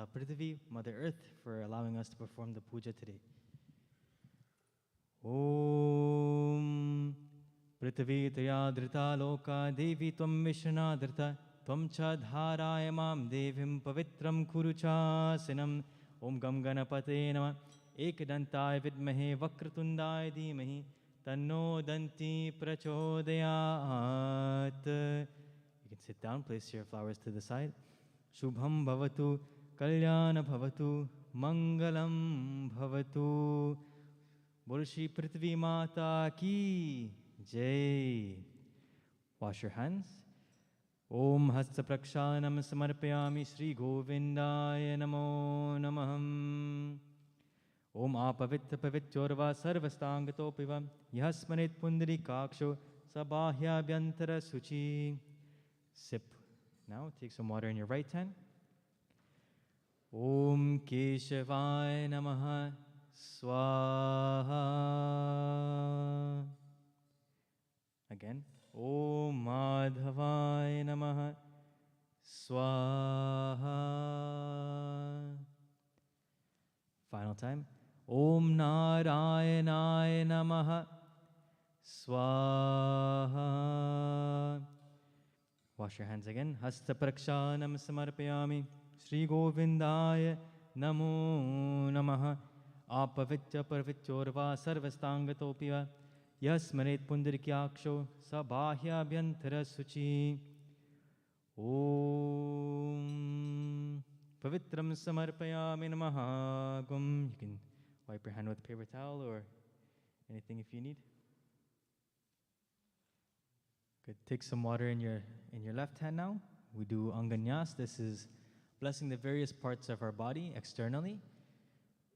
Mata Prithvi, Mother Earth, for allowing us to perform the puja today. Om Prithvi Taya Dhrita Loka Devi Tvam Vishna Dhrita Tvam Cha Dharayamam Devim Pavitram Kuruchasinam Om Gam Ganapate Nama Ekdantai Vidmahe Vakratundai Dhimahi Tanno Danti Prachodayat. You can sit down, place your flowers to the side. Shubham Bhavatu Kalyana Bhavatu Mangalam Bhavatu. Bol Shri Prithvi Mata Ki Jai. Wash your hands. Om Hasta Prakshanam Samarpayami Shri Govindaya Namo Namaham. Om Apavitra Pavityorva Sarvastangatopiva Yasmanit Pundari Kaksho Sabahya Vyantara Suchi. Sip. Now take some water in your right hand. Om Keshavaya Namaha Swaha. Again. Om Madhavaya Namaha Swaha. Final time. Om Narayanaya Namaha Swaha. Wash your hands again. Hasta Prakshanam Samarpayami Shri Govindaya Namo Namaha. Apavitya Parvityorva Sarvastangatopiva Yasmanet Pundarikyaksho Sabahya Vyantara Suchi. Om Pavitram Samarpayami Namaha Gum. You can wipe your hand with a paper towel or anything if you need. Good. Take some water in your left hand now. We do Anganyas. This is blessing the various parts of our body externally.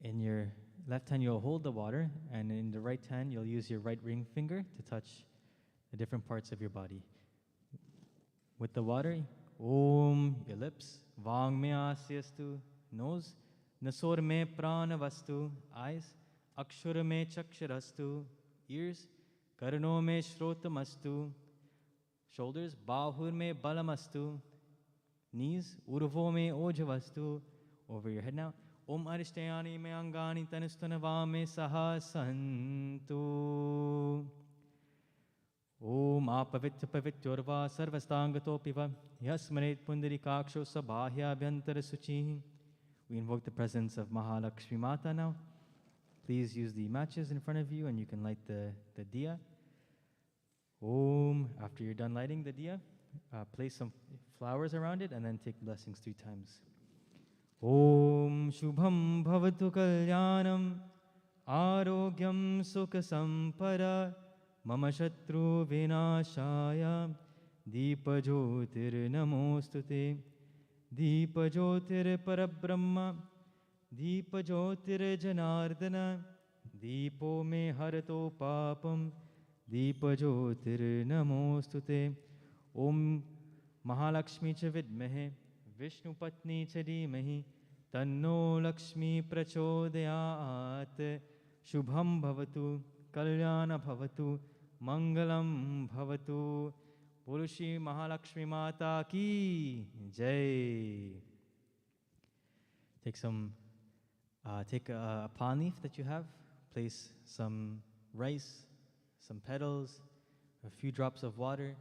In your left hand, you'll hold the water, and in the right hand, you'll use your right ring finger to touch the different parts of your body. With the water, Om, your lips, Vang me asyastu, nose, Nasor me pranavastu, eyes, Akshura me chaksharastu, ears, Karno me shrotamastu, shoulders, Bahur me balamastu, knees, Urvo me ojavastu, over your head now. Om Arishtayani me angani tanustanava me saha santu. Om Apavitya Pavityorva Sarvastangatopiva Yasmanet Pundarikaksho Sabahya Vyantara Suchi. We invoke the presence of Mahalakshmi Mata now. Please use the matches in front of you and you can light the diya. Om, after you're done lighting the diya, place some flowers around it and then take blessings 3 times. Om Shubham Bhavatu Kalyanam Arogyam Sukha Sampara Mama Shatru Vinashaya Deepa Jyotir Namostute Deepa Jyotir Parabrahma Deepa Jyotir Janardana Deepo Me Harato Papam Deepa Jyotir Namostute. Om Mahalakshmi Cha Vidmahe Vishnu Patni Cha Dhimahi Tanno Lakshmi Prachodayat. Shubham Bhavatu Kalyana Bhavatu Mangalam Bhavatu. Bol Shri Mahalakshmi Mata Ki Jai. Take a palm leaf that you have, place some rice, some petals, a few drops of water,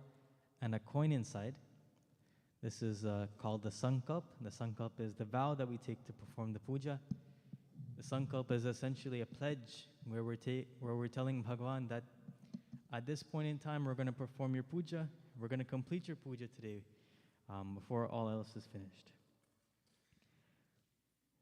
and a coin inside. This is called the Sankalp. The Sankalp is the vow that we take to perform the puja. The Sankalp is essentially a pledge where we're telling Bhagavan that at this point in time we're going to perform your puja. We're going to complete your puja today before all else is finished.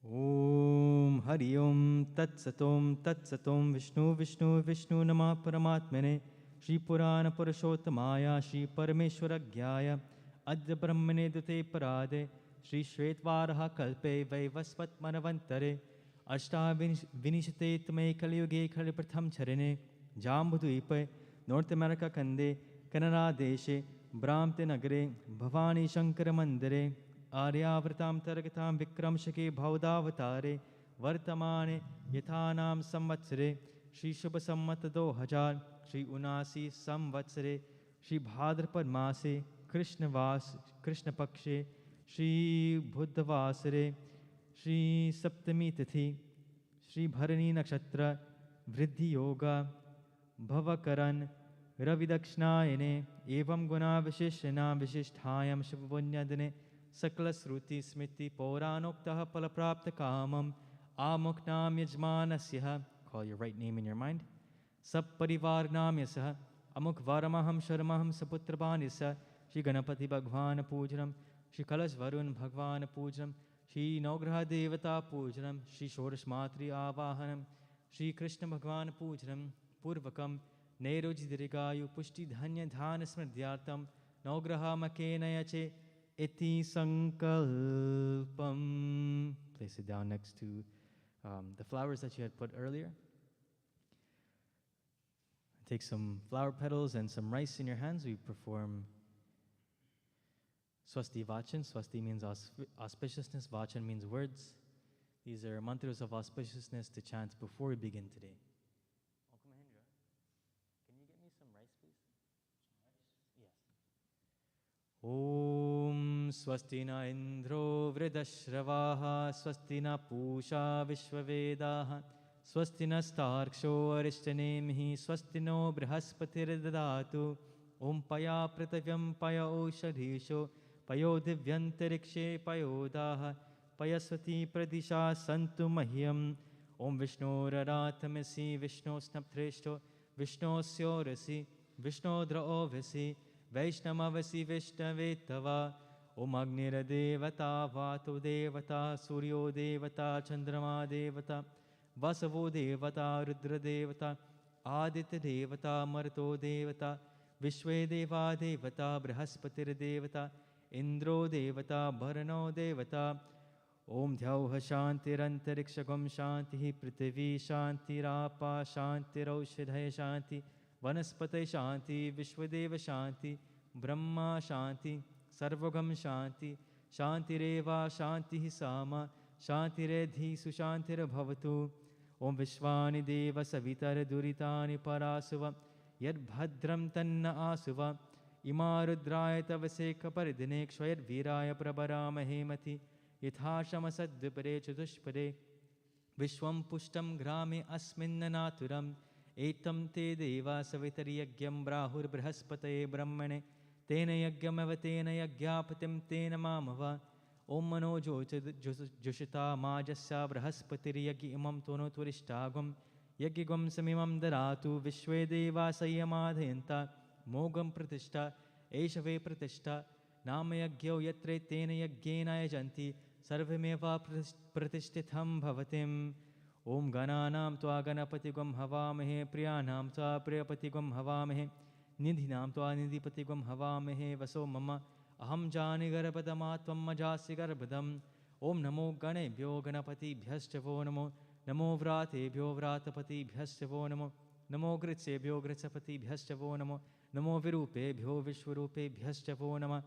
Om Hari Om Tat Satom Vishnu Vishnu Vishnu Nama Paramatmane Shri Purana Purushottamaya Shri Parameshwaragyaya Adya Brahmane Dute Parade Shri Shvetvaraha Kalpe Vaivasvat Manavantare Ashta Vinishate Tame Kaliyuge Kalipratham Charine Jambuduipe North America Kande Canada Deshe Brahmte Nagare Bhavani Shankara Mandare Aryavratam Taragatam Vikram Shake Bhaudavatare Vartamane Yathanam Samvatsare Shri Shubha Sammat 2000 Shri Unasi Samvatsare Shri Bhadrapad Mase Krishna Pakshe Shri Buddhavasare Shri Saptami Tithi, Shri Bharani Nakshatra, Vriddhi Yoga, Bhavakaran, Ravidakshnaayane, Evam Guna Vishishana Vishisthayam Shivapunyadane, Sakla Sruti Smriti Pauranoktaha Palaprapta Kamam, Amuknam Yajmanasyaha, call your right name in your mind, Sapparivarnam Yasaha, Amuk Varamaham Sharmaham Saputrabanisa, Shri Ganapati Bhagwan Pujanam, Shri Kalash Varun Bhagwan Pujanam, Shri Naugraha Devata Pujanam, Shri Shorash Matri Avahanam, Shri Krishna Bhagwan Pujanam, Purvakam, Neroji Dirigayu, Pushti Dhanya Dhana Smridhyartam, Naugraha Makenayache, Iti Sankalpam. Place it down next to the flowers that you had put earlier. Take some flower petals and some rice in your hands. We perform Swasti Vachan. Swasti means auspiciousness. Vachan means words. These are mantras of auspiciousness to chant before we begin today. Can you get me some rice, please? Yes. Om Swastina Indro Vridashravaha Swastina Pusha Vishwavedaha Swastina Starksho Arishtanemhi Swastino Brihaspati Dadatu Om Paya Pratavyam Paya Oshadhisho Payo Divyantarikshe Payodaha Payaswati Pradisha Santu Mahyam Om Vishnu Rarathamasi Vishnu Snaptreshto Vishnu Syorasi Vishnu Draovasi Vaishnamavasi Vishnavetava Om Agnira Devata Vato Devata Suryo Devata Chandrama Devata Vasavo Devata Rudra Devata Aditya Devata Marto Devata Vishwe Deva Devata Brihaspati Devata Indro Devata Bharano Devata Om Dhyauha Shantirantariksha Shanti Prithvi Shanti Rapa Shanti Raushadhaya Shanti Vanaspate Shanti Vishwadeva Shanti Brahma Shanti Sarvagam Shanti Shanti Reva Shanti Sama Shanti Redhi Sushantir Bhavatu Om Vishwani Deva Savitar Duritani Parasuva Yad Bhadram Tanna Asuva Imarudraya Tavaseka Paridine Kshayad Viraya Prabharama Hemati Yithashama Sadvipare Chadushpare Vishwam Pushtam Grame Asminnanaturam Etam Te Deva Savitariyagyam Brahur Brihaspataye Brahmane Tena Yagyam Avatena Yagyapatim Tena Mamava Om Mano Joshita Majasya Brihaspatiri Imam Tono Turishtagam Yagigam Samimam Daratu Vishwe Deva Sayamadhenta Mogam Pratishta Eshave Pratishta Namayagyo Yatre Tena Yagyena Yajanti Sarvameva Pratishthitham Bhavatim Om Gananam Tva Ganapatigam Havamahe Priyanam Tva Priyapatigam Havamahe Nidhinam Tva Nidhipatigam Havamahe Vaso Mama Aham Jani Garbhadamatvam Majasi Garbhadam Om Namo Ganebhyo Ganapati Bhyastavo Namo Namo Vratebhyo Vratapati Bhyastavo Namo Namo Gritsebhyo Gritsapati Bhyastavo Namo Namo Virupebhyo Vishwarupe Bhyastavo Nama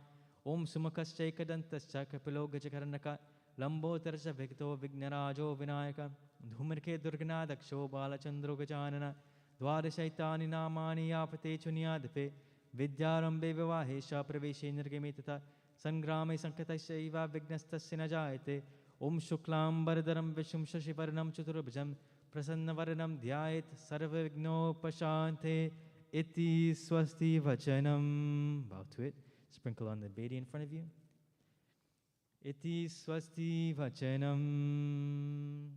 Om Sumakaschaikadantascha Kapilo Gajakarnaka Lambotarcha Vigto Vignarajo Vinayaka Dhumrke Durganadaksho Balachandro Gajanana Dwadashaitani Namani Yapate Chunyadpe Vidyarambe Vivahesha Praveshe Nirgamitata Sangrame Sankatasaiva Vignastasya Najayate Om Shuklam Baradaram Vishum Shashivarnam Chaturabhajam Prasannavarnam Dhyayat Sarvagno Pashante Iti Swasti Vachanam. Bow to it. Sprinkle on the Bedi in front of you. Iti Swasti Vachanam.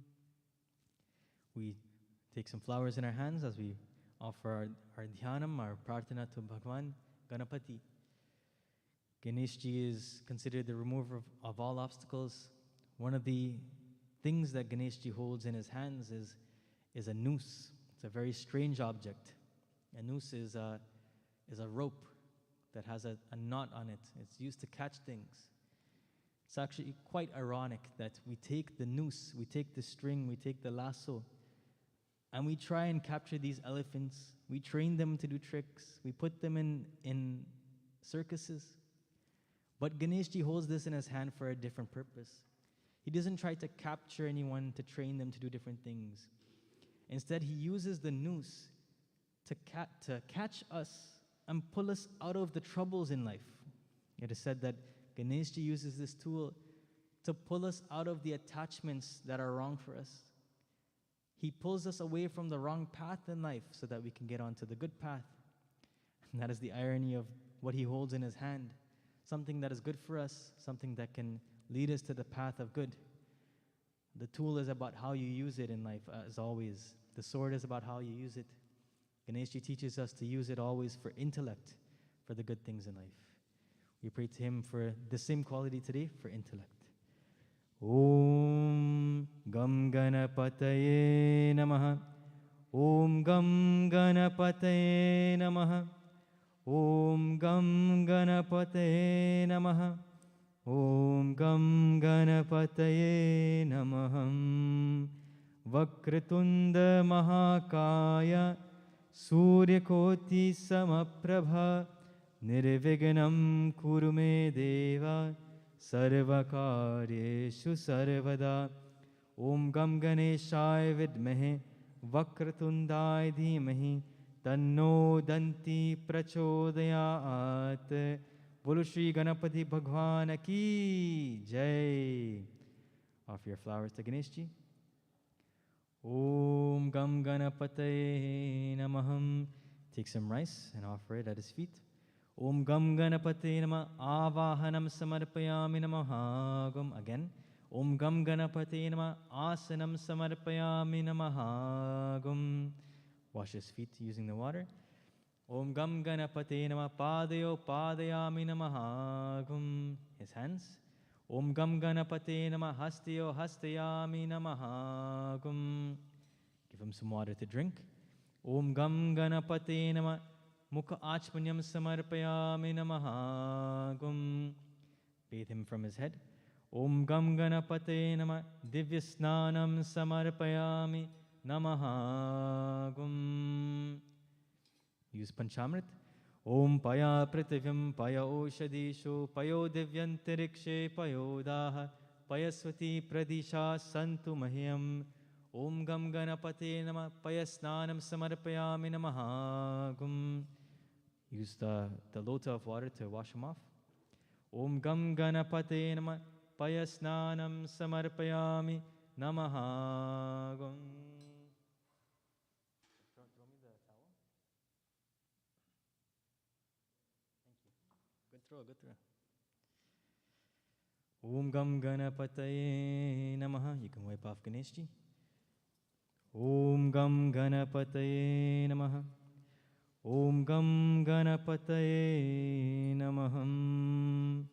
We take some flowers in our hands as we offer our dhyanam, our prarthana to Bhagwan Ganapati. Ganeshji is considered the remover of all obstacles. One of the things that Ganeshji holds in his hands is a noose. It's a very strange object. A noose is a rope that has a knot on it. It's used to catch things. It's actually quite ironic that we take the noose, we take the string, we take the lasso, and we try and capture these elephants. We train them to do tricks. We put them in circuses. But Ganeshji holds this in his hand for a different purpose. He doesn't try to capture anyone to train them to do different things. Instead, he uses the noose to catch us and pull us out of the troubles in life. It is said that Ganeshji uses this tool to pull us out of the attachments that are wrong for us. He pulls us away from the wrong path in life so that we can get onto the good path. And that is the irony of what he holds in his hand. Something that is good for us, something that can lead us to the path of good. The tool is about how you use it in life, as always. The sword is about how you use it. Ganesh teaches us to use it always for intellect, for the good things in life. We pray to him for the same quality today, for intellect. Om Gam Ganapataye Namaha. Om Gam Ganapataye Namaha. Om Gam Ganapataye Namaha. Om Gam Ganapataye Namaha. Vakratunda Mahakaya Suryakoti Samaprabha Nirvignam Kurume Deva Sarvakaryeshu Sarvada. Om Gam Ganeshaya Vidmahe Vakratundaya Dhimahi Tanno Danti Prachodayat. Bolo Shri Ganapati Bhagwan Ki Jai. Offer your flowers to Ganesh ji. Om Gam Ganapataye Namaham. Take some rice and offer it at his feet. Om Gam Ganapataye Namah Avahanam Samarpayami Namahagam. Again. Om Gam Ganapataye Namah Asanam Samarpayami Namahagam. Wash his feet using the water. Om Gam Ganapataye Namah Padayo Padayami Namahagam. His hands. Om Gam Ganapataye Namah Hastayo Hastayami Namahagam. Give him some water to drink. Om Gam Ganapataye Namah Mukha Achmanyam Samarpayami Namahagam. Bathe him from his head. Om Gam Ganapataye Namah Divya Snanam Samarpayami Namahagam. Use Panchamrit. Om Paya Prativyam Paya Oshadisho Payo Divyantarikshe Payo Daha Payaswati Pradisha Santu Mahyam. Om Gam Ganapate Namah Payasnanam Samarpayami Namahagam. Use the lota of water to wash him off. Om Gam Ganapate Namah Payasnanam Samarpayami Namahagam. Throw me the towel. Thank you. Good throw, good throw. Om Gam Ganapataye Namaha. You can wipe off Ganesh ji. Om Gam Ganapataye Namaha. Om Gam Ganapataye Namaham.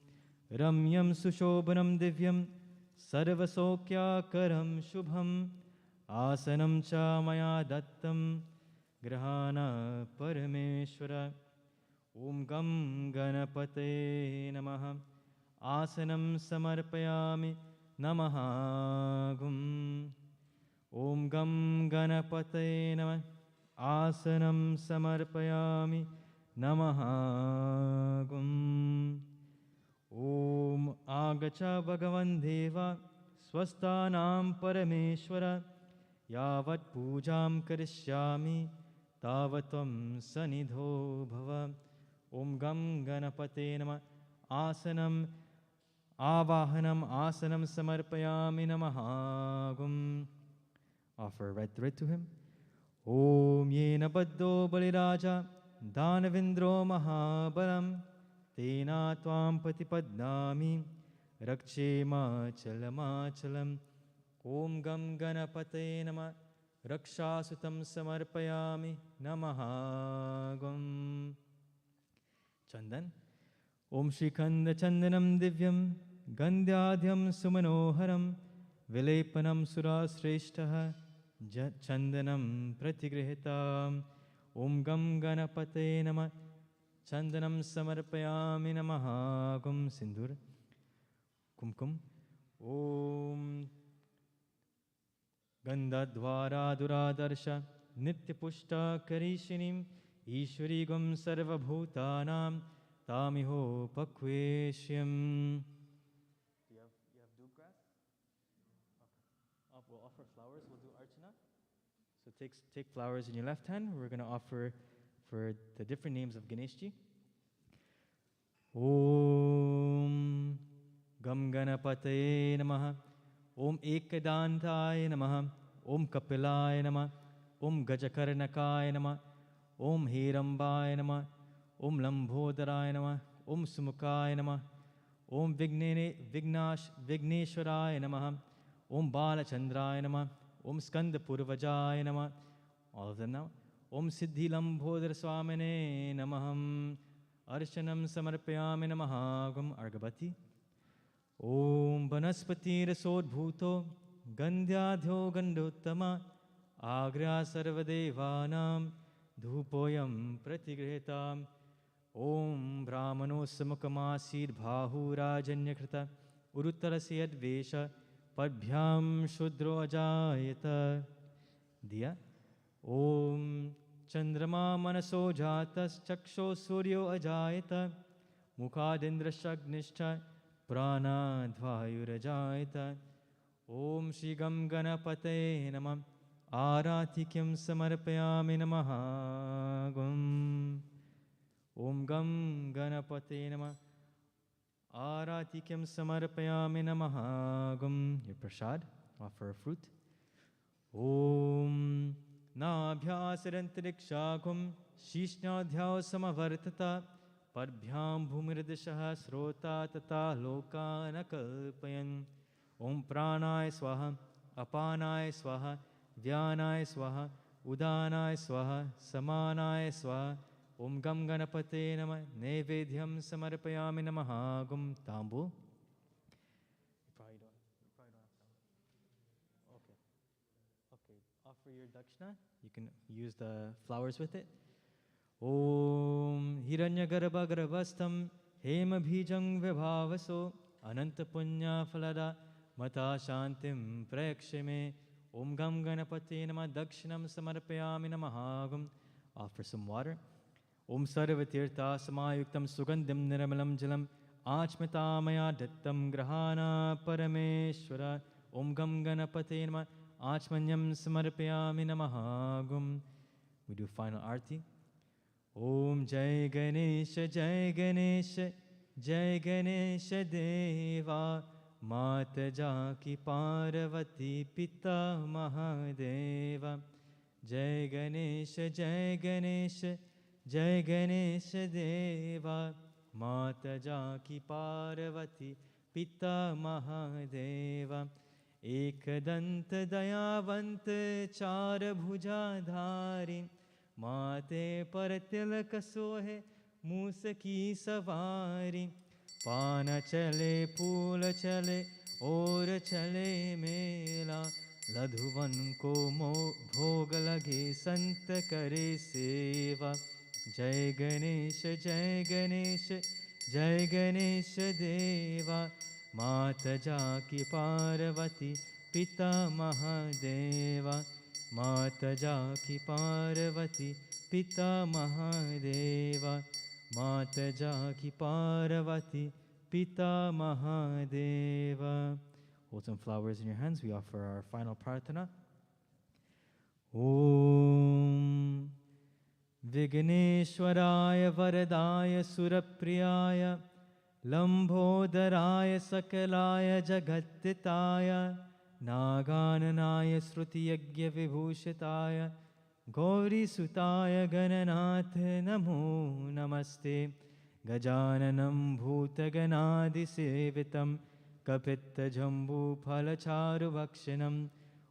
Ramyam Sushobhanam Divyam Sarvasokyakaram Shubham Asanam Cha Maya Dattam Grahana Parameshwara. Om Gam Ganapataye Namaha. Asanam Samarpayami Namahagam. Om Gam Ganapataye Namah Asanam Samarpayami Namahagam. Om Agacha Bhagavan Deva Swastanam Parameshwara Yavat Pujam Karishyami Tavatam Sanidho Bhava. Om Gam Ganapataye Namah Asanam Avahanam Asanam Samarpayami Namahagam. Offer a red thread to him. Om Yena Baddo Baliraja Danavindro Mahabalam Tena Tvam Patipadnami Rakshema Chalamachalam. Om Gam Ganapataye Namah Rakshasutam Samarpayami Namahagam. Chandan. Om Shrikhanda Chandanam Divyam Gandhyadhyam Sumanoharam Vilepanam Sura Sreshtaha Chandanam Pratigrihita. Om Gam Ganapataye Namah Chandanam Samarpayami Namahagam. Sindur Kumkum. Om Gandhadvara Duradarsha Nityapushta Karishinim Ishwarigam Sarvabhutanam Tamiho Pakveshyam. You have dubgrass? Okay. We'll offer flowers. We'll do archana. So take flowers in your left hand. We're going to offer for the different names of Ganesh ji. Om Gam Ganapataye Namaha. Om Ekadantaya Namaha. Om Kapilaya Namaha. Om Gajakarnakaya Namaha. Om Hirambaya Namaha. Om Lambodharaya Namaha. Om Sumukaya Namaha. Om Vigneshwaraya Namaha. Om Balachandraya Namaha. Om Skanda Purvajaya Namaha. All of them now. Om Siddhi Lambodhara Swamine Namaham. Arshanam Samarpayami Namahagam Argabati. Om Banaspati Rasodbhuto Gandhyadhyo Gandottama Agra Sarvadevanam Dhupoyam Pratigrihtam. Om Brahmano Samukamasid Bhahu Rajanyakrita Uruttarasya Dvesha Padbhyam Shudro Ajayata. Diya. Om Chandrama Manaso Jatas Chaksho Suryo Ajayata Mukhadindra Shagnishcha Prana Dvayurajayata. Om Shri Gam Ganapate Namah Aratikyam Samarpayami Namaha Gum. Om Gam Ganapate Namah Aratikyam Samarpayami Namaha Gum. Your prasad, offer a fruit. Om Nabhyasarantarikshakum Shishnadhyao Samavartata Padbhyam Bhumirdishaha Srota Tata Lokana Kalpayan. Om Pranaya Swaha Apanaya Swaha Dhyanaya Swaha Udanaya Swaha Samanaya Swaha. Om Gam Ganapate Namah Nevedhyam Samarpayami Namaha Gum. Tambul. You probably don't have tambu. Okay. Offer your dakshina. You can use the flowers with it. Om Hiranyagarbha Garbhastham Hema Bhijang Vibhavaso Ananta Punya Falada Mata Shantim Prekshime. Om Gam Ganapate Namah Dakshinam Samarpayami Namahagam. Offer some water. Om Sarvatirtha Samayuktam Sugandhim Niramalam Jalam Achmita Maya Dattam Grahana Parameshwara. Om Gam Ganapate Namah Achmanyam Samarpayami Namahagam. We do final arti. Om Jai Ganesha Jai Ganesha Jai Ganesha Deva Mata Jaki Parvati Pita Mahadeva. Jai Ganesha Jai Ganesha Jai Ganesha Deva Mata Jaki Parvati Pita Mahadeva. Ekadanta Dayavanta Chara Bhuja Dhari Mate Paratilaka Sohe Musaki Savari. Pana Chale Pula Chale Ora Chale Mela Ladhuvan Ko Mo Bhogalage Santa Kare Seva. Jai Ganesha Jai Ganesha Jai Ganesha Deva Mata Jaki Parvati Pita Mahadeva. Mata Jaki Parvati Pita Mahadeva. Mata Jaki Parvati Pita Mahadeva. Hold some flowers in your hands. We offer our final prarthana. Om Vigneshwaraya Varadaya Surapriyaya Lambodharaya Sakalaya Jagattitaya Nagananaya Srutiyagya Vibhushitaya Gauri Sutaya Gananath Namo Namaste. Gajananam Bhutaganadi Sevitam Kapitta Jambu Phalacharu Vakshanam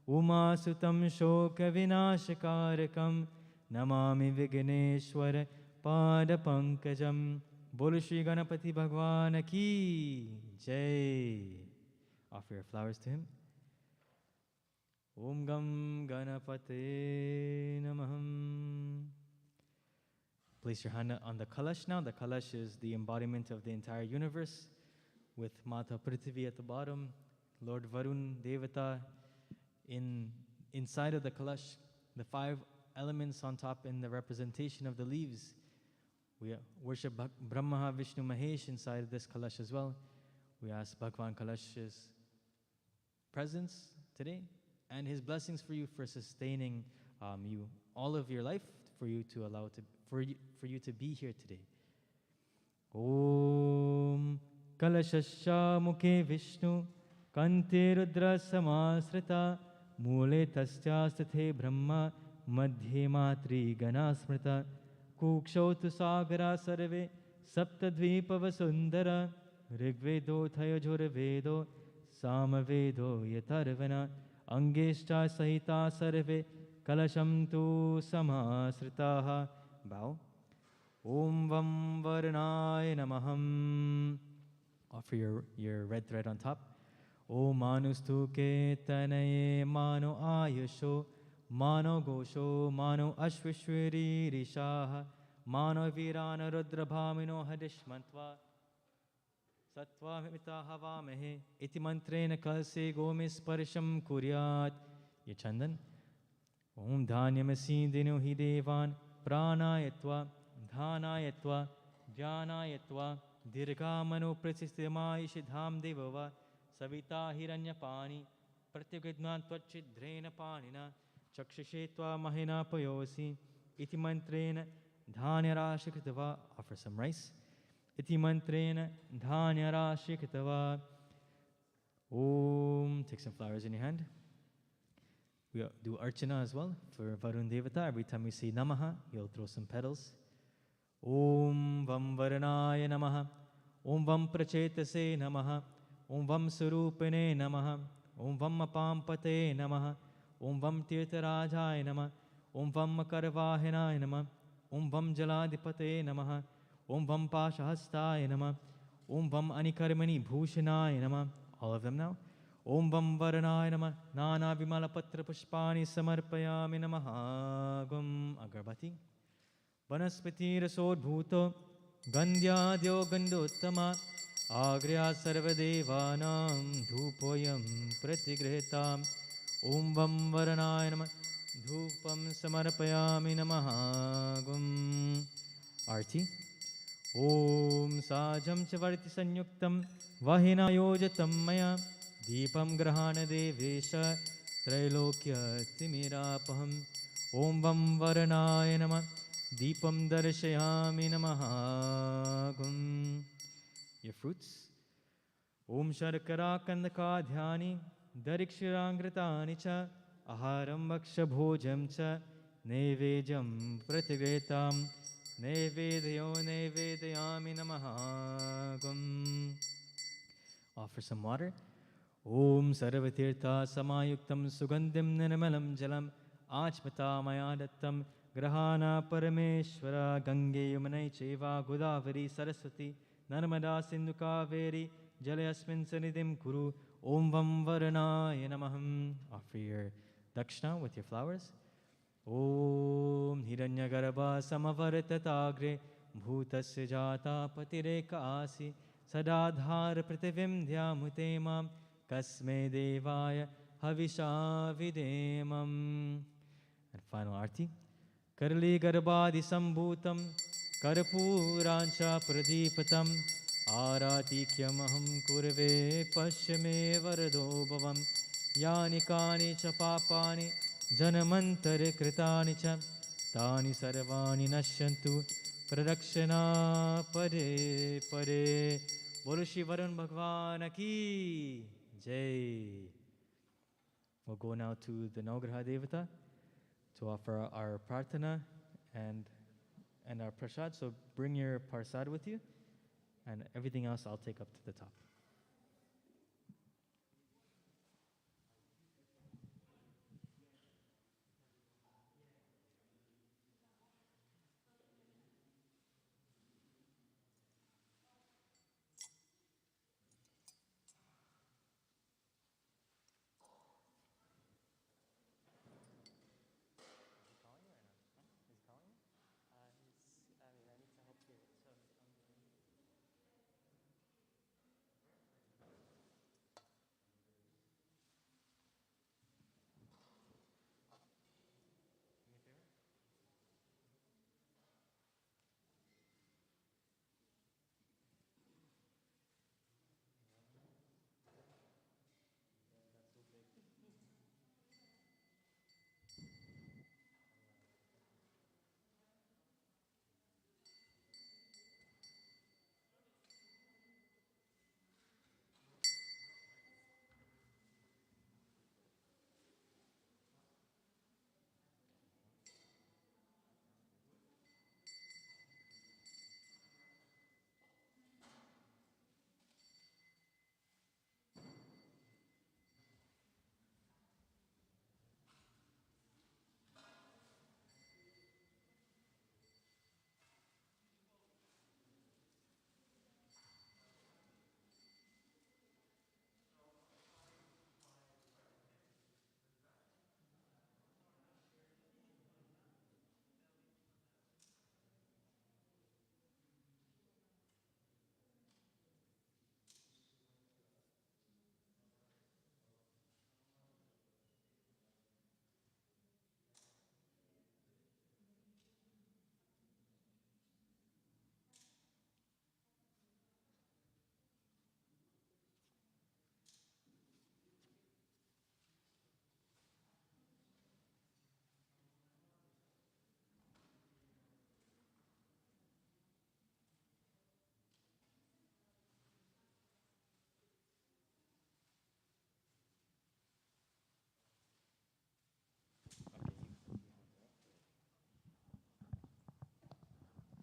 Umasutam Shoka Vinashakarakam Namami Vigneshwara Pada Pankajam. Bolo Shri Ganapati Bhagwan Ki Jai. Offer your flowers to him. Om Gam Ganapate Namaham. Place your hand on the kalash now. The kalash is the embodiment of the entire universe, with Mata Prithvi at the bottom, Lord Varun Devata inside of the kalash, the 5 elements on top in the representation of the leaves. We worship Brahma, Vishnu, Mahesh inside of this kalash as well. We ask Bhagwan Kalash's presence today and his blessings for you, for sustaining you all of your life, for you to be here today. Om Kalashasya mukhe Vishnu Kante Rudra Samasrita Mule Tastyastathe Brahma Madhye Matri Ganasmrita Kukshautu Sagara Sarve Saptadvipava Sundara Rigvedo Thayajur Vedo Samavedo Yatarvana Angeshta Sahita Sarve Kalasham tu Samasritaha. Bow. Om Vam Varnaya Namaham. Offer your red thread on top. Om Manustu Ketanaye Mano Ayusho Mano Gosho Mano Ashvishwari Rishaha Mano Virana Rudra Bhamino Hadishmantva Sattva Mita Havamahe Iti Mantrena Kalse Gomis Parisham Kuryat Yachandan. Om Dhanyamasi Dinu Hi Devan Pranayatva Dhanayatva Dhyanayatva Dirghamano Pratisthimaishi Dham Devava Savita Hiranyapani Pratyagidnan Tvachidrena Panina Chakshashetva Mahina Payosi Iti Mantrena Dhanyarashikritava. Offer some rice. Iti Mantrena Dhanyarashikritava. Om. Take some flowers in your hand. We do Archana as well for Varun Devata. Every time we say Namaha, you'll throw some petals. Om Vam Varanaya Namaha. Om Vam Prachetase Namaha. Om Vam Surupane Namaha. Om Vam Apampate Namaha. Om Vam Tirtharajaya Namaha. Om Vam Makarvahinaya Namaha. Om Vam Jaladipate Namaha. Om Vam Pashahastaya Namaha. Om Vam Anikarmani Bhushanaya Namaha. All of them now. Om Vam Varanaya Namaha. Nana Vimala Patra Pushpani Samarpayami Namaha. Gum Agarbati. Vanaspati Rasod Bhuto Gandhyadyo Gandottama Agrya Sarvadevanam Dhupoyam Pratigrihitam. Om Vam Varanaya Namaha. Dhupam Samarpayami Namaha. Gum Arti. Om Sajam Chavarti Sanyuktam Vahina Yojatam Maya Deepam Grahana Devesha Trailokya Timirapaham. Om Vam Varanaya Namaha. Deepam Darshayami Namaha. Gum. Your fruits. Om Sharkara Kandaka Dhyani Darikshirangratani Cha Aharam Vaksha Bhojam Cha Nevedam Pratigretam. Nevedyo Nevedayami Namaha. Gum. Offer some water. Om Sarvatirtha Samayuktam Sugandhim Nirmalam Jalam Achmata Mayadattam Grahana Parameshwara Gange Yamunai Cheva Godavari Saraswati Narmada Sindhu Kaveri Jalayasmin Sanidhim Kuru. Om Vam Varanaya Namaham. Offer your dakshina with your flowers. Om Hiranyagarbha Samavartatagre Bhutasya Jata Patireka Asi Sadadhar Prativim Dhyamute Kasme Devaya Havisha Videmam. And final arti. Karli Garbhadi Sambhutam Karpurancha Pradipatam Aratikyamaham Kurve Pashyame Varado Bhavam Yani Cha Papani Janamantare Kritani Cha Tani Sarvani Nashyantu Pradakshana Pare Pare. Bolo Shri Varun Bhagwan Ki Jai. We'll go now to the Navgraha Devata to offer our prarthana and our prasad. So bring your prasad with you, and everything else I'll take up to the top.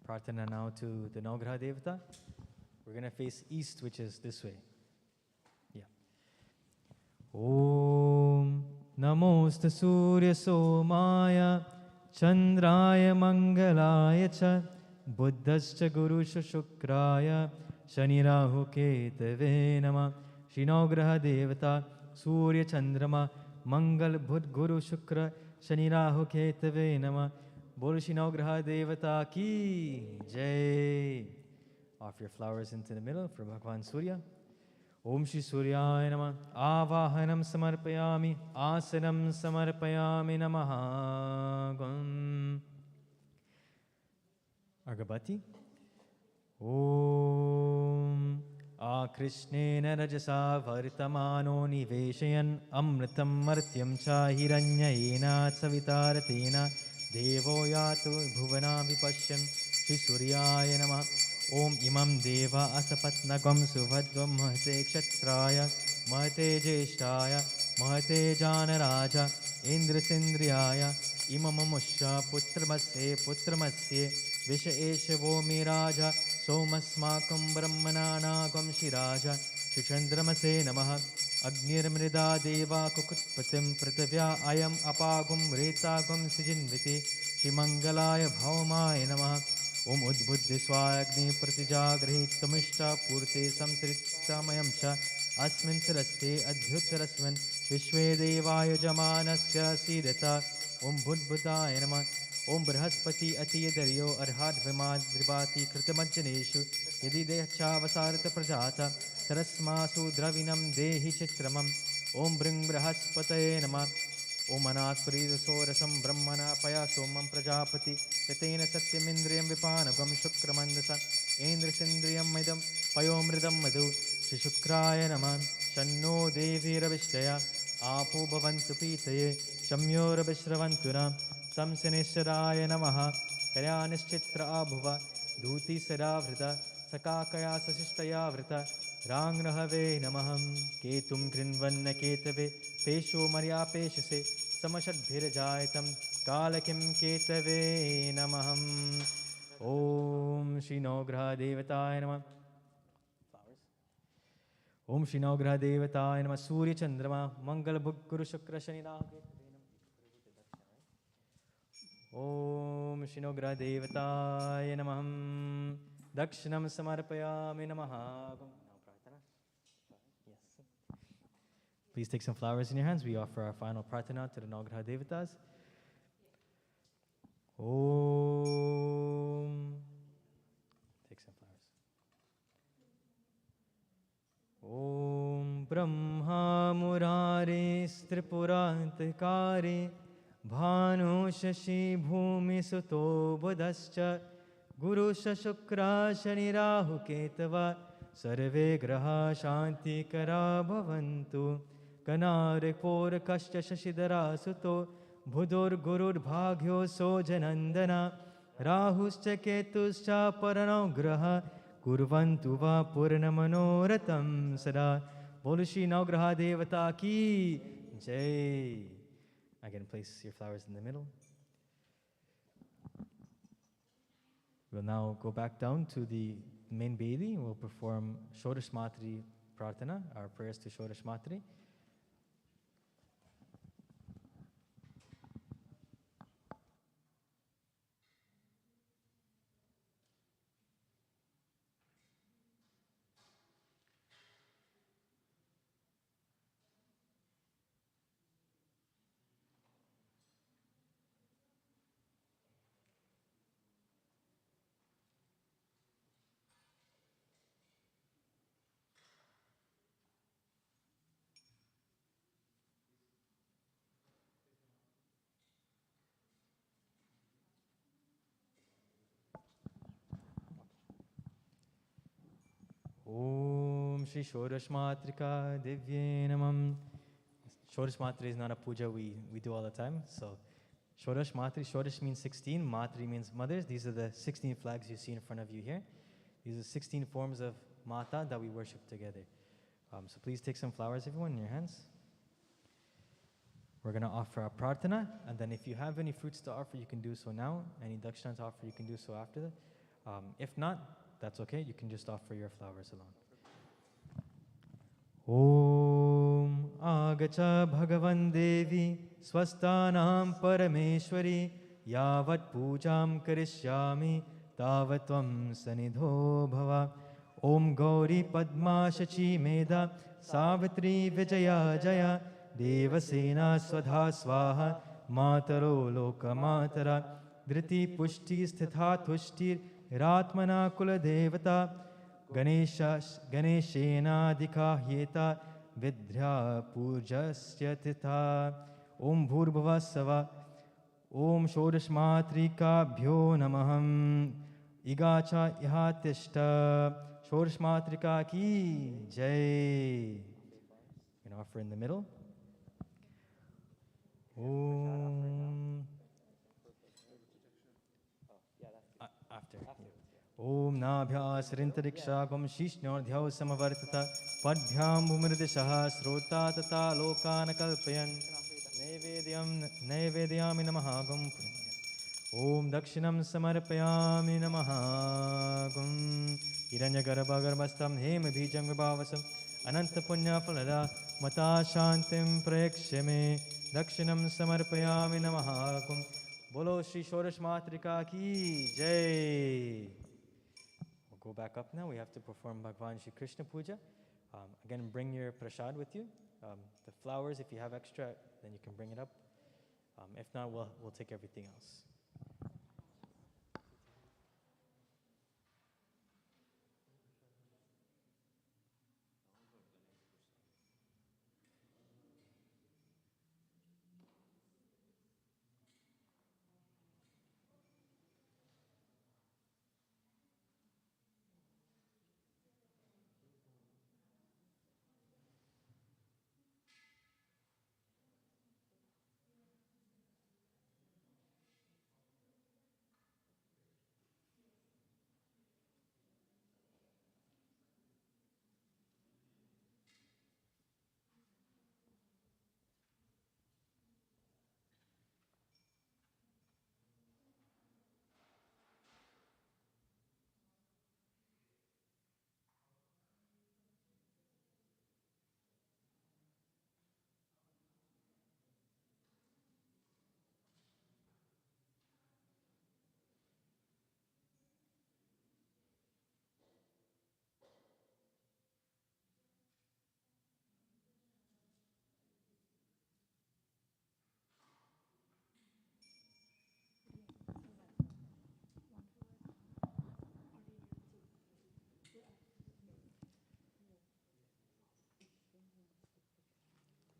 Prarthana now to the Navgraha Devata. We're going to face east, which is this way. Yeah. Om Namosta Surya Somaya Chandraya Mangalaya Cha Buddhascha Gurusha Shukraya Shanirahu Ketave Nama Shri Navgraha Devata Surya Chandrama Mangal Buddh Guru Shukra Shanirahu Ketave Nama. Bol Shri Navgraha Devata ki Jai. Offer your flowers into the middle for Bhagwan Surya. Om Shri Suryaya Namah. Avahanam samarpayami. Asanam samarpayami namaha. Gum. Argabati. Om Akrishnena Rajasa Vartamano Niveshayan Amritam Martyam Cha Hiranyayena Savitaratena Devo Yatu Bhuvana Vipashyan Shri Suryaya Namah. Om Imam Deva Asapatnagam Suvadvam Mahate Kshatraya Mahate Jeshtaya Mahate Janaraja Indra Sindriyaya Imamamusha Putramasye Visha Esha Miraja Somasmakam Brahmananagam Shiraja Shichandramase Namaha Agnir Mrida Deva Kukutpatim Pritavya Ayam Apagum Retagam Sijinviti Shimangalaya Bhavamaya Namaha Om Udbuddhi Swagni Pratijagrihi Tamishta Purte Samsritamayam Cha Asmin Saraste Adhyutarasman Vishwe Devaya Jamanasya Sidata Om Budbudaya Nama Om Brahaspati Atiyadaryo Arhat Vimad Dribati Kritamajjaneshu Yadi Dehacha Vasarata Prajata Tarasmasu Dravinam Dehi Chitramam Om Bring Brahaspataye Nama Om Anatparida Sorasam Brahmana Paya Somam Prajapati Yatena Satyamindriyam Vipanagam Shukramandasa Indra Sindriyam Midam Payomridam Madhu Shri Shukraya Naman Shanno Devi Ravishtaya Apu Bhavantu Pitaye Shamyo Rabishravantura Samsaneshwaraya Namaha Karyanishchitra Abhuva Dhuti Sadavrita Sakakaya Sasishtaya Vrita Rangrahave Namaham Ketum Grinvanna Ketave Pesho Maria Peshase Samashadbhirajayatam Kalakim Ketave Namaham. Om Shri Navgraha Devataya Namah. Flowers. Om Shri Navgraha Devataya Namah. Surya Chandrama Mangal Bhuk Guru Shukra Shani Rahu. Om Shri Navgraha Devataya Namah. Dakshinam Samarpayami Namaha. Please take some flowers in your hands. We offer our final prarthana to the Navgraha Devatas. Om. Take some flowers. Om Brahma Murare Stripurantakare Bhanu Shashi Bhumi Suto Buddhascha Guru Shukra Shani Rahu Ketava Sarve Graha Shanti Kara Bhavantu Kanare Por Kashya Shashidara Suto Bhudur Gurur Bhagyo Sojanandana Rahuscha Ketuscha Parano Graha Kurvantu Va Purnamanoratam Sada. Bol Shri Navgraha Devata ki Jai. Again, place your flowers in the middle. We'll now go back down to the main Bedi. We'll perform Shodash Matri Prarthana, our prayers to Shodash Matri. Om Shri Shodash Matrika Divye Namam. Shodash Matri is not a puja we do all the time. So Shodash Matri, Shodash means 16, Matri means mothers. These are the 16 flags you see in front of you here. These are 16 forms of Mata that we worship together. So please take some flowers, everyone, in your hands. We're going to offer a prarthana, and then if you have any fruits to offer, you can do so now. Any dakshana to offer, you can do so after that. If not, that's okay. You can just offer your flowers alone. Om Agacha Bhagavan Devi Swastanam Parameshwari Yavat Pujam Karishyami Tavatvam Sanidho Bhava Om Gauri Padma Shachi Meda Savitri Vijaya Jaya Devasena Swadha Swaha Mataro Loka Matara Dhriti Pushti Sthitha Tushtir Ratmana Kula Devata Ganeshena Dikhahyeta Vidhya Pujasya Titha Om Bhurbhava Sava Om Shodash Matrika Namaham Igacha Ihatishta Shodash Matrika Ki Jai. You can offer in the middle. Om. After. Om Nabhyasrintariksha Shishnyordhyau Samavartata Padbhyam Bhumridishaha Srota Tata Lokana Kalpayan Naivedyami Namahagam Om Dakshinam Samarpayami Namahagam Hiranyagarbhagarbhastam Hema Bijam Vibhavasam Ananta Punya Falada Mata Shantim Prekshame Dakshinam Samarpayami Namahagam Bolo Shri Shodash Matrika Ki Jai. We'll go back up now. We have to perform Bhagwan Shri Krishna Puja. Again, bring your prasad with you. The flowers, if you have extra, then you can bring it up. If not, we'll take everything else.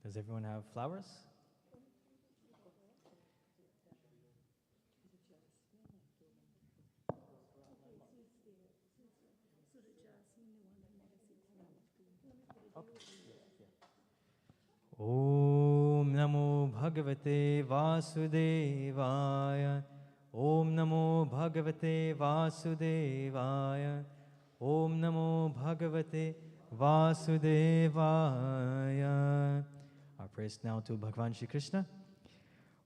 Does everyone have flowers? Om Namo Bhagavate Vasudevaya. Om Namo Bhagavate Vasudevaya. Om Namo Bhagavate Vasudevaya. Our praise now to Bhagwan Shri Krishna.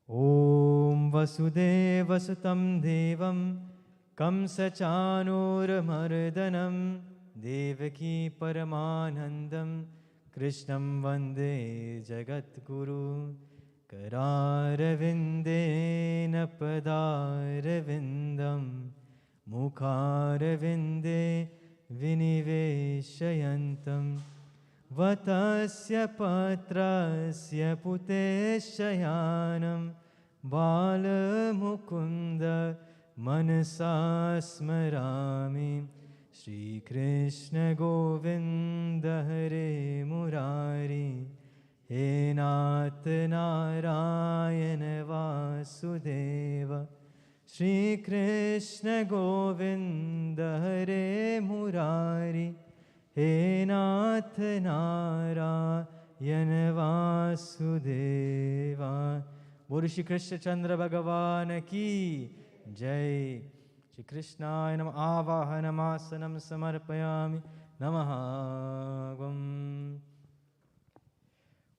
Om Vasudeva Sutam Devam Kamsa Chanuramardanam Devaki Paramanandam Krishnam Vande Jagat Guru Kararavindena Padaravindam Mukharavinde Viniveshayantam Vatasya Patrasya Puteshayanam Bala Mukunda Manasa Smarami Shri Krishna Govinda Hare Murari He Nath Narayana Vasudeva Shri Krishna Govinda Hare Murari He Nath Narayana Vasudeva. Bolo Shri Krishna Chandra Bhagavan Ki Jai. Shri Krishna Nam Avahanamasana Samarpayami Namahagam.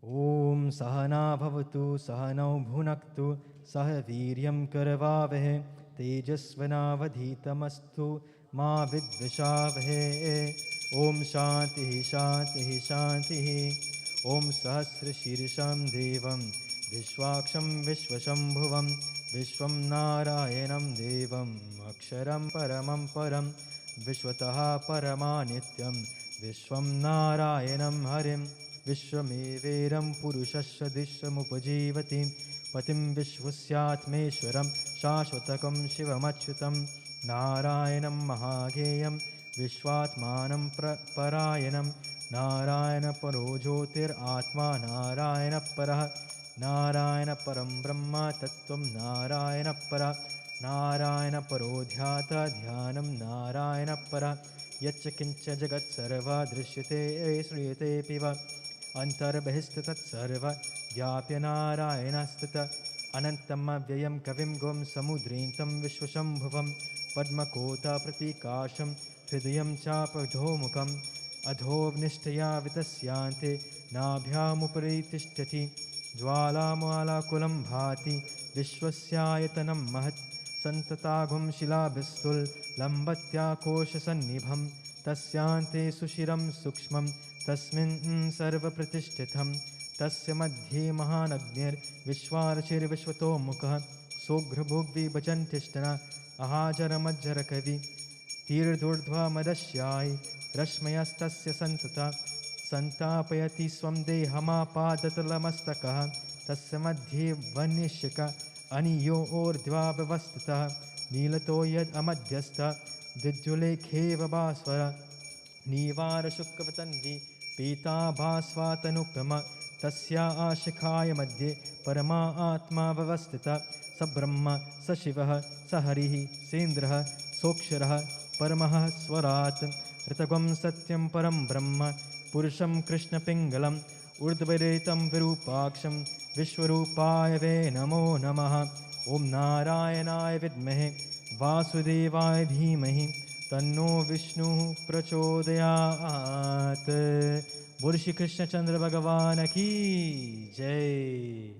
Om Sahana Bhavatu Sahanau Bhunaktu Sahaviryam Karavavahe तेजस्विनावधीतमस्तु मा विद्विषावहे। ॐ शान्तिः शान्तिः शान्तिः। ॐ सहस्रशीर्षं देवं विश्वाक्षं विश्वशम्भुवं विश्वं नारायणं देवम् अक्षरं परमं परं विश्वतः परमानित्यं विश्वं नारायणं हरिं विश्वमेवेरं पुरुषस्य दृश्यमुपजीवति पतिं विश्वस्यात्मेश्वरं शाश्वतकं शिवमच्युतं नारायणं महागेयं विश्वात्मानं परायणं नारायणपरो ज्योतिरात्मा नारायणपरः नारायणपरं ब्रह्म तत्त्वं नारायणपरः नारायणपरो ध्याता ध्यानं नारायणपरः यच्च किञ्च जगत्सर्वं दृश्यते श्रूयतेऽपि वा अन्तर्बहिस्तत्सर्वं व्याप्य नारायणस्थितः अनन्तमव्ययं कविं गुं समुद्रेन्तं विश्वशम्भुवं पद्मकोटप्रतीकाशं हृदयं चापधोमुखम् अधोनिष्ठया वितस्यान्ते नाभ्यामुपरि तिष्ठति ज्वालामालाकुलं भाति विश्वस्यायतनं महत् सन्तताघुं शिलाभिस्तुलम्बत्याकोशसन्निभं तस्यान्ते सुशिरं सूक्ष्मं तस्मिन् सर्वप्रतिष्ठितं तस्य मध्ये महानग्निर्विश्वार्चिर्विश्वतोमुखः सोघ्रभुग्विभजन्तिष्ठन अहाजरमज्जरकवि तीर्धूर्ध्वमदस्यायि रश्मयस्तस्य सन्तता सन्तापयति स्वं देहमापादतलमस्तकः तस्य मध्ये वन्यशिख अनियोर्ध्वावस्थितः नीलतो यदमध्यस्थः द्विज्जुलेखेव भास्वर नीवारशुक्लतन्वी पीताभास्वातनुपम तस्या आशिखाय मध्ये परमा आत्मा व्यवस्थितः स ब्रह्म स शिवः स हरिः सेन्द्रः सोऽक्षरः परमः स्वरात् ऋतगं सत्यं परं ब्रह्म पुरुषं कृष्णपिङ्गलम् ऊर्ध्वरेतं विरूपाक्षं विश्वरूपाय वे नमो नमः। ॐ नारायणाय विद्महे वासुदेवाय धीमहि तन्नो विष्णुः प्रचोदयात्। बोल श्री कृष्णचंद्र भगवान की जय।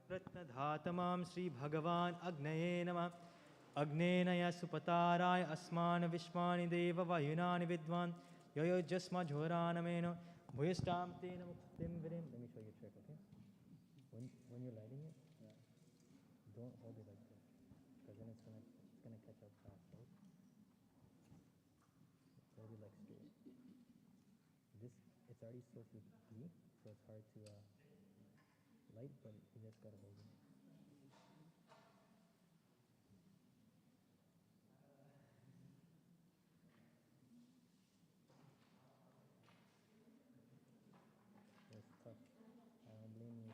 Pratnadhatamam Sri Bhagavan Agnaye Namah. Agnenaya Supataray Asman Vishmani Deva Vayunani Vidwan Yoyo Jasma Jhoranameno Bhuyastam Tena Muktim Virim. Let me show you a trick, okay? When you're lighting it, don't hold it like this, because then it's gonna catch up fast, right? Hold it like straight. It's already supposed to be, so it's hard to light, but you just gotta hold it. It's tough. I don't blame you.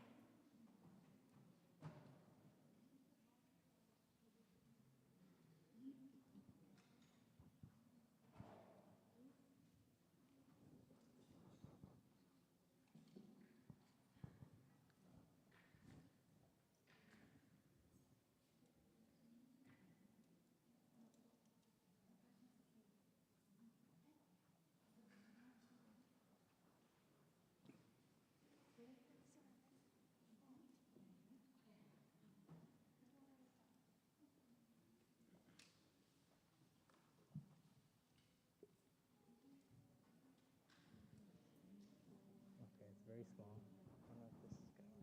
Okay, it's very small. I don't know if this is gonna.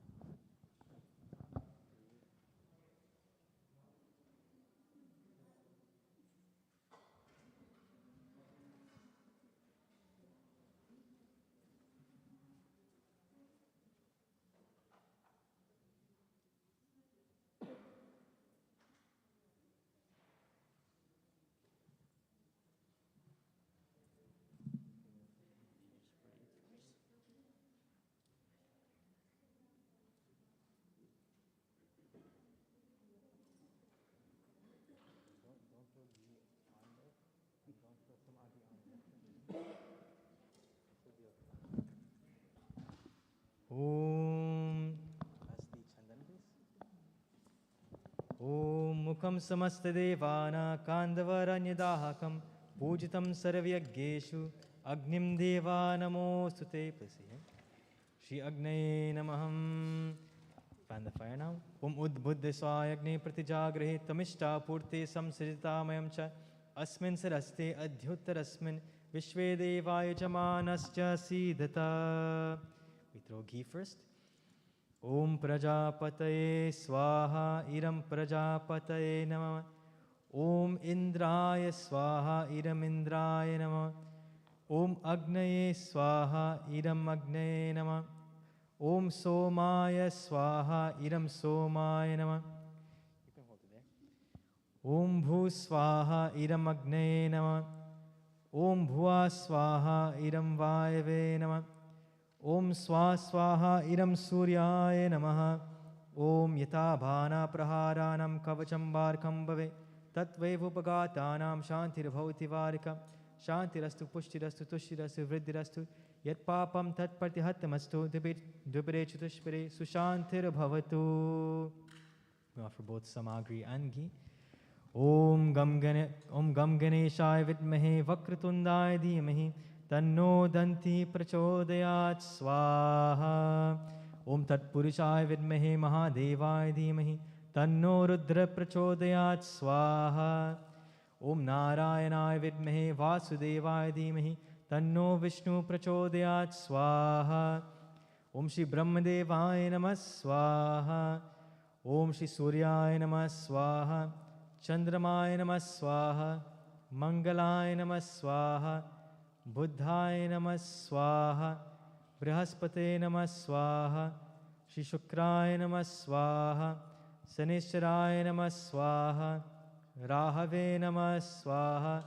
Don't throw ghee on there, and don't throw some arti on there. This will be okay. Om. Lastly, Chandan, please. Om Mukham Samastadevana Kandavaranyadahakam Pujitam Sarvyagyeshu Agnim Deva Namostute. Please see here. Shri Agnaye Namaham. Fan the fire now. Udbuddheswaya Agni Pratijagrahe Tamishta Purte Samsrita Mayam Cha Asmin Saraste Adhyuttarasmin Vishve Devaya Jamanascha Siddhata. We throw ghee first. Om Prajapataye Swaha Iram Prajapataye Namah. Om Indraya Swaha Iram Indraya Namah. Om Agnaye Swaha Iram Agnaye Namah. Om Somaya Swaha Iram Somaya Namah. You can hold it there. Om Bhu Swaha Iram Agnaye Namah. Om Bhua Swaha Iram Vayave Namah. Om Swa Swaha Iram Suryaya Namaha. Om Yata Bhana Praharanam Kavacham Barkam Bhave Tatvevupagatanam Shantir Bhavati Varika Shantirastu Pushtirastu Tushirastu Vriddirastu Yat Papam Tat Partihatamastu Dubire Chutushpire Sushantir Bhavatu. We offer both samagri and ghee. Om Gam Ganeshaya Vidmahe Vakratundaya Dhimahi Tanno Danti Prachodayat Swaha. Om Tat Purushaya Vidmahe Mahadevaya Dhimahi Tanno Rudra Prachodayat Swaha. Om Narayanaya Vidmahe Vasudevaya Dhimahi Tanno Vishnu Prachodayat Swaha. Om Shri Brahmadevaya Namah Swaha. Om Shri Suryaya Namah Swaha. Chandramaya Namah Swaha. Mangalaya Namah Swaha. Buddhaya Namah Swaha. Brihaspate Namah Swaha. Shri Shukraya Namah Swaha. Sanishwaraya Namah Swaha. Rahave Namah Swaha.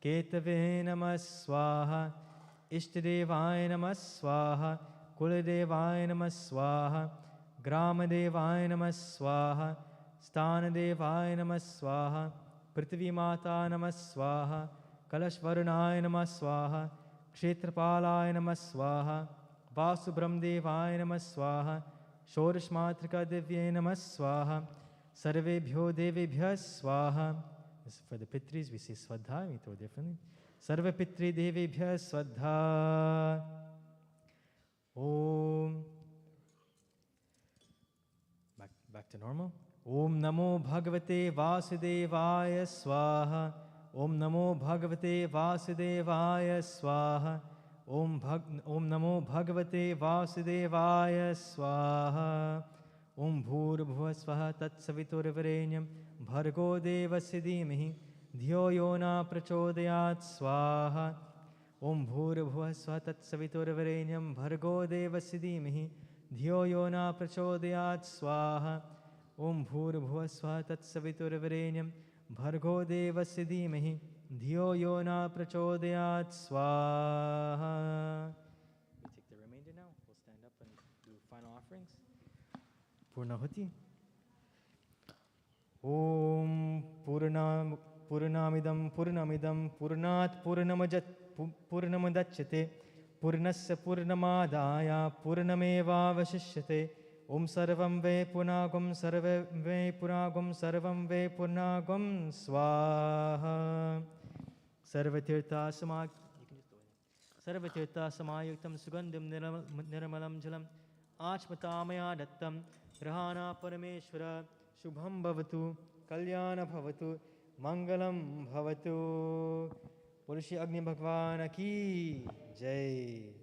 Ketave Namah Swaha. Ishtadevaya Namah Swaha. Kuladevaya Namah Swaha. Gramadevaya Namah Swaha. Sthanadevaya Namah Swaha. Prithvi Mata Namah Swaha. Kalash Varunaya Namah Swaha. Kshetrapalaya Namah Swaha. Vasubramdevaya Namah Swaha. Shorash Matrika Divye Namah Swaha. Sarvebhyo Devebhya Swaha. This is for the Pitris, we say Swadha, we throw differently. Sarva Pitri Devebhya Swadha. Om. Back. back to normal. Om Namo Bhagavate Vasudevaya Swaha. Om Namo Bhagavate Vasudevaya Swaha. Om Namo Bhagavate Vasudevaya Swaha. Om Bhurabhuva Swaha Tatsaviturvarenyam Bhargo Devasya Dhimahi Dhyo Yona Prachodayat Swaha. Om Bhurabhuva Swaha Tatsaviturvarenyam Bhargo Devasya Dhimahi Dhyo Yona Prachodayat Swaha. Om Bhurabhuva Swaha Tatsaviturvarenyam Bhargo Devasya Dhimahi Dhyo Yona Prachodayat Swaha. We take the remainder now. We'll stand up and do final offerings. Purnahuti. Om Purnamidam Purnat Purnamadachyate Purnasya Purnamadaya Purnameva Vashishyate Om Sarvam Ve Punagam Sarve Ve Punagam Sarvam Ve Punagam Swaha. Sarvatirtha Samag Sarvatirtha Samayuktam Sugandham Niramalam Jalam Achmatamaya Dattam Grahana Parameshwara Shubham Bhavatu Kalyana Bhavatu Mangalam Bhavatu. Purishi Agni Bhagwan Ki Jai.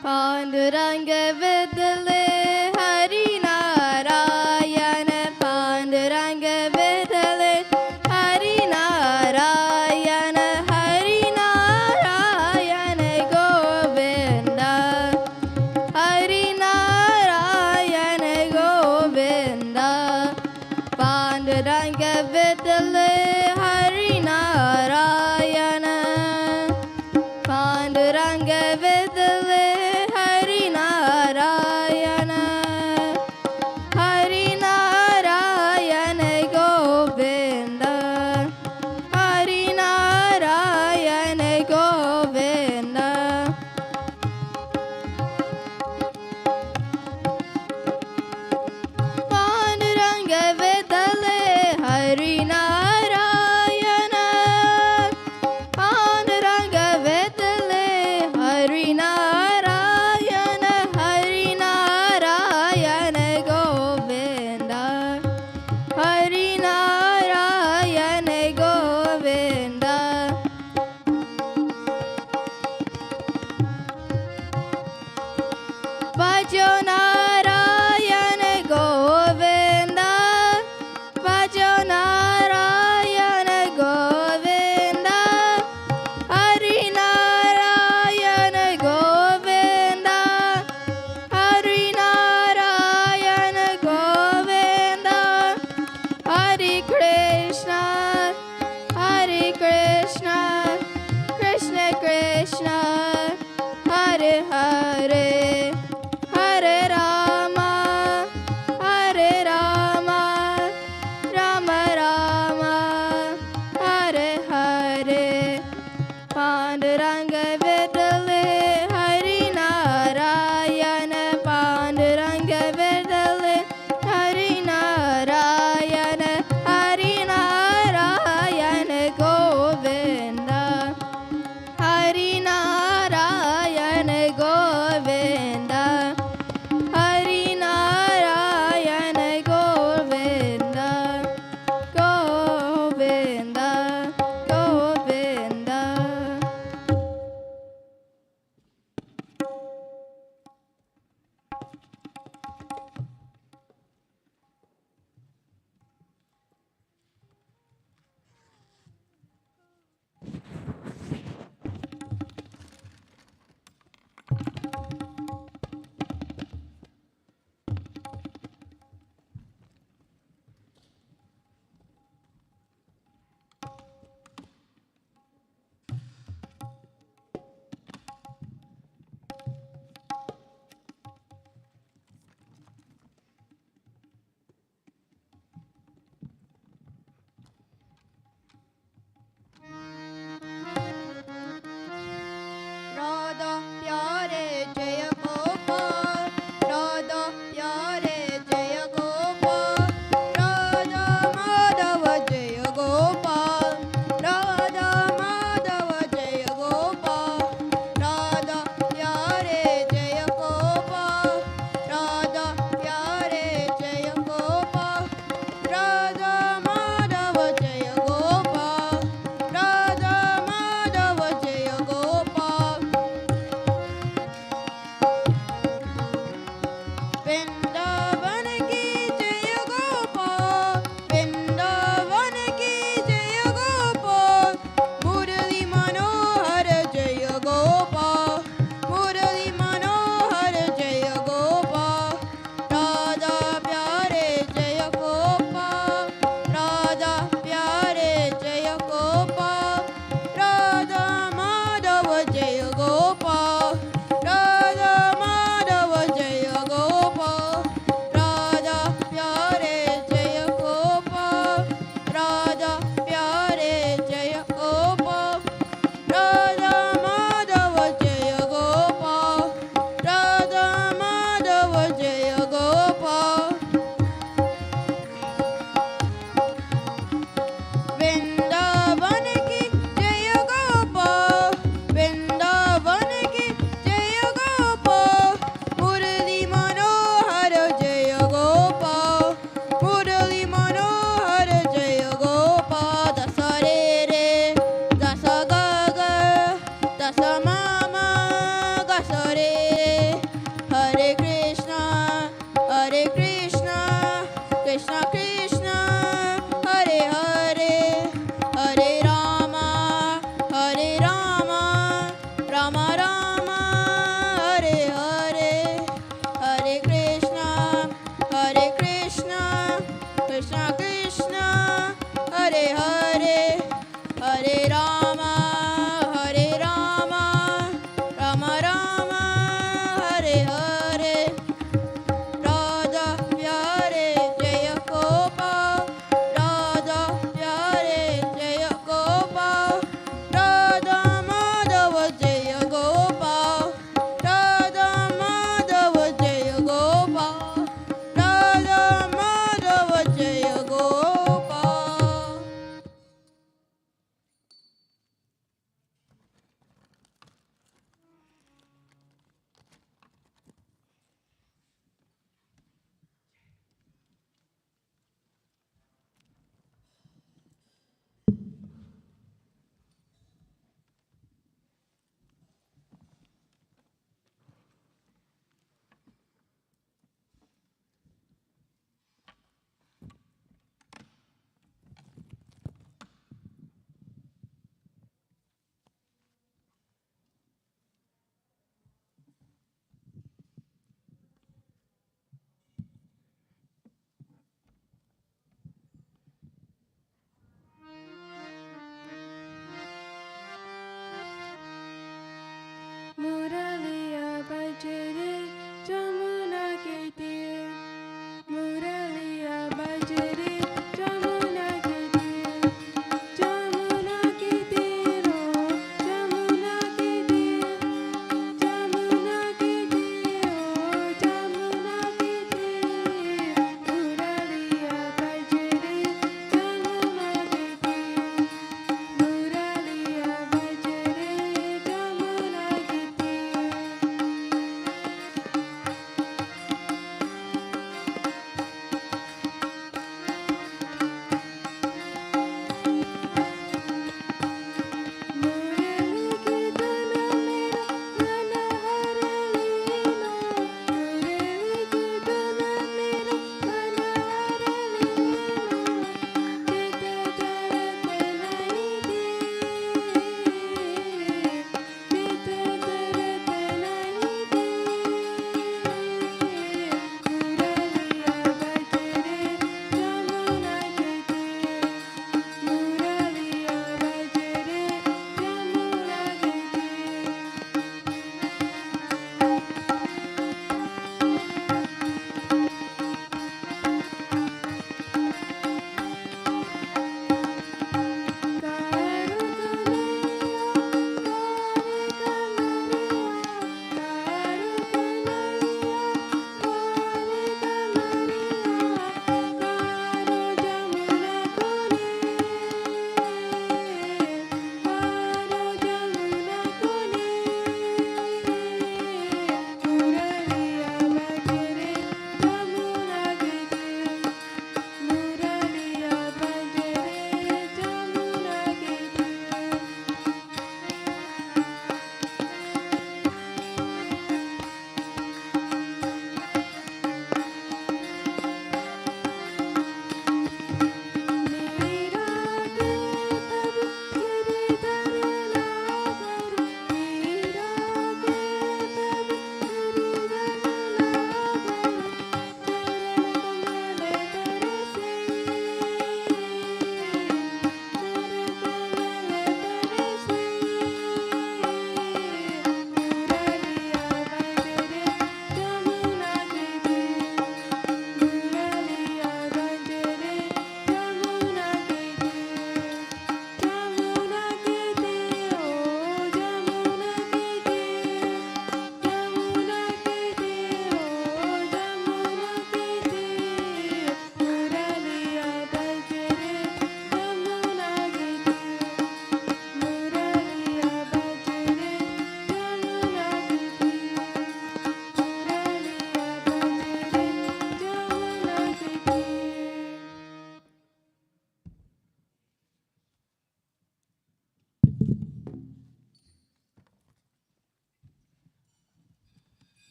Panduranga Vidale Panduranga Vidale Hari Narayana. Panduranga Vidale Hari Narayana. Hari Narayana Govinda. Hari Narayana Govinda. Panduranga Vidale Hari Narayana. Panduranga Vidale Hari Narayana. Hari Narayana Govinda. Hari Narayana Govinda. Bhajo Narayana Govinda. Bhajo Narayana Govinda. Hari Narayana Govinda. Hari Narayana Govinda. Hare Krishna. Hare Krishna. Krishna Krishna. Hare Hare. Hare Rama, Hare Rama, Rama Rama, Hare Hare. Panduranga Vidale Hari Narayana. Panduranga Vidale Hari Narayana. Hari Narayana Govinda. Hari Narayana Govinda. Hari Narayana Govinda. Govinda, Govinda. Radha Pyare Jaya Gopal. Radha Pyare Jaya Gopal. Radha Madhava Jaya Gopal. Radha Madhava Jaya Gopal. Radha Pyare Jaya Gopal. Radha Pyare Jaya Gopal. Radha Madhava Jaya Gopal. Radha Madhava Jaya Gopal. Vrindavan ki Jaya Gopal. Vrindavan ki Jaya Gopal. Murali Manohar Jaya Gopal. Murali Manohar Jaya Gopal. Radha Pyare Jaya Gopal. Radha Pyare Jaya Gopal. Radha Madhava Jaya Gopal. Radha Madhava Jaya Gopal. Radha Pyare Jaya Gopal. Radha Pyare Jaya Gopal. Radha Madhava Jaya Gopal. Radha Madhava Jaya Gopal. Vrindavan ki Jaya Gopal. Vrindavan ki Jaya Gopal. Murali Manohar Jaya Gopal. Murali Manohar Jaya Gopal. Dasa re re, dasa ga ga, dasa mama, dasa re re. Hare Krishna, Hare Krishna, Krishna Krishna, Hare Hare. Hare Rama, Hare Rama, Rama Rama, Hare Hare. Hare Krishna, Krishna Krishna,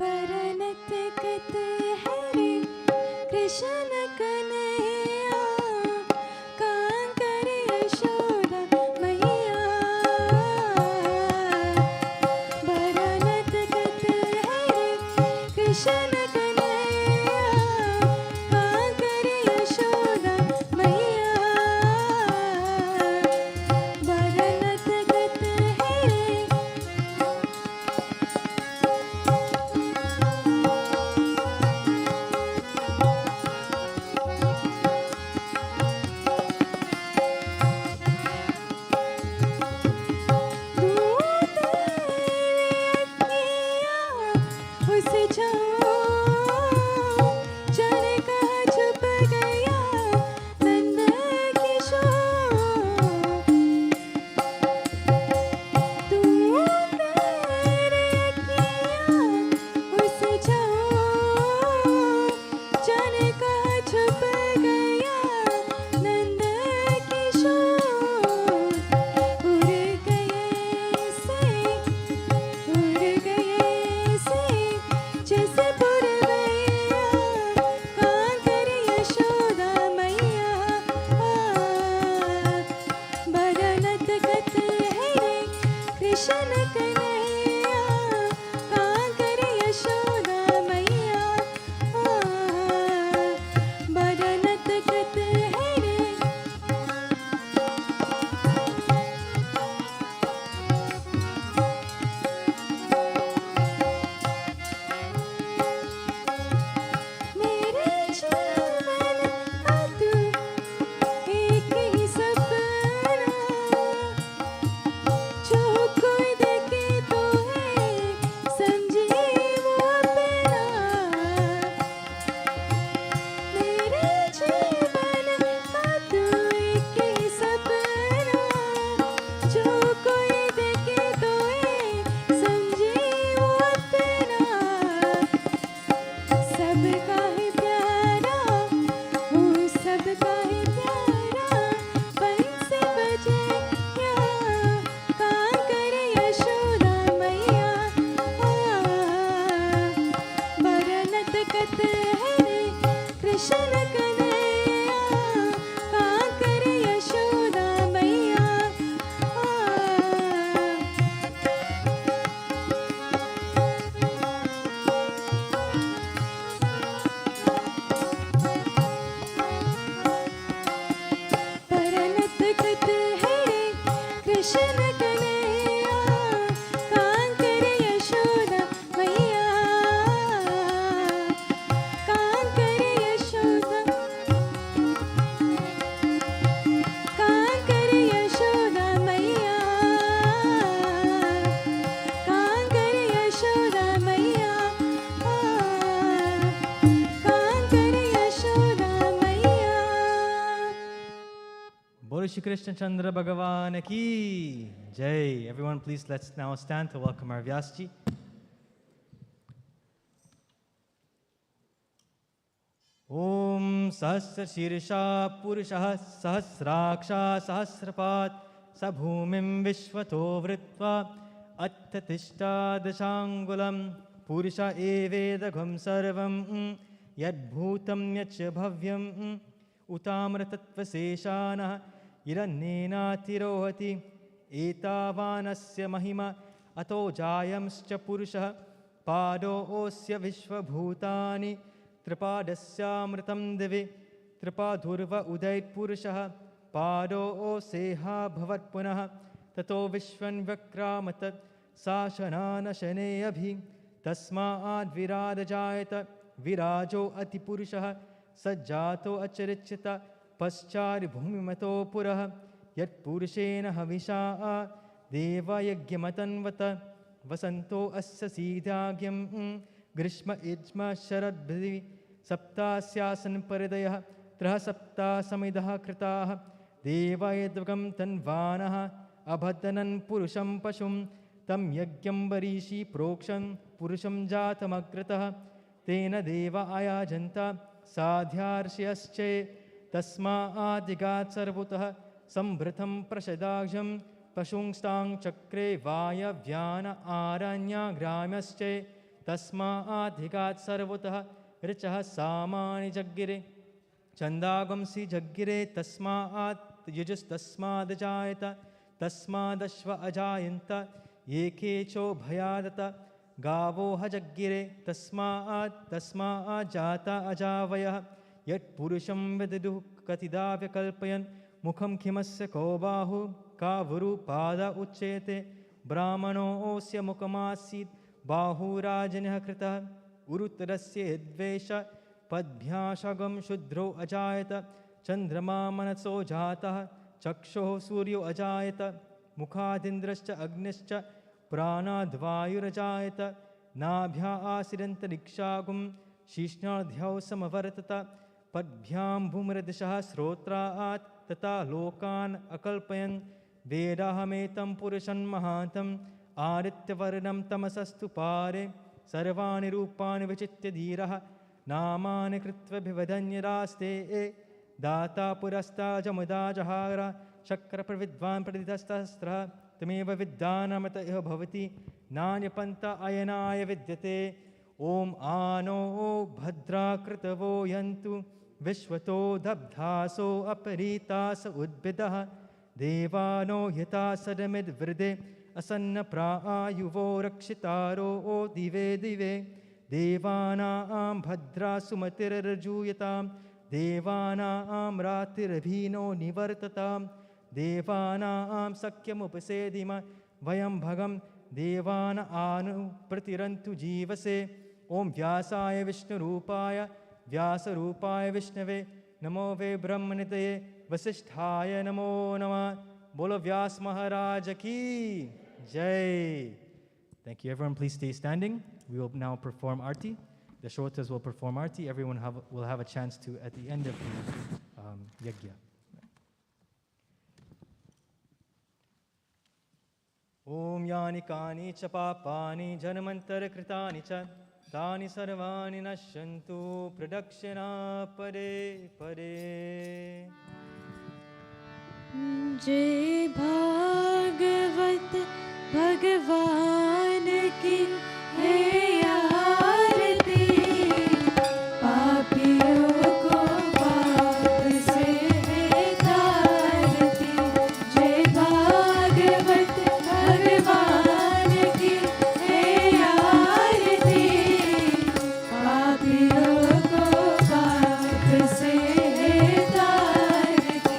परनत कत हरे Krishna Kanhaiya conquer Yashoda मैया परनत कत हरे Krishna Kanhaiya conquer Yashoda मैया परनत कत हरे उसे जाओ जाने कहाँ छुप गया नंद किशोर तू तेरे किया उसे जाओ जाने कहाँ छुप गया नंद किशोर उड़ गए से जैसे पुरवैया कांकर यशोदा मैया बरनत कत हरे कृष्ण कन्हैया कांकर यशोदा मैया बरनत कत हरे मेरे जीवन का तू एक ही सपना जो कोई देखे तो है समझे वो अपना मेरे जीवन का तू एक ही सपना जो कोई देखे तो है समझे वो अपना सबका ही प्यारा वो सबका ही प्यारा बंस बजे या कांकर यशोदा मैया बरनत कत हरे कृष्ण कन्हैया कांकर यशोदा मैया परनत कत हरे कृष्ण कन्हैया कांकर यशोदा मैया कांकर यशोदा मैया कांकर यशोदा मैया कांकर यशोदा मैया Bolo Shri Krishna Chandra Bhagavan ki Jai. Everyone, please let's now stand to welcome our Vyasji. Om Sahasra Shirsha Purushah Sahasraksha Sahasrapat Sabhumim Vishwato Vritva Attatishta Dashangulam Purusha Evedagam Sarvam Yadbhutam Yacha Bhavyam Utamratatvaseshanah Irannena Tirohati Etavanasya Mahima Ato Jayamscha Purushah Pado Osya Vishwabhutani Tripadasya Devi Tripadurva Udait Purushah Pado Oseha Bhavat Punaha Tato Vishwan Vakramatat Sashanana Shane Abhi Tasmaad Viradajayata Virajo Atipurushaha Sajjato Acharichita Paschari Bhumimato Puraha Yat Purushena Havishaa Deva Yagyamatanvata Vasanto Asya Siddhagyam Grishma Ijma Sharad Bhri Saptasyasan Paridaya Traha Sapta Samidaha Kritaha Deva Yadvagam Tanvanaha Abhadanan Purusham Pashum Tam Yagyam Varishi Proksham Purusham Jatamagrataha Tena Deva Ayajanta Sadhyarshiyasche Tasma Adigat Sarvutaha संभृतं प्रसदाक्षं पशुंस्तां चक्रे वायव्यान आरण्याग्राम्यश्चे तस्माधिकात् सर्वतः ऋचः सामानि जग्गिरे छन्दागंसि जग्गिरे तस्मात् युजुस्तस्मादजायत तस्मादश्व अजायन्त एकेचो भयादत गावो हजग्गिरे तस्मात् जाता अजावयः यत्पुरुषं विदुः कतिदा व्यकल्पयन् मुखं खिमस्य को बाहु कावुरुपाद उच्यते ब्राह्मणोऽस्य मुखमासीत् बाहुराजनः कृतः उरुतरस्य द्वेष पद्भ्याशगं शूद्रो अजायत चन्द्रमा मनसो जातः चक्षुः सूर्यो अजायत मुखादिन्द्रश्च अग्निश्च प्राणाद्वायुरजायत नाभ्या आसिरन्तरिक्षागुं शीर्ष्णाढ्यौ समवर्तत पद्भ्यां भूमृदिशः श्रोत्रात् तथा लोकान् अकल्पयन् वेदाहमेतं पुरुषं महान्तम् आदित्यवर्णं तमसस्तु पारे सर्वाणि रूपाणि विचित्य धीरः नामानि कृत्वभिवदन्यदास्ते दाता पुरस्ता जमुदा जहार शक्रप्रविद्वान् प्रदितस्तस्त्रः तमेव विद्वानमत इह भवति नान्यपन्था अयनाय विद्यते ॐ आनो भद्राकृतवो यन्तु विश्वतो दब्धासो अपरीतास उद्भिदः देवानो यथा सदमिद्वृदे असन्नप्रायुवो रक्षितारो दिवे दिवे देवानां भद्रा सुमतिरर्जूयतां देवानां रातिरभिनो निवर्ततां देवानां सख्यमुपसेदिम वयं भगं देवान आनु प्रतिरन्तु जीवसे ॐ व्यासाय विष्णुरूपाय व्यासरूपाय विष्णवे नमो वे ब्रह्मनिधये वसिष्ठाय नमो नमः बोलो व्यास महाराज की जय. Thank you everyone. Please stay standing. We will now perform arti. The shrotas will perform arti. Everyone will have a chance to at the end of the yajna. Om yani kani cha papani janmantar kritani cha तानि सर्वाणि नश्यन्तु प्रदक्षिणा परे परे. जय भागवत भगवान की है आरती पापियों को पाप से है तारती. जय भागवत भगवान की है आरती पापियों को पाप से है तारती.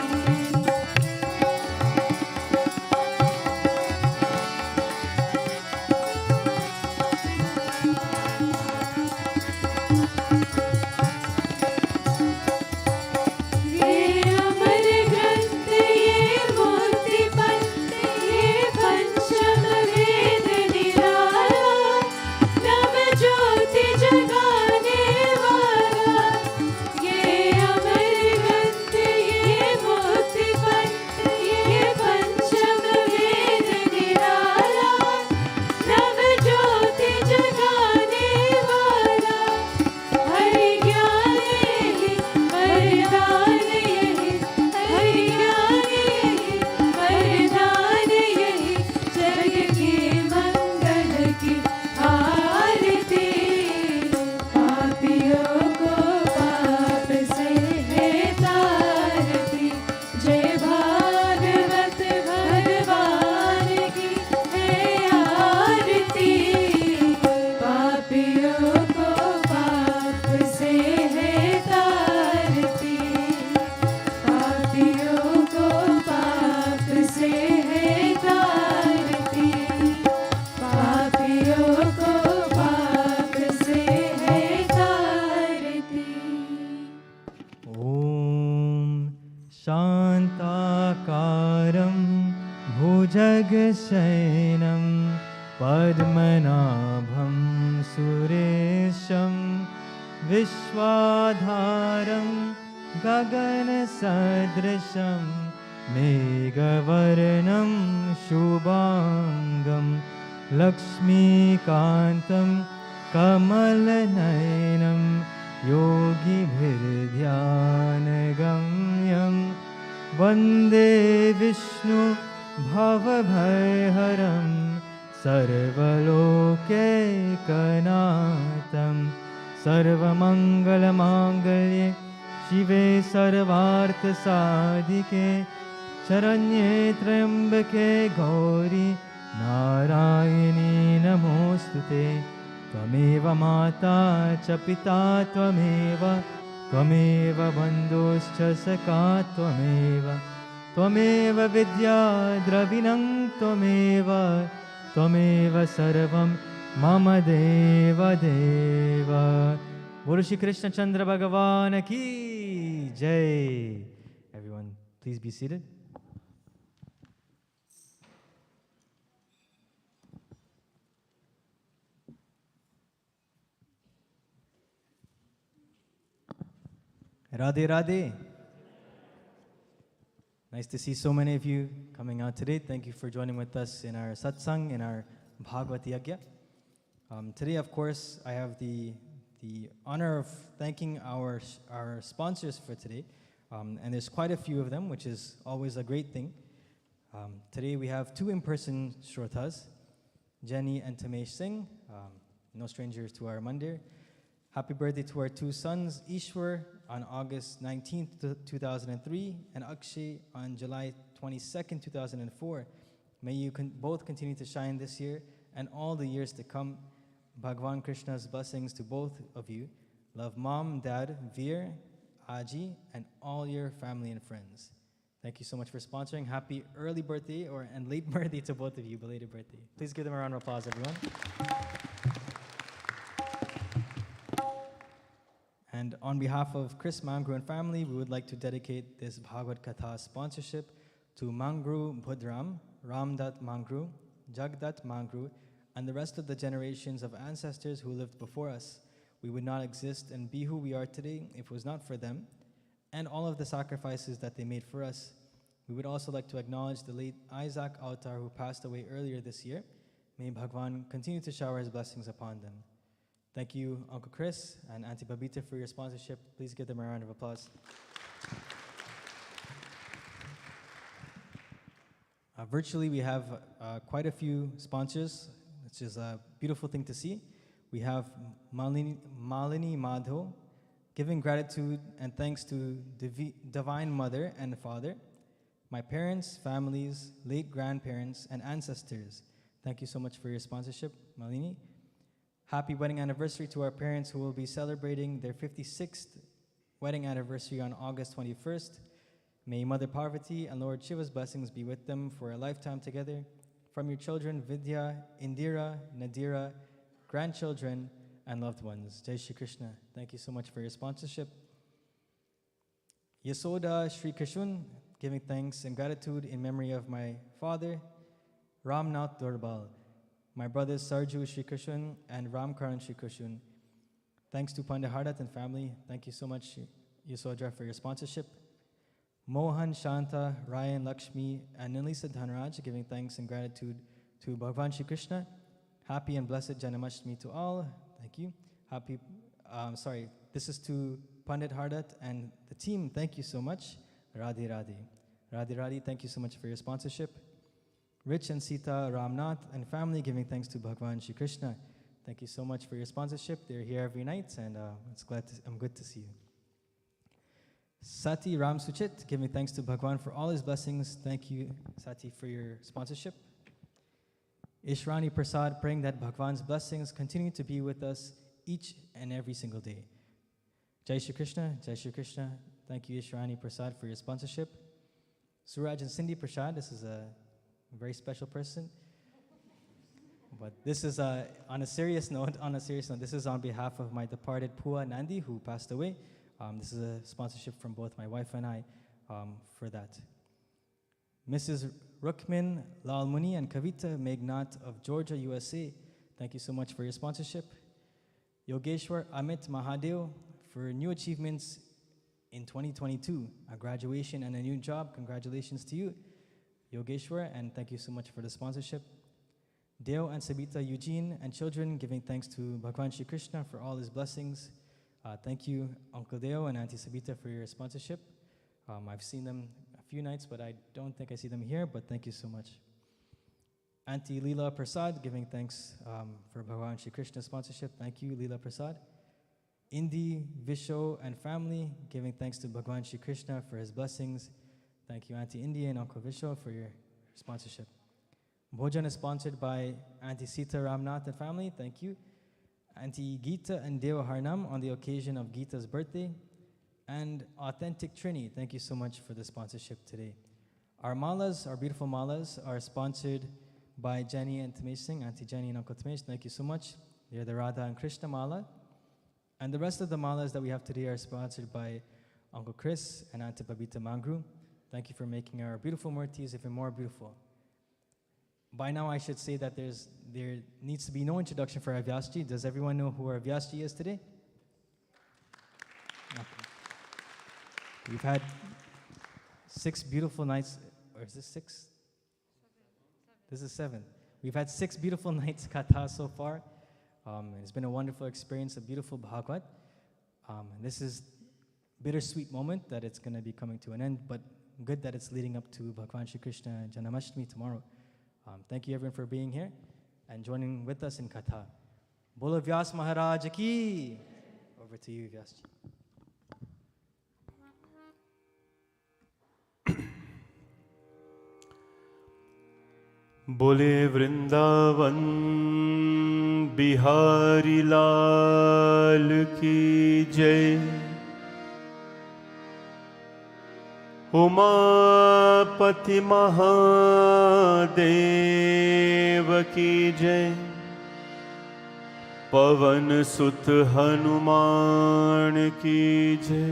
भुजगशयनं पद्मनाभं सुरेशं विश्वाधारं गगनसदृशं मेघवर्णं शुभांगं लक्ष्मीकान्तं कमलनयनं योगिभिर्ध्यानगम्यं Vande Vishnu Bhavabhayharam Sarvalokekanatham Sarvamangalamangalye Shive Sarvarthasadike Charanye Trambake Gauri Narayani Namostute Tvameva Mata cha Pita Tvameva Tvameva Bandhuscha Saka Tvameva Tvameva Vidya Dravinam Tvameva Tvameva Sarvam Mama Deva Deva. Bolo Shri Krishna Chandra Bhagavan Ki Jai. Everyone, please be seated. Radhe Radhe. Nice to see so many of you coming out today. Thank you for joining with us in our satsang, in our Bhagvat Yagya. Today, of course, I have the honor of thanking our sponsors for today. And there's quite a few of them, which is always a great thing. Today we have two in-person shrotas, Jenny and Tamesh Singh, no strangers to our mandir. Happy birthday to our two sons, Ishwar on August 19th, 2003, and Akshay on July 22nd, 2004. May you both continue to shine this year and all the years to come. Bhagwan Krishna's blessings to both of you. Love Mom, Dad, Veer, Aji, and all your family and friends. Thank you so much for sponsoring. Happy early birthday and late birthday to both of you, belated birthday. Please give them a round of applause, everyone. And on behalf of Chris Mangru and family, we would like to dedicate this Bhagvat Katha sponsorship to Mangru Bhudram, Ramdat Mangru, Jagdat Mangru, and the rest of the generations of ancestors who lived before us. We would not exist and be who we are today if it was not for them, and all of the sacrifices that they made for us. We would also like to acknowledge the late Isaac Autar who passed away earlier this year. May Bhagwan continue to shower his blessings upon them. Thank you, Uncle Chris and Auntie Babita, for your sponsorship. Please give them a round of applause. Virtually, we have quite a few sponsors, which is a beautiful thing to see. We have Malini Madho, giving gratitude and thanks to Divine Mother and Father, my parents, families, late grandparents, and ancestors. Thank you so much for your sponsorship, Malini. Happy wedding anniversary to our parents who will be celebrating their 56th wedding anniversary on August 21st. May Mother Parvati and Lord Shiva's blessings be with them for a lifetime together. From your children, Vidya, Indira, Nadira, grandchildren, and loved ones. Jai Shri Krishna. Thank you so much for your sponsorship. Yasoda Shri Krishun, giving thanks and gratitude in memory of my father, Ramnath Durbal, my brothers Sarju Shri Krishun and Ramkaran Shri Krishun. Thanks to Pandit Hardat and family. Thank you so much, Yasodra, for your sponsorship. Mohan, Shanta, Ryan, Lakshmi, and Nilisa Dhanraj, giving thanks and gratitude to Bhagwan Shri Krishna. Happy and blessed Janmashtami to all. Thank you. This is to Pandit Hardat and the team. Thank you so much. Radhe Radhe. Radhe Radhe, thank you so much for your sponsorship. Rich and Sita Ramnath and family, giving thanks to Bhagwan Shri Krishna. Thank you so much for your sponsorship. They're here every night, and I'm good to see you. Sati Ram Suchit, giving thanks to Bhagwan for all his blessings. Thank you, Sati, for your sponsorship. Ishrani Prasad, praying that Bhagwan's blessings continue to be with us each and every single day. Jai Shri Krishna, Jai Shri Krishna. Thank you, Ishrani Prasad, for your sponsorship. Suraj and Cindy Prasad, this is a very special person. But this is on a serious note, this is on behalf of my departed Pua Nandi, who passed away. This is a sponsorship from both my wife and I for that. Mrs. Rukmini, Lalmuni, and Kavita Meghnat of Georgia, USA. Thank you so much for your sponsorship. Yogeshwar Amit Mahadev for new achievements in 2022, a graduation and a new job. Congratulations to you, Yogeshwar, and thank you so much for the sponsorship. Deo and Sabita Eugene and children, giving thanks to Bhagwan Shri Krishna for all his blessings. Thank you, Uncle Deo and Auntie Sabita, for your sponsorship. I've seen them a few nights, but I don't think I see them here, but thank you so much. Auntie Leela Prasad, giving thanks for Bhagavan Shri Krishna sponsorship. Thank you, Leela Prasad. Indi, Visho, and family, giving thanks to Bhagavan Shri Krishna for his blessings. Thank you, Auntie Indi and Uncle Visho, for your sponsorship. Bhojan is sponsored by Auntie Sita Ramnath and family. Thank you. Auntie Geeta and Deva Harnam on the occasion of Geeta's birthday. And Authentic Trini, thank you so much for the sponsorship today. Our malas, our beautiful malas, are sponsored by Jenny and Tamesh Singh, Auntie Jenny and Uncle Tamesh. Thank you so much. They're the Radha and Krishna mala. And the rest of the malas that we have today are sponsored by Uncle Chris and Auntie Babita Mangru. Thank you for making our beautiful murtis even more beautiful. By now, I should say that there needs to be no introduction for our Vyasji. Does everyone know who our Vyasji is today? Okay. We've had 6 beautiful nights, or is this 6? 7. This is 7. We've had 6 beautiful nights Katha so far. It's been a wonderful experience, a beautiful Bhagvat. This is a bittersweet moment that it's going to be coming to an end, but good that it's leading up to Bhagavan Shri Krishna Janmashtami tomorrow. Thank you everyone for being here and joining with us in Katha. Bolo Vyas Maharaj ki! Over to you, Vyasji. बोले वृंदावन बिहारी लाल की जय, उमापति महादेव की जय, पवन सुत हनुमान की जय,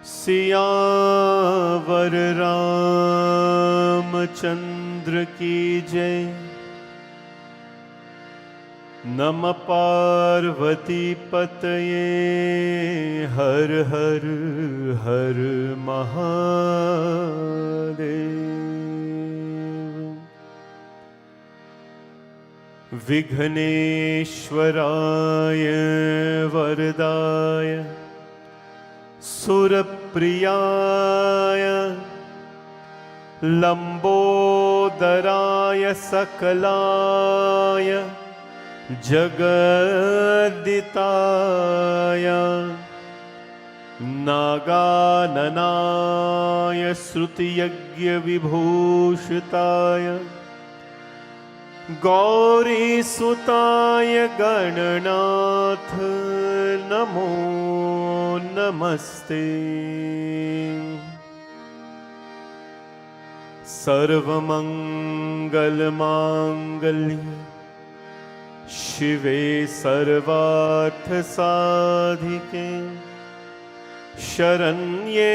सियावर रामचंद्र की जय, नम पार्वती पतये हर हर हर महादेव। विघ्नेश्वराय वरदाय सुरप्रियाय लंबोदराय सकलाय जगद्दिताय नागाननाय श्रुतियज्ञ विभूषिताय गौरीसुताय गणनाथ नमो नमस्ते। सर्वमंगलमांगल्ये शिवे सर्वार्थसाधिके शरण्ये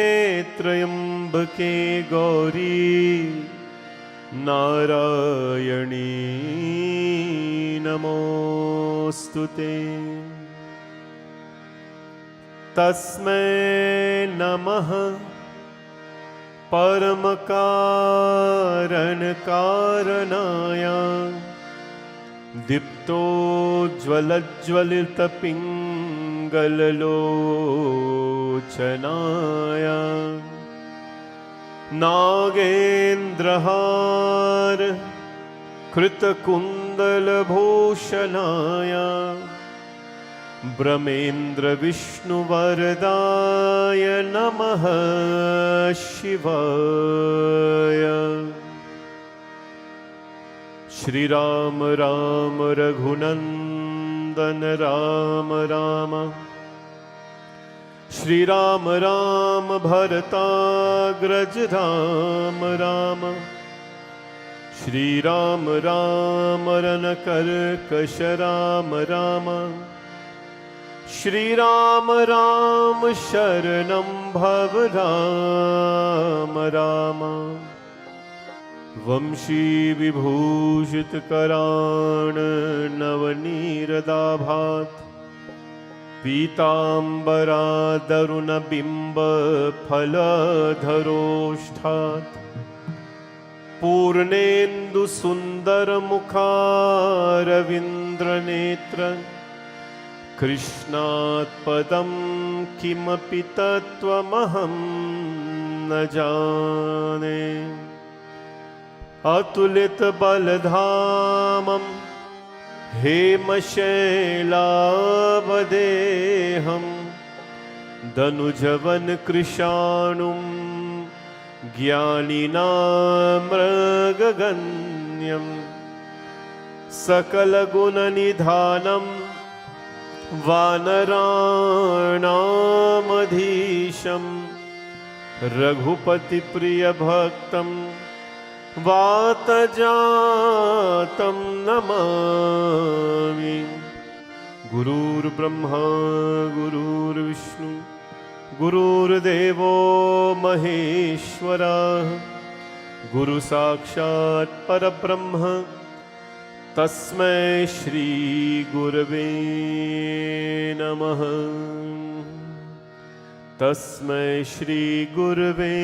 त्र्यंबके गौरी नारायणी नमोस्तुते। तस्मै नमः परमकारणकारणाय दीप्तोज्ज्वलज्वलितपिङ्गललोचनाय नागेन्द्रहार कृतकुण्डलभूषणाय ब्रह्मेन्द्रविष्णुवरदाय नमः शिवाय। श्री राम राम रघुनंदन राम राम, श्री राम राम भरताग्रज राम राम, श्री राम राम रनकर्कश राम राम, श्री राम राम शरणं भव राम राम। वंशी विभूषित कराण नवनीरदाभात, पीताम्बरादरुण बिंब फलधरोष्ठात्, पूर्णेन्दु सुंदर मुखारविंद्र नेत्र, कृष्णात् पदं किमपि तत्त्वमहं न जाने। अतुलित बलधामं हेमशैलावदेहं दनुजवन कृशाणुं ज्ञानिनामृगगण्यं सकलगुणनिधानं वानराणामधीशं रघुपतिप्रियभक्तं वातजातं नमामि। गुरुर्ब्रह्मा गुरुर्विष्णु गुरुर्देवो महेश्वरः गुरुसाक्षात् परब्रह्म तस्मै श्री गुरवे नमः। तस्मै श्री गुरवे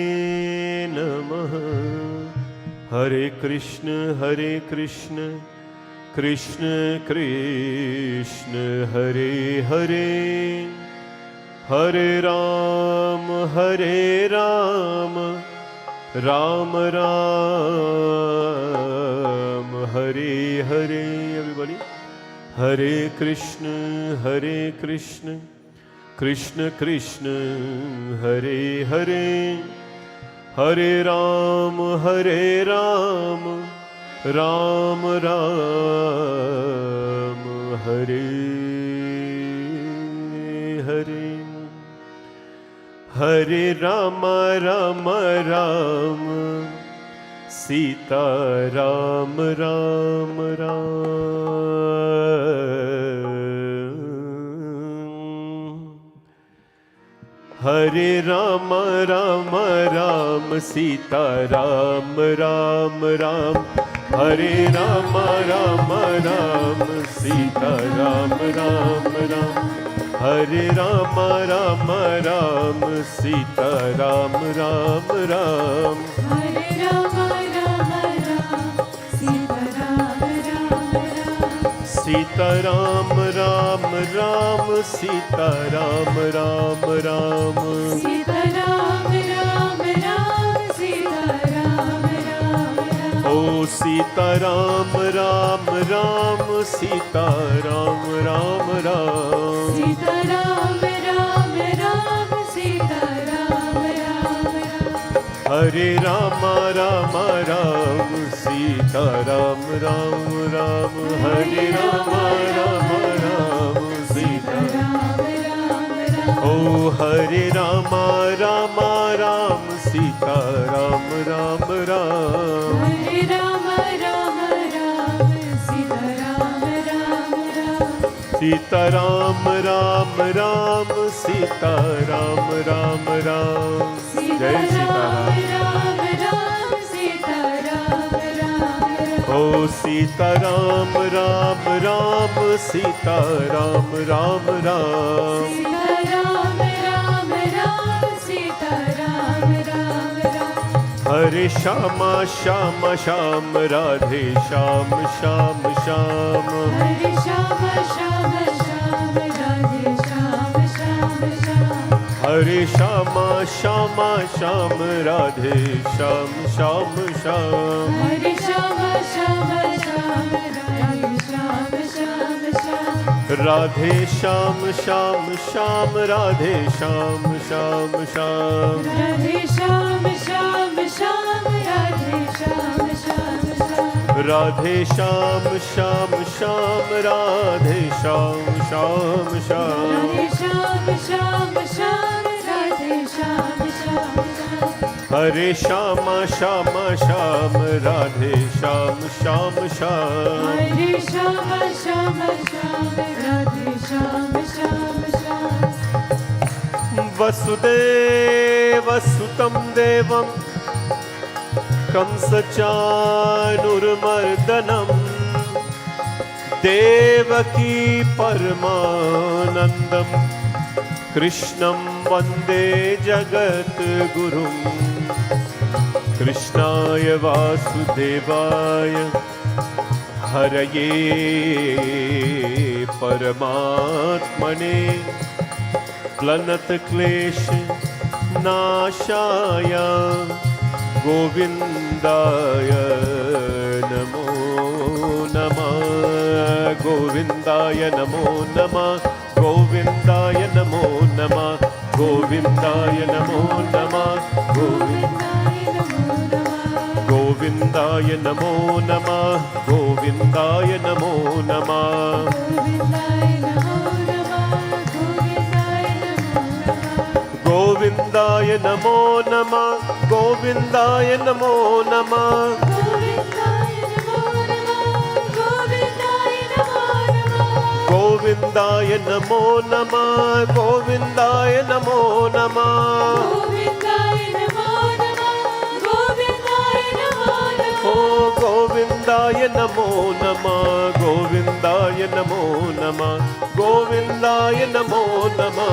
नमः। हरे कृष्ण कृष्ण कृष्ण हरे हरे, हरे राम राम राम हरे हरे। एवरीबॉडी, हरे कृष्ण कृष्ण कृष्ण हरे हरे, हरे राम राम राम हरे हरे। हरे राम राम राम सीता राम राम राम। हरे राम राम राम सीता राम राम राम। हरे राम राम राम सीता राम राम राम। हरे राम राम राम सीता राम राम राम। हरे राम राम राम सीता राम राम राम। सीता राम राम राम सीता राम राम राम। सीता राम राम राम सीता राम राम राम। ओ सीता राम राम राम सीता राम राम राम। सीता राम राम राम सीता राम राम राम। हरे राम राम राम सीता राम राम राम। हरे राम राम राम सीता राम राम राम। ओ हरे राम राम राम सीता राम राम राम। हरे राम राम राम सीता राम राम राम। सीता राम राम राम सीता राम राम राम। जय सीताराम। राम राम सीता राम राम राम। ओ सीता राम राम राम सीता राम राम राम। सीता राम राम राम सीता राम राम राम। हरे श्यामा श्याम श्याम राधे श्याम श्याम श्याम। हरे श्याम श्याम श्याम राधे श्याम श्याम श्याम। हरे श्यामा श्याम श्याम राधे श्याम श्याम श्याम। हरे श्याम श्याम श्याम राधे श्याम श्याम श्याम। राधे श्याम श्याम श्याम राधे श्याम श्याम श्याम। राधे श्याम श्याम श्याम राधे श्याम श्याम श्याम। राधे श्याम श्याम श्याम राधे श्याम श्याम श्याम। राधे श्याम श्याम श्याम राधे श्याम श्याम श्याम। हरे श्याम श्याम श्याम राधे श्याम श्याम श्याम। हरे श्याम श्याम श्याम राधे श्याम श्याम श्याम। वसुदेव सुतं देवं कंसचाणूरमर्दनं देवकी परमानन्दं कृष्णं वन्दे जगद्गुरुं। कृष्णाय वासुदेवाय हरये परमात्मने प्लनत क्लेश नाशाय गोविन्दाय नमो नमः गोविन्दाय नमो नमः गोविन्दाय नमो नमः गोविन्दाय नमो नमः गोविन्दाय नमो नमः गोविन्दाय नमो नमः गोविन्दाय नमो नमः गोविन्दाय नमो नमः गोविन्दाय नमो नमः गोविन्दाय नमो नमः गोविन्दाय नमो नमः गोविन्दाय नमो नमः गोविन्दाय नमो नमः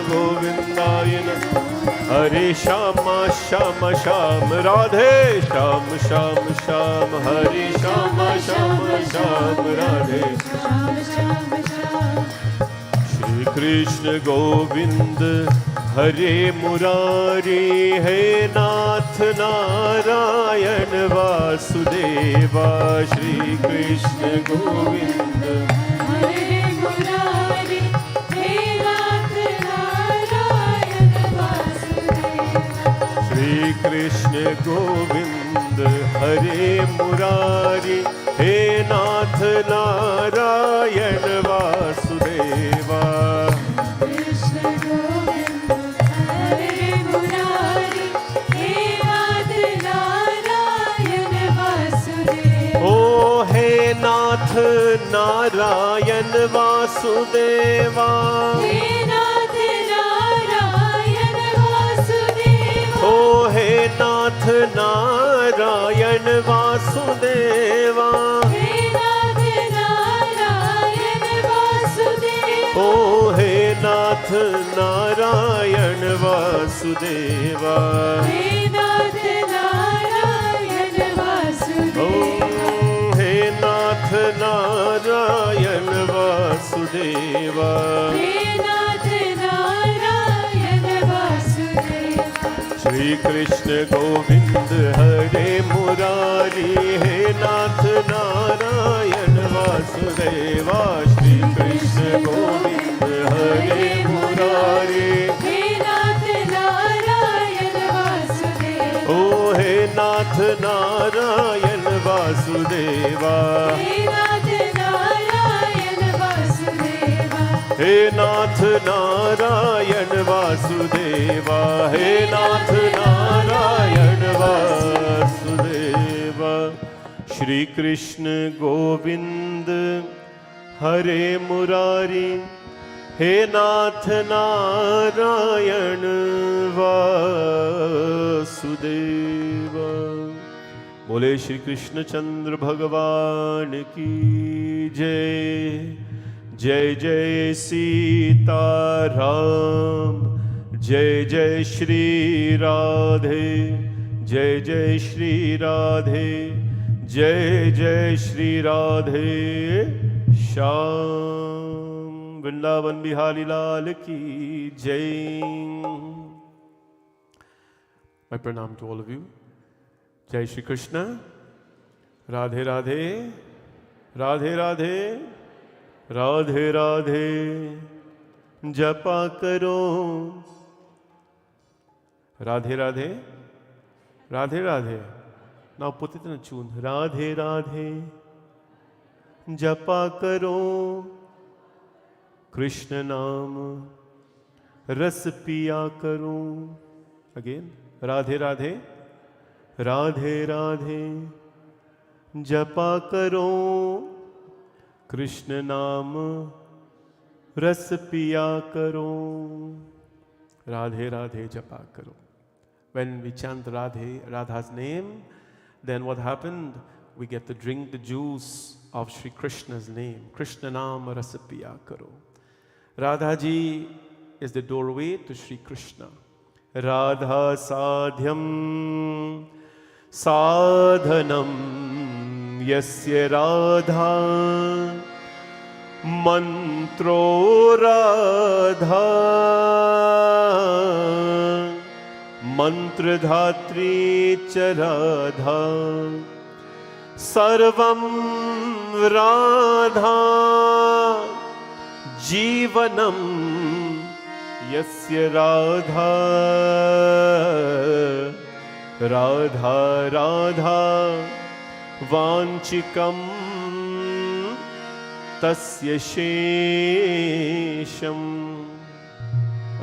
गोविन्दाय नमः हरे श्याम श्याम श्याम राधे श्याम श्याम श्याम हरे श्याम श्याम श्याम राधे श्री कृष्ण गोविंद हरे मुरारी हे नाथ नारायण वासुदेवा श्री कृष्ण गोविंद हरे मुरारी हे नाथ नारायण वासुदेवा श्री कृष्ण गोविंद हरे मुरारी हे नाथ नारायण वासुदेवा नाथ नारायण वासुदेवा हे नाथ नारायण वासुदेवा ओ हे नाथ नारायण वासुदेवा हे नाथ नारायण वासुदेवा ओ हे नाथ नारायण वासुदेवा हे नाथ नारायण वासुदेवा नाथ नारायण वासुदेवा हे नाथ नारायण वासुदेवा श्री कृष्ण गोविंद हरे मुरारी हे नाथ नारायण वासुदेवा श्री कृष्ण गोविंद हरे मुरारी हे नाथ नारायण वासुदेवा ओ हे नाथ नारायण वासुदेवा हे नाथ नारायण वासुदेवा हे नाथ नारायण वासुदेवा हे नाथ नारायण वासुदेवा श्री कृष्ण गोविंद हरे मुरारी हे नाथ नारायण वासुदेवा बोले श्री कृष्ण चंद्र भगवान की जय जय जय सीताराम जय जय श्री राधे जय जय श्री राधे जय जय श्री राधे श्याम वृंदावन बिहारी लाल की जय My pranam to all of you. जय श्री कृष्ण राधे राधे राधे राधे राधे राधे जपा करो Radhe Radhe Radhe Radhe now put it in a tune Radhe Radhe जपा करो कृष्ण नाम रस पिया करो again राधे राधे राधे राधे जपा करो कृष्ण नाम रस पिया करो राधे राधे जपा करो when we chant Radhe Radha's name then what happened we get to drink the juice of Shri Krishna's name Krishna naam rasa piya karo Radha ji is the doorway to Shri Krishna Radha sadhyam साधनम यस्य राधा मंत्रो राधा मंत्रधात्री च राधा सर्वं राधा जीवनं यस्य राधा राधा राधा वांचिकं तस्य शेषम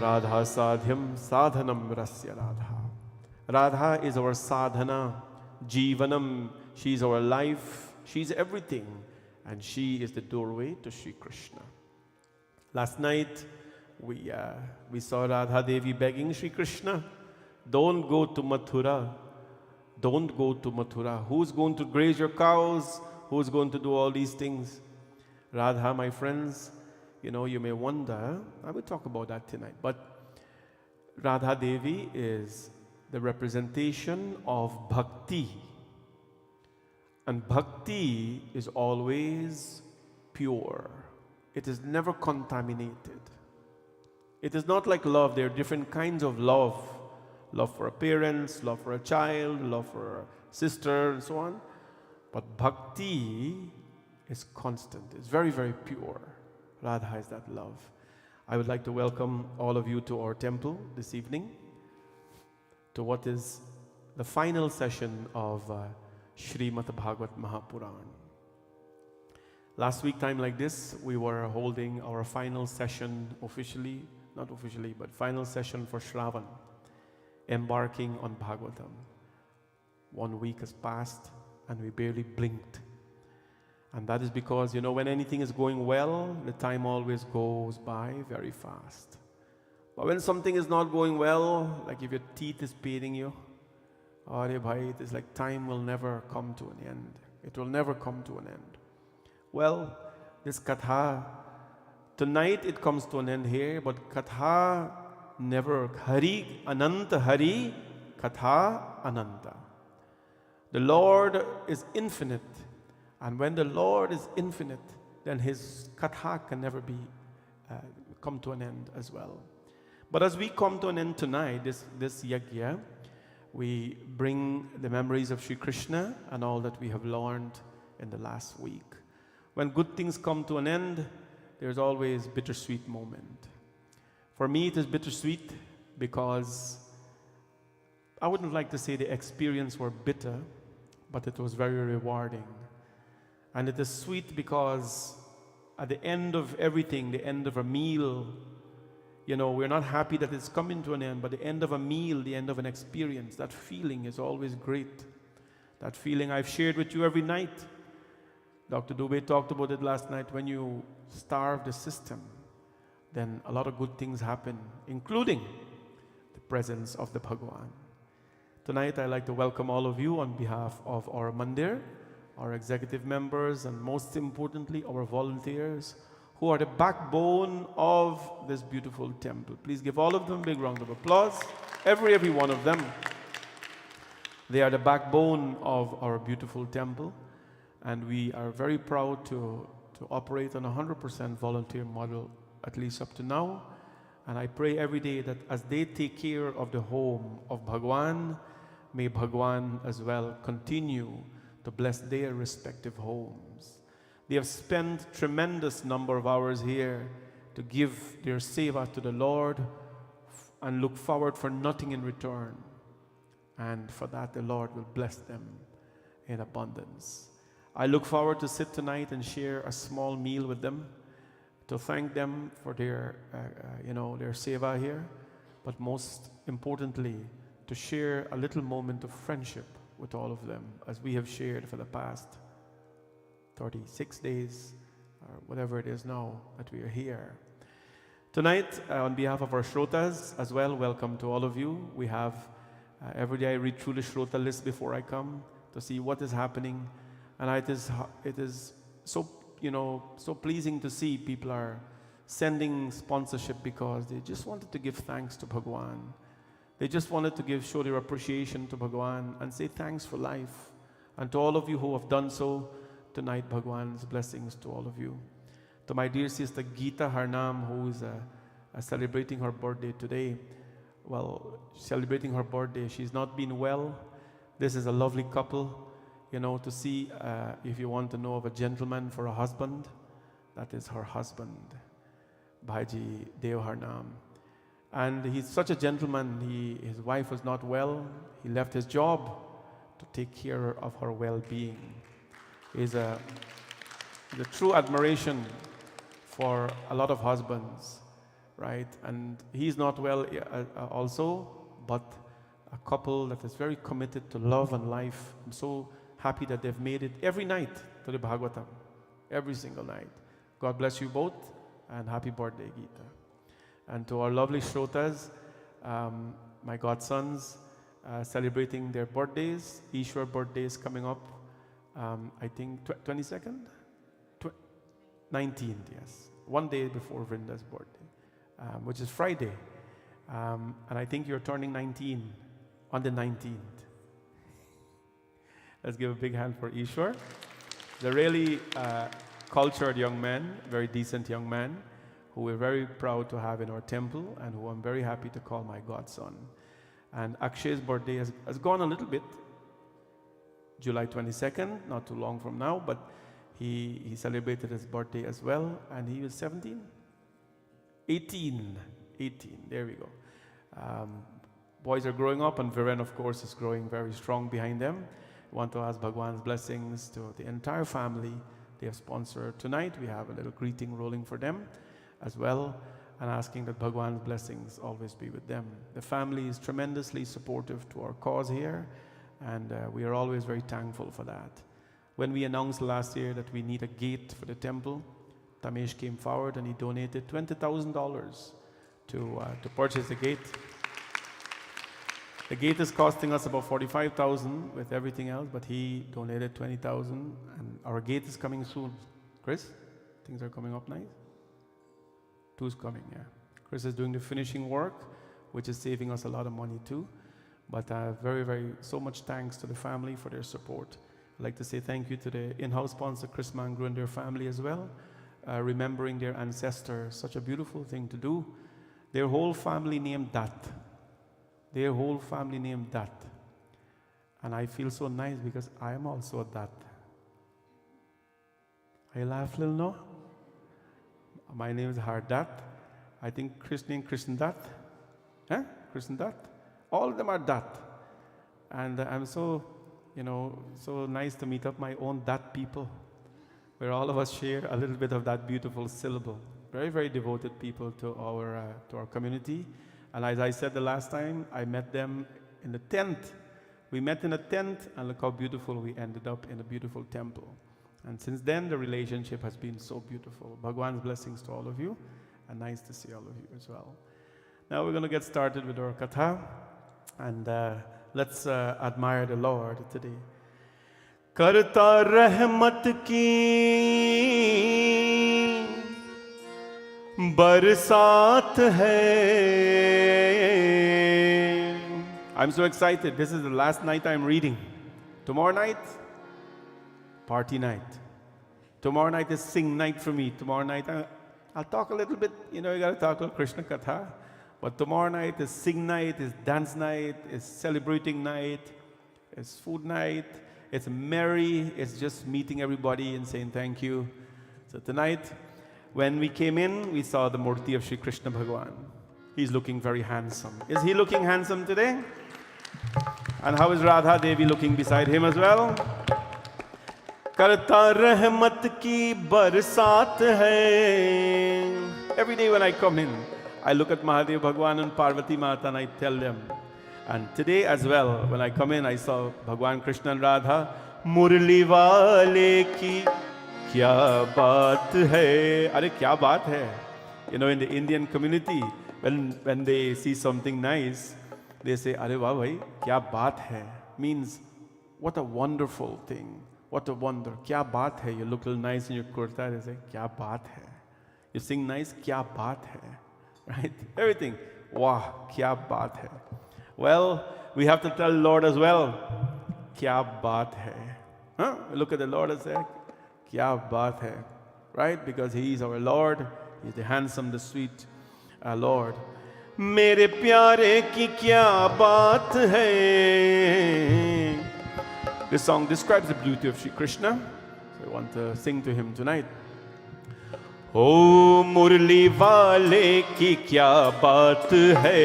Radha sadhyam sadhanam rasya Radha. Radha is our sadhana, jivanam. She is our life. She is everything. And she is the doorway to Sri Krishna. Last night, we saw Radha Devi begging Sri Krishna, don't go to Mathura. Don't go to Mathura. Who's going to graze your cows? Who's going to do all these things? Radha, my friends, you may wonder, I will talk about that tonight, but Radha Devi is the representation of bhakti. And bhakti is always pure. It is never contaminated. It is not like love. There are different kinds of love. Love for a parent, love for a child, love for a sister, and so on. But bhakti is constant. It's very, very pure. Radha is that love. I would like to welcome all of you to our temple this evening, to what is the final session of Srimad Bhagvat Mahapuran. Last week, time like this, we were holding our final session officially, not officially, but final session for Shravan, embarking on Bhagavatam. 1 week has passed and we barely blinked. And that is because, when anything is going well, the time always goes by very fast. But when something is not going well, like if your teeth is paining you, it is like time will never come to an end. It will never come to an end. Well, this Katha, tonight it comes to an end here, but Katha never. Hari, Ananta Hari, Katha Ananta. The Lord is infinite. And when the Lord is infinite, then His Katha can never be come to an end as well. But as we come to an end tonight, this yajna, we bring the memories of Sri Krishna and all that we have learned in the last week. When good things come to an end, there's always bittersweet moment. For me, it is bittersweet because I wouldn't like to say the experience were bitter, but it was very rewarding. And it is sweet because at the end of everything, the end of a meal, we're not happy that it's coming to an end, but the end of a meal, the end of an experience, that feeling is always great. That feeling I've shared with you every night. Dr. Dubey talked about it last night. When you starve the system, then a lot of good things happen, including the presence of the Bhagwan. Tonight, I'd like to welcome all of you on behalf of our Mandir, our executive members, and most importantly, our volunteers, who are the backbone of this beautiful temple. Please give all of them a big round of applause. Every one of them. They are the backbone of our beautiful temple, and we are very proud to operate on a 100% volunteer model, at least up to now. And I pray every day that as they take care of the home of Bhagwan, may Bhagwan as well continue to bless their respective homes. They have spent tremendous number of hours here to give their seva to the Lord and look forward for nothing in return. And for that, the Lord will bless them in abundance. I look forward to sit tonight and share a small meal with them, to thank them for their seva here, but most importantly, to share a little moment of friendship with all of them, as we have shared for the past 36 days, or whatever it is now that we are here. Tonight, on behalf of our Shrotas as well, welcome to all of you. We have, every day I read through the Shrota list before I come to see what is happening. And it is so, so pleasing to see people are sending sponsorship because they just wanted to give thanks to Bhagwan. They just wanted to show their appreciation to Bhagwan and say thanks for life. And to all of you who have done so tonight, Bhagwan's blessings to all of you. To my dear sister Geeta Harnam, who is celebrating her birthday today, celebrating her birthday. She's not been well. This is a lovely couple, to see, if you want to know of a gentleman for a husband, that is her husband, Bhaji Dev Harnam. And he's such a gentleman. His wife was not well. He left his job to take care of her well-being. He's a true admiration for a lot of husbands, right? And he's not well also, but a couple that is very committed to love and life. I'm so happy that they've made it every night to the Bhagavatam, every single night. God bless you both, and happy birthday, Geeta. And to our lovely Shrotas, my godsons, celebrating their birthdays. Ishwar birthday is coming up, I think 22nd? 19th, yes. One day before Vrinda's birthday, which is Friday. And I think you're turning 19 on the 19th. Let's give a big hand for Ishwar. The really cultured young man, very decent young man, who we're very proud to have in our temple and who I'm very happy to call my godson. And Akshay's birthday has gone a little bit, July 22nd, not too long from now, but he celebrated his birthday as well, and he was 17? 18, there we go. Boys are growing up, and Viren, of course, is growing very strong behind them. I want to ask Bhagwan's blessings to the entire family. They have sponsored tonight. We have a little greeting rolling for them as well, and asking that Bhagwan's blessings always be with them. The family is tremendously supportive to our cause here, and we are always very thankful for that. When we announced last year that we need a gate for the temple, Tamesh came forward and he donated $20,000 to purchase the gate. The gate is costing us about $45,000 with everything else, but he donated $20,000, and our gate is coming soon. Chris, things are coming up nice? Two's coming, yeah. Chris is doing the finishing work, which is saving us a lot of money too. But so much thanks to the family for their support. I'd like to say thank you to the in-house sponsor, Chris Mangru, and their family as well. Remembering their ancestors, such a beautiful thing to do. Their whole family named Dat. Their whole family named Dat. And I feel so nice because I am also a Dat. I laugh a little, no? My name is Hardat. I think Krishna and Krishna Dat. Huh? Krishna Dat. All of them are Dat. And I'm so, so nice to meet up my own Dat people, where all of us share a little bit of that beautiful syllable. Very, very devoted people to our community. And as I said the last time, I met them in the tent. We met in a tent, and look how beautiful we ended up in a beautiful temple. And since then, the relationship has been so beautiful. Bhagwan's blessings to all of you, and nice to see all of you as well. Now we're going to get started with our katha, and let's admire the Lord today. Karta rahmat ki barsat hai. I'm so excited. This is the last night I'm reading. Tomorrow night, party night. Tomorrow night is sing night for me. Tomorrow night, I'll talk a little bit. You got to talk about Krishna Katha. But tomorrow night is sing night, is dance night, is celebrating night, is food night. It's merry. It's just meeting everybody and saying thank you. So tonight, when we came in, we saw the Murti of Shri Krishna Bhagwan. He's looking very handsome. Is he looking handsome today? And how is Radha Devi looking beside him as well? Karta rahmat ki barsat hai. Every day when I come in, I look at Mahadev Bhagwan and Parvati Mata and I tell them. And today as well, when I come in, I saw Bhagwan Krishna and Radha. Murli wale ki kya baat hai. Are kya baat hai? In the Indian community, when they see something nice, they say, Are wah bhai, kya baat hai? Means, what a wonderful thing. What a wonder. Kya baat hai? You look a little nice in your kurta, they say, kya baat hai? You sing nice, kya baat hai? Right? Everything. Wow, kya baat hai? Well, we have to tell the Lord as well, kya baat hai? Huh? We look at the Lord and say, kya baat hai? Right? Because He is our Lord. He is the handsome, the sweet Lord. मेरे प्यारे की क्या बात है. This song describes the beauty of Shri Krishna. So I want to sing to him tonight. ओ मुरली वाले की क्या बात है,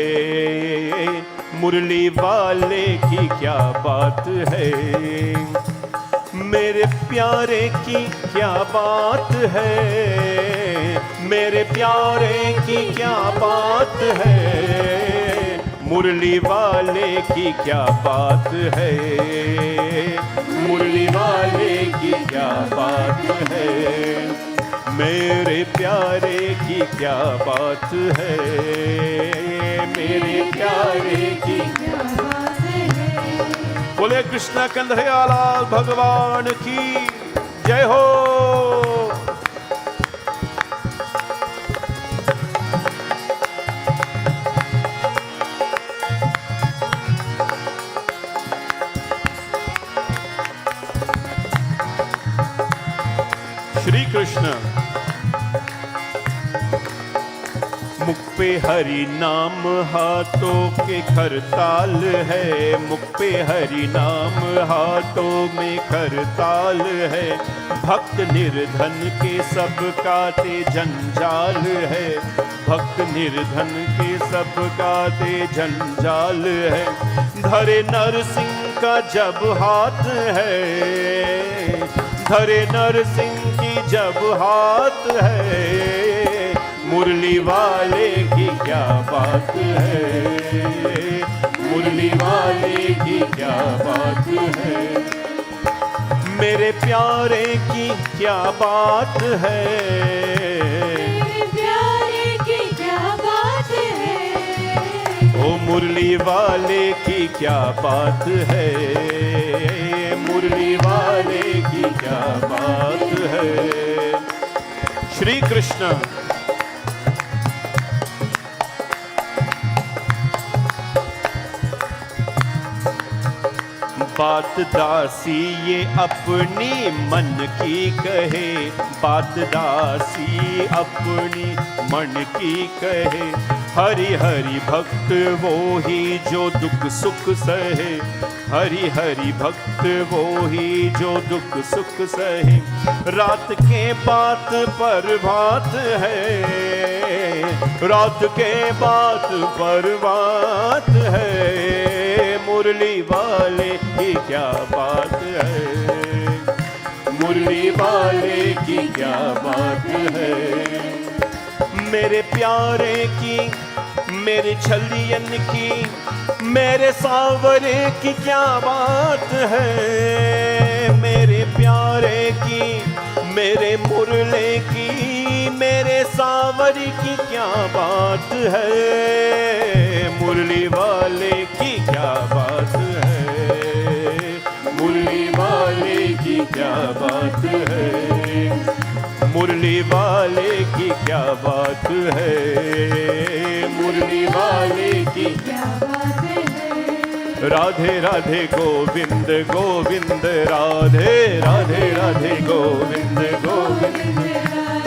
मुरली वाले की क्या बात है, मेरे प्यारे की क्या बात है, मेरे प्यारे की क्या बात है, मुरली वाले की क्या बात है, मुरली वाले की क्या बात है, मेरे प्यारे की क्या बात है, मेरे प्यारे की क्या बात है. बोले कृष्ण कन्हैयालाल भगवान की जय हो. श्री कृष्ण. मुख पे हरि नाम हाथों के खरताल है, मुख पे हरि नाम हाथों में खरताल है, भक्त निर्धन के सब काटे जंजाल है, भक्त निर्धन के सब काटे जंजाल है, धरे नरसिंह का जब हाथ है, धरे नरसिंह की जब हाथ है, मुरली वाले की क्या बात है, मुरली वाले की क्या बात है, मेरे प्यारे की क्या बात है, मेरे प्यारे की क्या बात है, ओ मुरली वाले की क्या बात है, मुरली वाले की क्या बात है. श्री कृष्ण. बात दासी ये अपनी मन की कहे, बात दासी अपनी मन की कहे, हरि हरि भक्त वो ही जो दुख सुख सहे, हरि हरि भक्त वो ही जो दुख सुख सहे, रात के बात पर बात है, रात के बात पर बात है, मुरली वाले की क्या बात है, मुरली वाले की क्या बात है, मेरे प्यारे की, मेरे छलियन की, मेरे सावरे की क्या बात है, मेरे प्यारे की, मेरे मुरले की, मेरे सावरी की क्या बात है, मुरली वाले की क्या बात है, मुरली वाले की क्या बात है, मुरली वाले की क्या बात है, मुरली वाले की क्या बात है. राधे राधे गोविंद गोविंद राधे राधे राधे गोविंद गोविंद,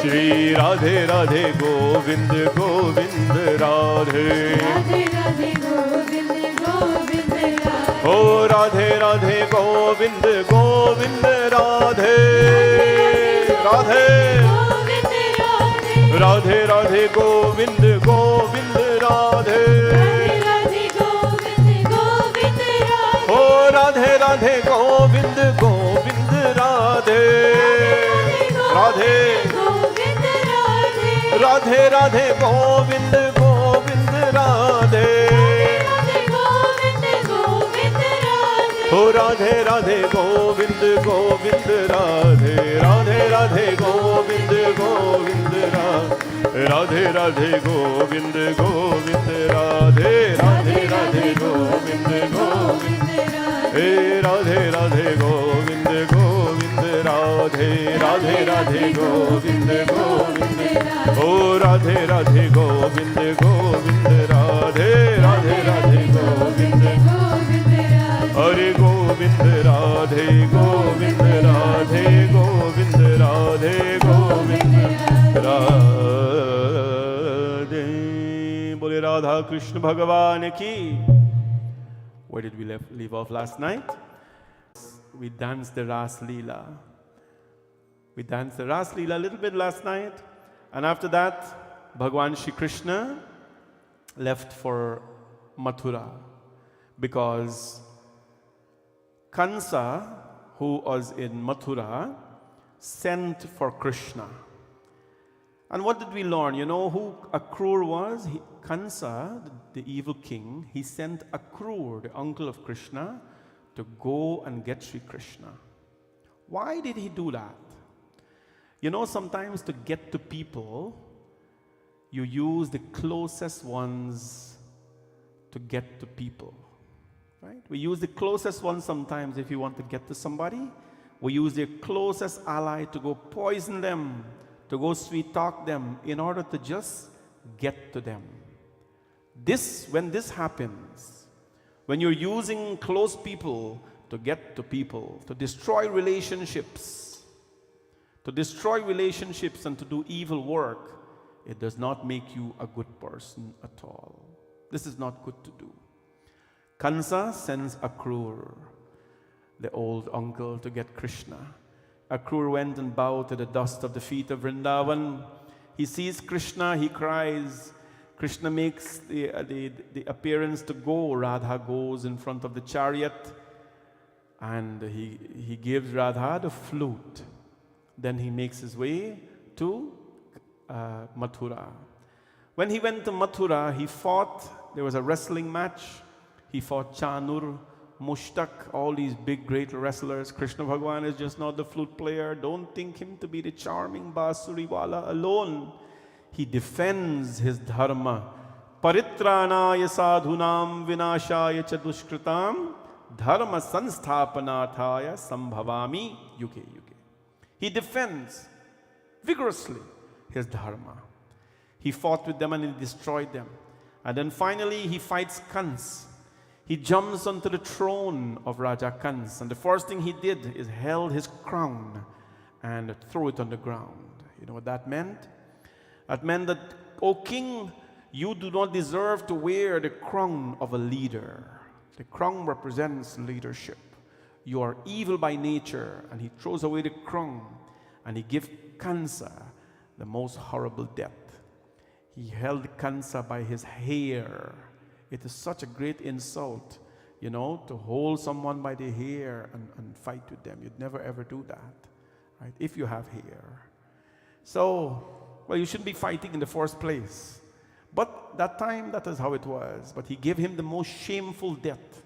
श्री राधे राधे गोविंद गोविंद राधे राधे राधे गोविंद गोविंद राधे, ओ राधे राधे गोविंद गोविंद राधे राधे, राधे राधे गोविंद गोविंद राधे, ओ राधे राधे गोविंद गोविंद राधे, राधे राधे राधे गोविंद गोविंद राधे, ओ राधे राधे गोविंद गोविंद राधे, राधे राधे गोविंद गोविंद राधे, राधे राधे गोविंद गोविंद राधे, राधे राधे गोविंद गोविंद, हे राधे राधे गोविंद गोविंद राधे, राधे राधे गोविंद गोविंद, ओ राधे राधे गोविंद गोविंद राधे, राधे राधे गोविंद गोविंद, हरे गोविंद राधे गोविंद राधे गोविंद राधे गोविंद राधे. बोले Radha Krishna Krishna Bhagavan ki. Where did we leave off last night? We danced the Ras Leela. We danced the Ras Leela a little bit last night. And after that, Bhagavan Shri Krishna left for Mathura. Because Kansa, who was in Mathura, sent for Krishna. And what did we learn? You know who Akrur was? Kansa, the evil king, he sent Akrur, the uncle of Krishna, to go and get Sri Krishna. Why did he do that? You know, sometimes to get to people, you use the closest ones to get to people. Right? We use the closest ones sometimes if you want to get to somebody. We use their closest ally to go poison them, to go sweet talk them in order to just get to them. When this happens, when you're using close people to get to people, to destroy relationships and to do evil work, it does not make you a good person at all. This is not good to do. Kansa sends Akrur, the old uncle, to get Krishna. Akrur went and bowed to the dust of the feet of Vrindavan. He sees Krishna, he cries. Krishna makes the appearance to go. Radha goes in front of the chariot and he gives Radha the flute. Then he makes his way to Mathura. When he went to Mathura, he fought. There was a wrestling match. He fought Chanur, Mushtaq, all these big, great wrestlers. Krishna Bhagavan is just not the flute player. Don't think him to be the charming Basuriwala alone. He defends his dharma. Paritranaya sadhunam vinashaya cha dushkritam dharma sansthapanarthaya sambhavami yuge yuge. He defends vigorously his dharma. He fought with them and he destroyed them. And then finally he fights Kans. He jumps onto the throne of Raja Kans, and the first thing he did is held his crown and threw it on the ground. You know what that meant? That meant that, O king, you do not deserve to wear the crown of a leader. The crown represents leadership. You are evil by nature. And he throws away the crown and he gives Kansa the most horrible death. He held Kansa by his hair. It is such a great insult, you know, to hold someone by the hair and fight with them. You'd never ever do that, right? If you have hair. So, well, you shouldn't be fighting in the first place. But that time, that is how it was. But he gave him the most shameful death.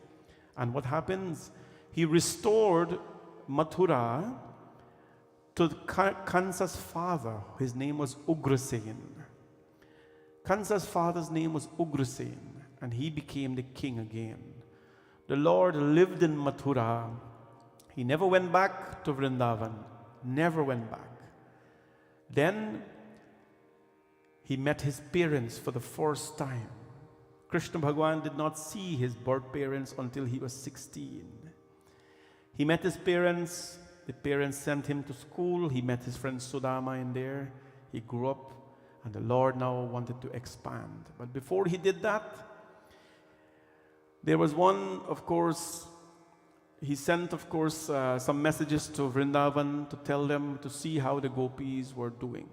And what happens? He restored Mathura to Kansa's father. His name was Ugrasen. Kansa's father's name was Ugrasen. And he became the king again. The Lord lived in Mathura. He never went back to Vrindavan. Never went back. Then he met his parents for the first time. Krishna Bhagavan did not see his birth parents until he was 16. He met his parents. The parents sent him to school. He met his friend Sudama in there. He grew up. And the Lord now wanted to expand. But before he did that, there was one, of course, he sent, of course, some messages to Vrindavan to tell them to see how the gopis were doing.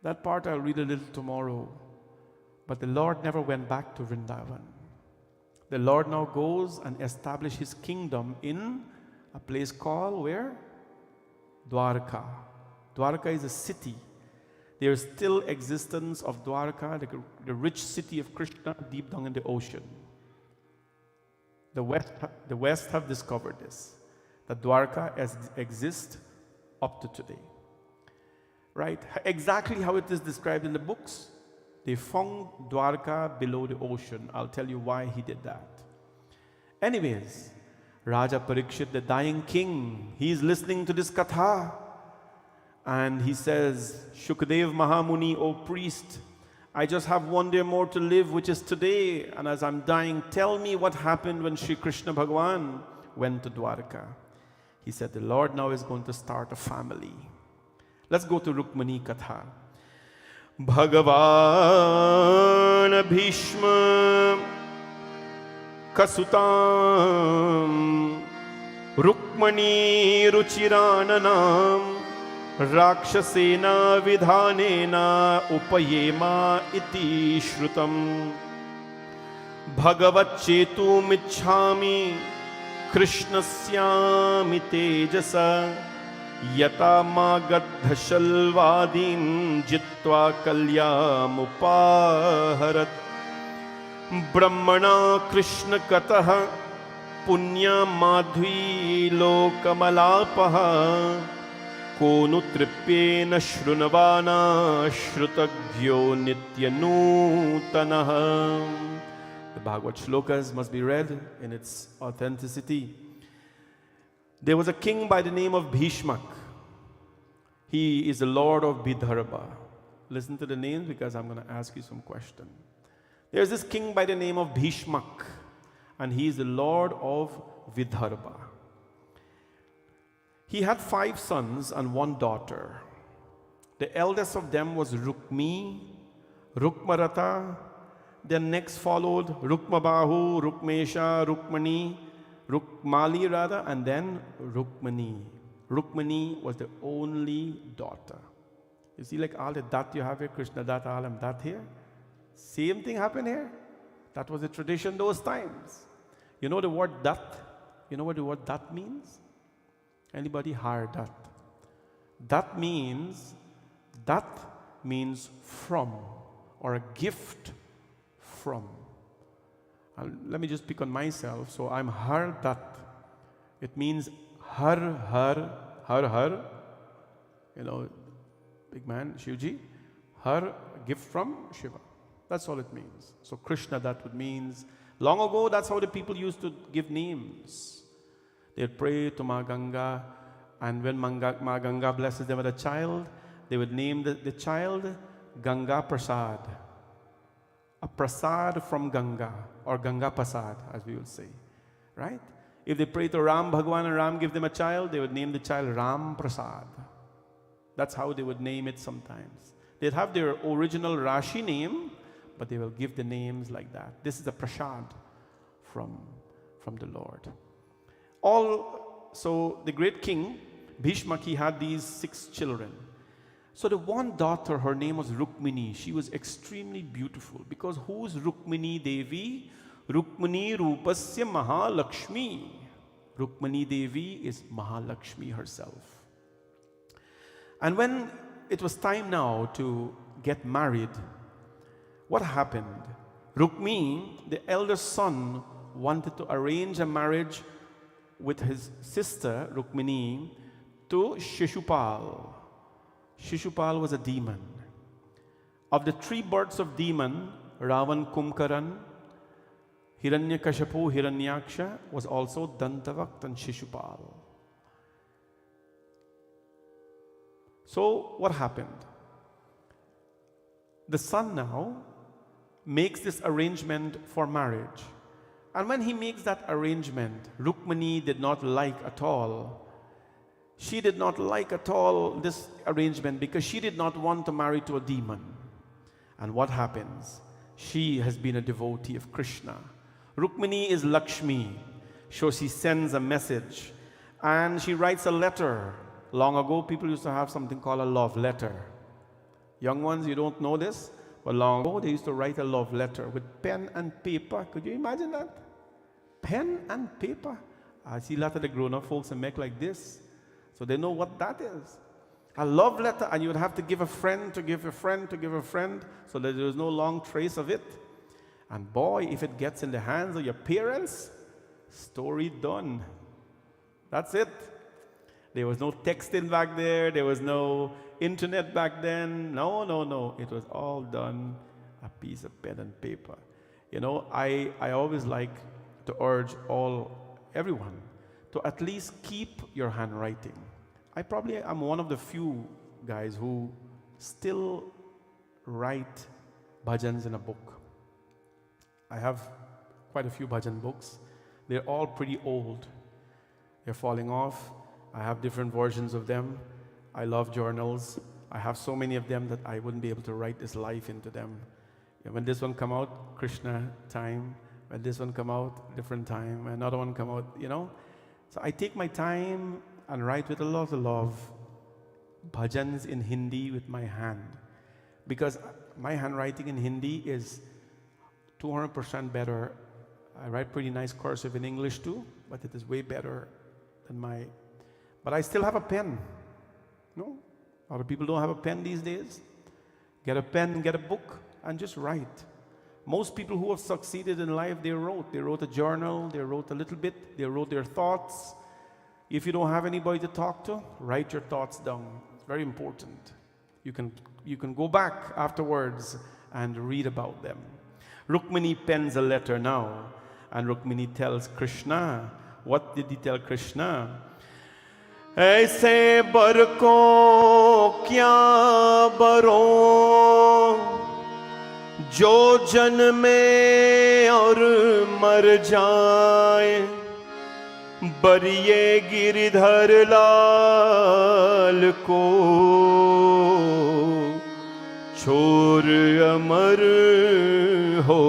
That part I'll read a little tomorrow. But the Lord never went back to Vrindavan. The Lord now goes and establishes his kingdom in a place called where? Dwarka. Dwarka is a city. There is still existence of Dwarka, the rich city of Krishna, deep down in the ocean. The West have discovered this, that Dwarka exists up to today. Right? Exactly how it is described in the books. They found Dwarka below the ocean. I'll tell you why he did that. Anyways, Raja Parikshit, the dying king, he's listening to this katha. And he says, Shukadev Mahamuni, O priest, I just have one day more to live, which is today. And as I'm dying, tell me what happened when Sri Krishna Bhagavan went to Dwarka. He said, the Lord now is going to start a family. Let's go to Rukmini Katha. Bhagavan Bhishma Kasutam Rukmini Ruchirananam Rakshasena Vidhanena Upayema iti Shrutam Bhagavat Chetu Michhami Krishnasyami Tejasa Yata Magadha Shalvadim Jitva Kalyamupaharat Brahmana Krishna Kataha Punya Madhvi Lokamalapaha Konu Tripyena Shrunavana Shrutagyo Nityanutanaha. The Bhagavad shlokas must be read in its authenticity. There was a king by the name of Bhishmak. He is the Lord of Vidarbha. Listen to the names because I'm going to ask you some questions. There's this king by the name of Bhishmak, and he is the Lord of Vidarbha. He had 5 sons and 1 daughter. The eldest of them was Rukmi, Rukmarata. Then next followed Rukmabahu, Rukmesha, Rukmani, Rukmali rather, and then Rukmini. Rukmini was the only daughter. You see, like all the dat you have here, Krishna dat, Alam dat here. Same thing happened here. That was the tradition those times. You know the word dat? You know what the word dat means? Anybody heard that? That means from, or a gift from. Let me just pick on myself. So I'm har dat. It means har. You know, big man, Shivji. Har, gift from Shiva. That's all it means. So Krishna, that would means. Long ago, that's how the people used to give names. They'd pray to Ma Ganga, and when Ma Ganga blesses them with a child, they would name the child Ganga Prasad. A prasad from Ganga, or Ganga Prasad, as we would say, right? If they pray to Ram Bhagwan and Ram give them a child, they would name the child Ram Prasad. That's how they would name it sometimes. They'd have their original Rashi name, but they will give the names like that. This is a prasad from the Lord. So the great king, Bhishmak, he had these 6 children. So the one daughter, her name was Rukmini. She was extremely beautiful. Because who's Rukmini Devi? Rukmini Rupasya Mahalakshmi. Rukmini Devi is Mahalakshmi herself. And when it was time now to get married, what happened? Rukmini, the eldest son, wanted to arrange a marriage with his sister, Rukmini, to Shishupal. Shishupal was a demon. Of the 3 births of demon, Ravan Kumkaran, Hiranyakashipu, Hiranyaksha was also Dantavakt and Shishupal. So what happened? The son now makes this arrangement for marriage. And when he makes that arrangement, Rukmini did not like at all. She did not like at all this arrangement because she did not want to marry to a demon. And what happens? She has been a devotee of Krishna. Rukmini is Lakshmi. So she sends a message and she writes a letter. Long ago, people used to have something called a love letter. Young ones, you don't know this, but long ago, they used to write a love letter with pen and paper. Could you imagine that? Pen and paper. I see a lot of the grown-up folks that make like this. So they know what that is. A love letter, and you would have to give a friend to give a friend to give a friend, so that there is no long trace of it. And boy, if it gets in the hands of your parents, story done. That's it. There was no texting back there. There was no internet back then. No. It was all done a piece of pen and paper. You know, I always like to urge everyone to at least keep your handwriting. I probably am one of the few guys who still write bhajans in a book. I have quite a few bhajan books. They're all pretty old. They're falling off. I have different versions of them. I love journals. I have so many of them that I wouldn't be able to write this life into them. When this one come out, Krishna time. When this one come out, different time. Another one come out, So I take my time and write with a lot of love bhajans in Hindi with my hand. Because my handwriting in Hindi is 200% better. I write pretty nice cursive in English too, but it is way better than my... But I still have a pen. No? A lot of people don't have a pen these days. Get a pen, get a book, and just write. Most people who have succeeded in life, they wrote. They wrote a journal, they wrote a little bit, they wrote their thoughts. If you don't have anybody to talk to, write your thoughts down. It's very important. You can go back afterwards and read about them. Rukmini pens a letter now, and Rukmini tells Krishna. What did he tell Krishna? ऐसे बर को क्या बरों जो जन्मे और मर जाए बरिए गिरधर लाल को छोर अमर हो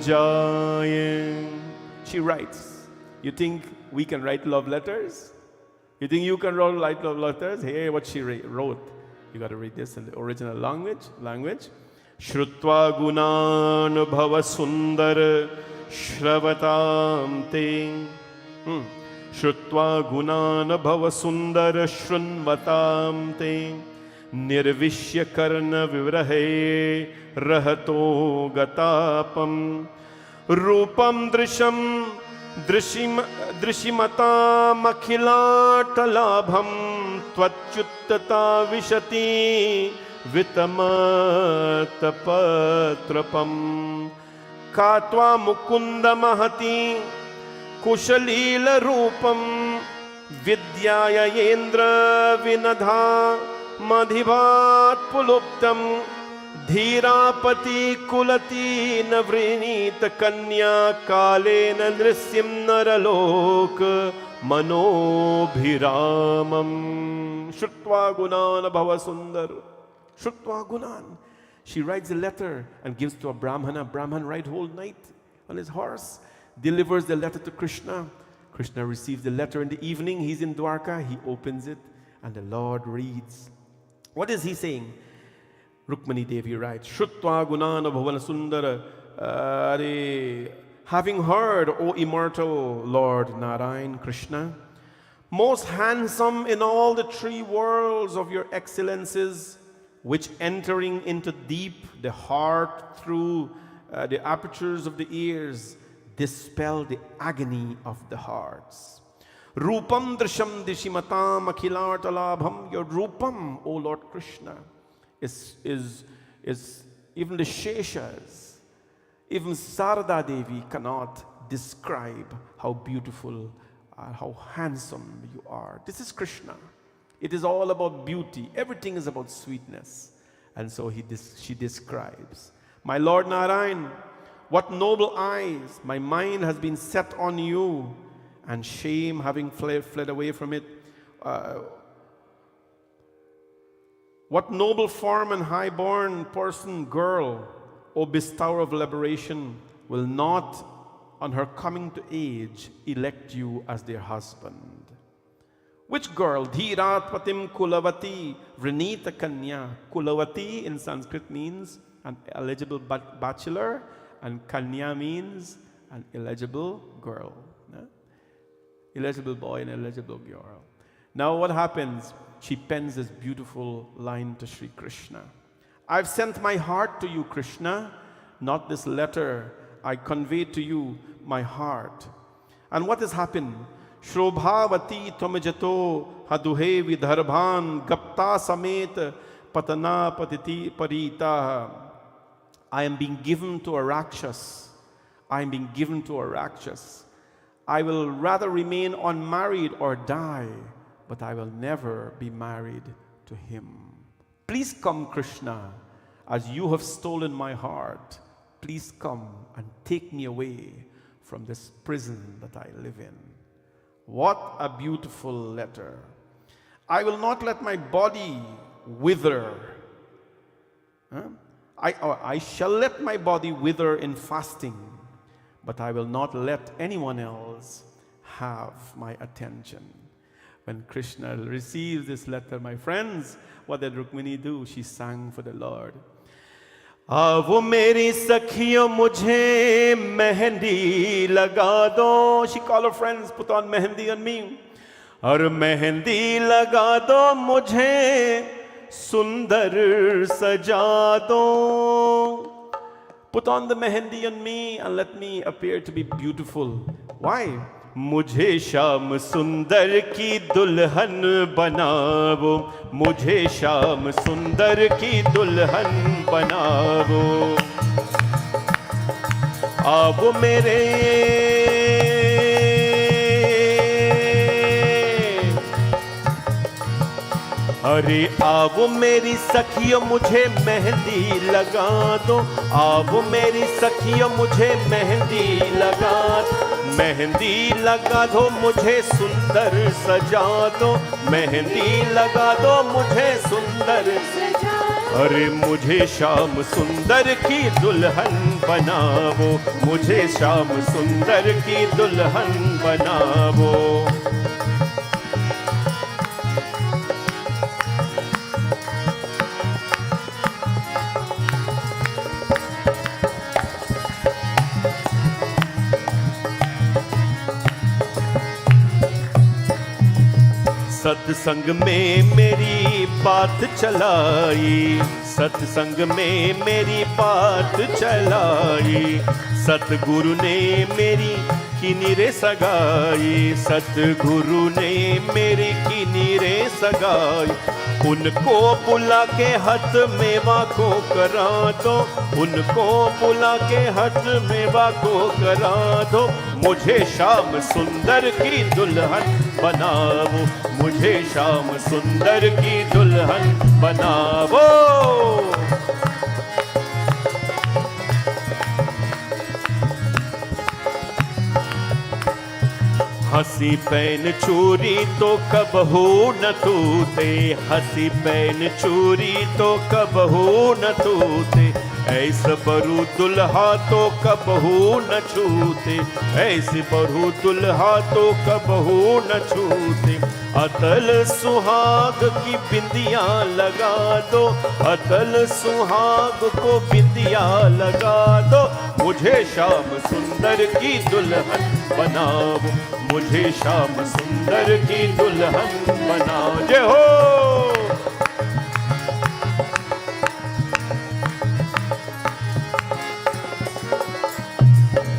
जाए. She writes. You think we can write love letters? You think you can write love letters? Hey, what she wrote. You got to read this in the original language. Shrutva gunan bhava sundar shhravatam te. Shrutva gunan bhava sundar shrunvatam te. Nirvishya karna vivrahe rahato gatapam. Rupam drisham दृशिमता मखिलाटलाभम त्वच्युत्तता विशति वितमतपत्रपम कात्वा Mukund महति कुशलील रूपम विद्यायेन्द्र विनधा मधिभात पुलुप्तम धीरापति कुलती नवृणीत कन्या कालेन नृस्यं नरलोक मनोभिरामम. श्रुत्वा गुणान भव सुंदर. Shrutva gunan. She writes a letter and gives to a Brahmana. Brahman rides whole night on his horse, delivers the letter to Krishna. Krishna receives the letter in the evening. He's in Dwarka. He opens it and the Lord reads. What is he saying? Rukmini Devi writes, Shrutva gunana bhavana sundara. Having heard, O immortal Lord Narayan Krishna, most handsome in all the three worlds of your excellences, which entering into deep the heart through the apertures of the ears, dispel the agony of the hearts. Rupam drisham dishimatam akhilartalabham. Your rupam, O Lord Krishna, is even the Sheshas, even Sarada Devi cannot describe how beautiful, how handsome you are. This is Krishna. It is all about beauty. Everything is about sweetness. And so she describes, my Lord Narayan, what noble eyes. My mind has been set on you, and shame having fled away from it. What noble form and high-born person, girl, O bestower of liberation, will not, on her coming to age, elect you as their husband? Which girl? Dhirat patim kulavati vrinita kanya. Kulavati in Sanskrit means an eligible bachelor, and kanya means an eligible girl. Eligible boy and eligible girl. Now what happens? She pens this beautiful line to Sri Krishna. I've sent my heart to you, Krishna, not this letter. I convey to you my heart. And what has happened? Shrobhavati tamajato haduhe vidharbhan gapta samet patana patiti parita. I am being given to a Rakshas. I am being given to a Rakshas. I will rather remain unmarried or die, but I will never be married to him. Please come, Krishna, as you have stolen my heart. Please come and take me away from this prison that I live in. What a beautiful letter. I will not let my body wither. I shall let my body wither in fasting, but I will not let anyone else have my attention. When Krishna receives this letter, my friends, what did Rukmini do? She sang for the Lord. आवो मेरी सखियों मुझे मेहंदी लगा दो. She called her friends, put on mehendi on me. और मेहंदी लगा दो मुझे सुंदर सजा दो. Put on the mehendi on me and let me appear to be beautiful. Why? मुझे शाम सुंदर की दुल्हन बनावो. मुझे शाम सुंदर की दुल्हन बनावो. आवो मेरे अरे आवो मेरी सखियों मुझे मेहंदी लगा दो. आवो मेरी सखियों मुझे मेहंदी लगा दो. मेहंदी लगा दो मुझे सुंदर सजा दो. मेहंदी लगा दो मुझे सुंदर सजा. अरे मुझे शाम सुंदर की दुल्हन बनावो. मुझे शाम सुंदर की दुल्हन बनावो. सत्संग में मेरी बात चलाई. सत्संग में मेरी बात चलाई. सतगुरु ने मेरी किनी रे सगाई. सतगुरु ने मेरी किनी रे सगाई. उनको बुला के हाथ मेवा को करा दो. उनको बुला के हाथ मेवा को करा दो. मुझे शाम सुंदर की दुल्हन बनावो. मुझे शाम सुंदर की दुल्हन बनावो. हंसी पैन चूरी तो कबहू न टूटे. हंसी पैन चूरी तो कबहू न टूटे. ऐसे बरू दुल्हा तो कबहू न छूते. ऐसे बरू दुल्हा तो कबहू न छूते. अतल सुहाग की बिंदिया लगा दो. अतल सुहाग को बिंदिया लगा दो. मुझे शाम सुंदर की दुल्हन बनाओ. मुझे शाम सुंदर की दुल्हन बनाओ. जय हो.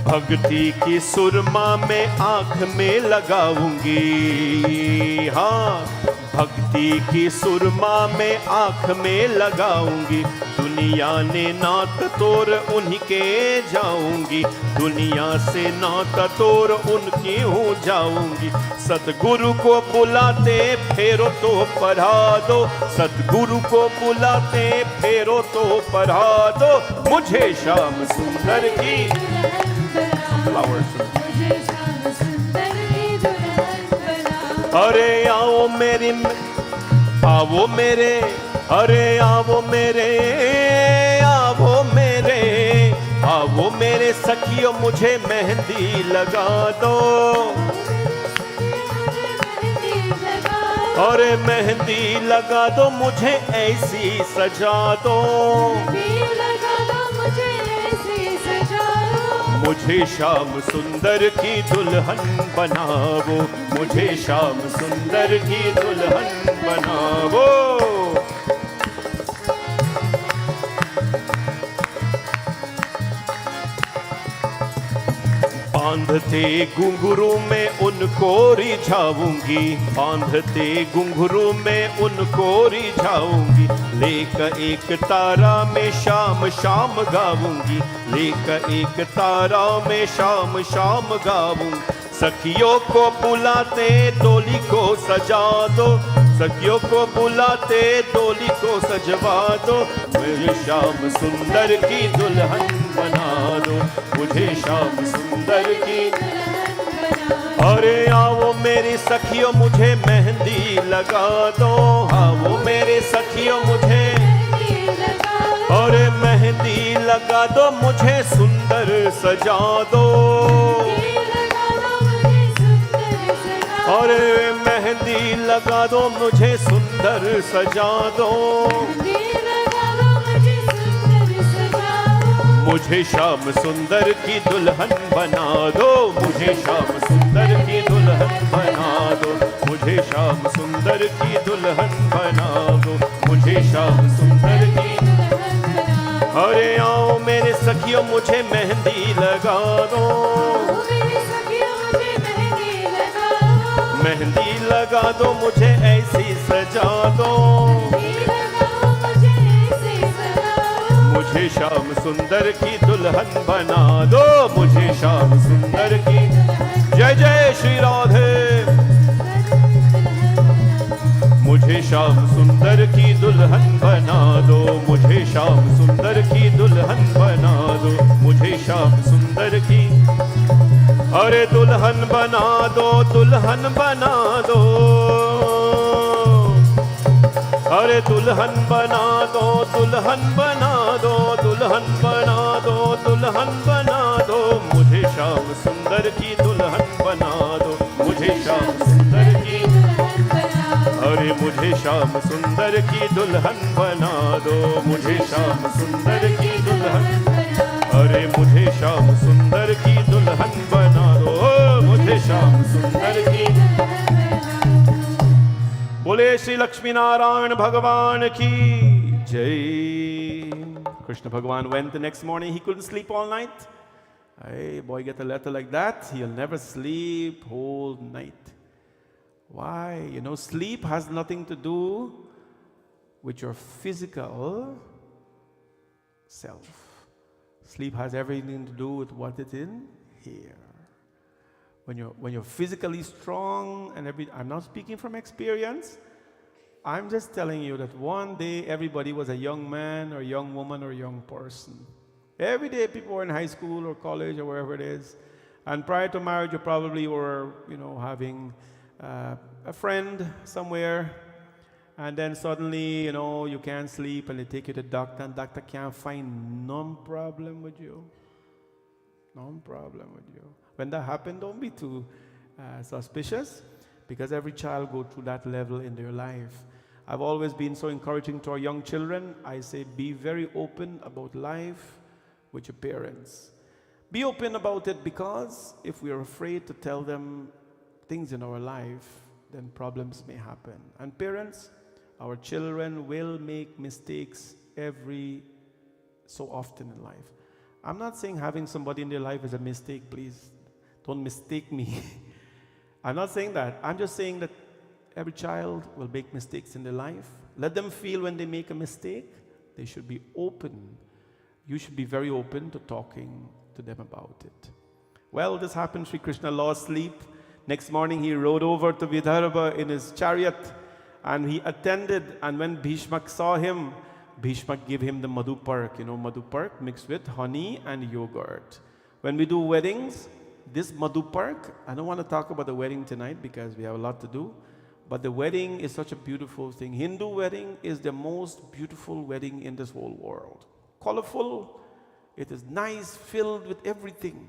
भक्ति की सुरमा में आंख में लगाऊंगी. हाँ, भक्ति की सुरमा में आंख में लगाऊंगी. दुनिया ने नात तोड़ उन्हीं के जाऊंगी. दुनिया से नात तोड़ उनकी हूँ जाऊंगी. सतगुरु को बुलाते फेरो तो पढ़ा दो. सतगुरु को बुलाते फेरो तो पढ़ा दो. मुझे शाम सुंदर की अरे आओ मेरी आओ मेरे. अरे आओ मेरे. आओ मेरे. आओ मेरे सखियों मुझे मेहंदी लगा दो. अरे मेहंदी लगा दो मुझे ऐसी सजा दो. मुझे शाम सुंदर की दुल्हन बनावो. मुझे शाम सुंदर की दुल्हन बनावो. बांधते घुंघरू में उनको रिझाऊंगी. बांधते घुंघरू में उनको रिझाऊंगी. लेकर एक तारा में शाम शाम गाऊंगी. लेकर एक तारा में शाम शाम गाऊंगी. सखियों को बुलाते डोली को सजा दो. सखियों को बुलाते डोली को सजवा दो. मुझे शाम सुंदर की दुल्हन बना दो. मुझे शाम सुंदर की दुल्हन बना दो. अरे आओ मेरी सखियों मुझे मेहंदी लगा दो, आओ मेरी सखियों मुझे, अरे मेहंदी लगा दो मुझे सुंदर सजा दो, अरे मेहंदी लगा दो मुझे सुंदर सजा दो, मुझे श्याम सुंदर की दुल्हन बना दो, मुझे श्याम सुंदर की दुल्हन बना दो, मुझे श्याम सुंदर की दुल्हन बना दो, मुझे श्याम सुंदर की, अरे आओ मेरे सखियों मुझे मेहंदी लगा दो, मेहंदी लगा दो मुझे ऐसी सजा दो, मुझे श्याम सुंदर की दुल्हन बना दो, मुझे श्याम सुंदर की, जय जय श्री राधे, मुझे श्याम सुंदर की दुल्हन बना दो, मुझे श्याम सुंदर की दुल्हन बना दो, मुझे श्याम सुंदर की, अरे दुल्हन बना दो, दुल्हन बना दो, अरे दुल्हन बना दो, दुल्हन बना दो, दुल्हन बना दो, दुल्हन बना दो, मुझे श्याम सुंदर की दुल्हन बना दो, मुझे श्याम सुंदर की, अरे मुझे श्याम सुंदर की दुल्हन बना दो, मुझे श्याम सुंदर की दुल्हन, अरे मुझे श्याम सुंदर की दुल्हन बना दो, मुझे श्याम सुंदर की, बोले श्री लक्ष्मी नारायण भगवान की जय। Krishna Bhagavan went the next morning, he couldn't sleep all night. Hey, boy, get a letter like that, he'll never sleep whole night. Why? You know, sleep has nothing to do with your physical self. Sleep has everything to do with what is in here. When you're physically strong and I'm not speaking from experience, I'm just telling you that one day everybody was a young man or a young woman or a young person. Every day people were in high school or college or wherever it is. And prior to marriage, you probably were, having a friend somewhere. And then suddenly, you can't sleep and they take you to the doctor and doctor can't find no problem with you. No problem with you. When that happens, don't be too suspicious, because every child goes through that level in their life. I've always been so encouraging to our young children. I say, be very open about life with your parents. Be open about it, because if we are afraid to tell them things in our life, then problems may happen. And parents, our children will make mistakes every so often in life. I'm not saying having somebody in their life is a mistake, please. Don't mistake me. I'm not saying that. I'm just saying that every child will make mistakes in their life. Let them feel when they make a mistake. They should be open. You should be very open to talking to them about it. Well, this happened. Sri Krishna lost sleep. Next morning, he rode over to Vidarbha in his chariot and he attended. And when Bhishmak saw him, Bhishmak gave him the madhupark. Madhupark mixed with honey and yogurt. When we do weddings, this madhupark, I don't want to talk about the wedding tonight because we have a lot to do, but the wedding is such a beautiful thing. Hindu wedding is the most beautiful wedding in this whole world. Colorful, it is nice, filled with everything.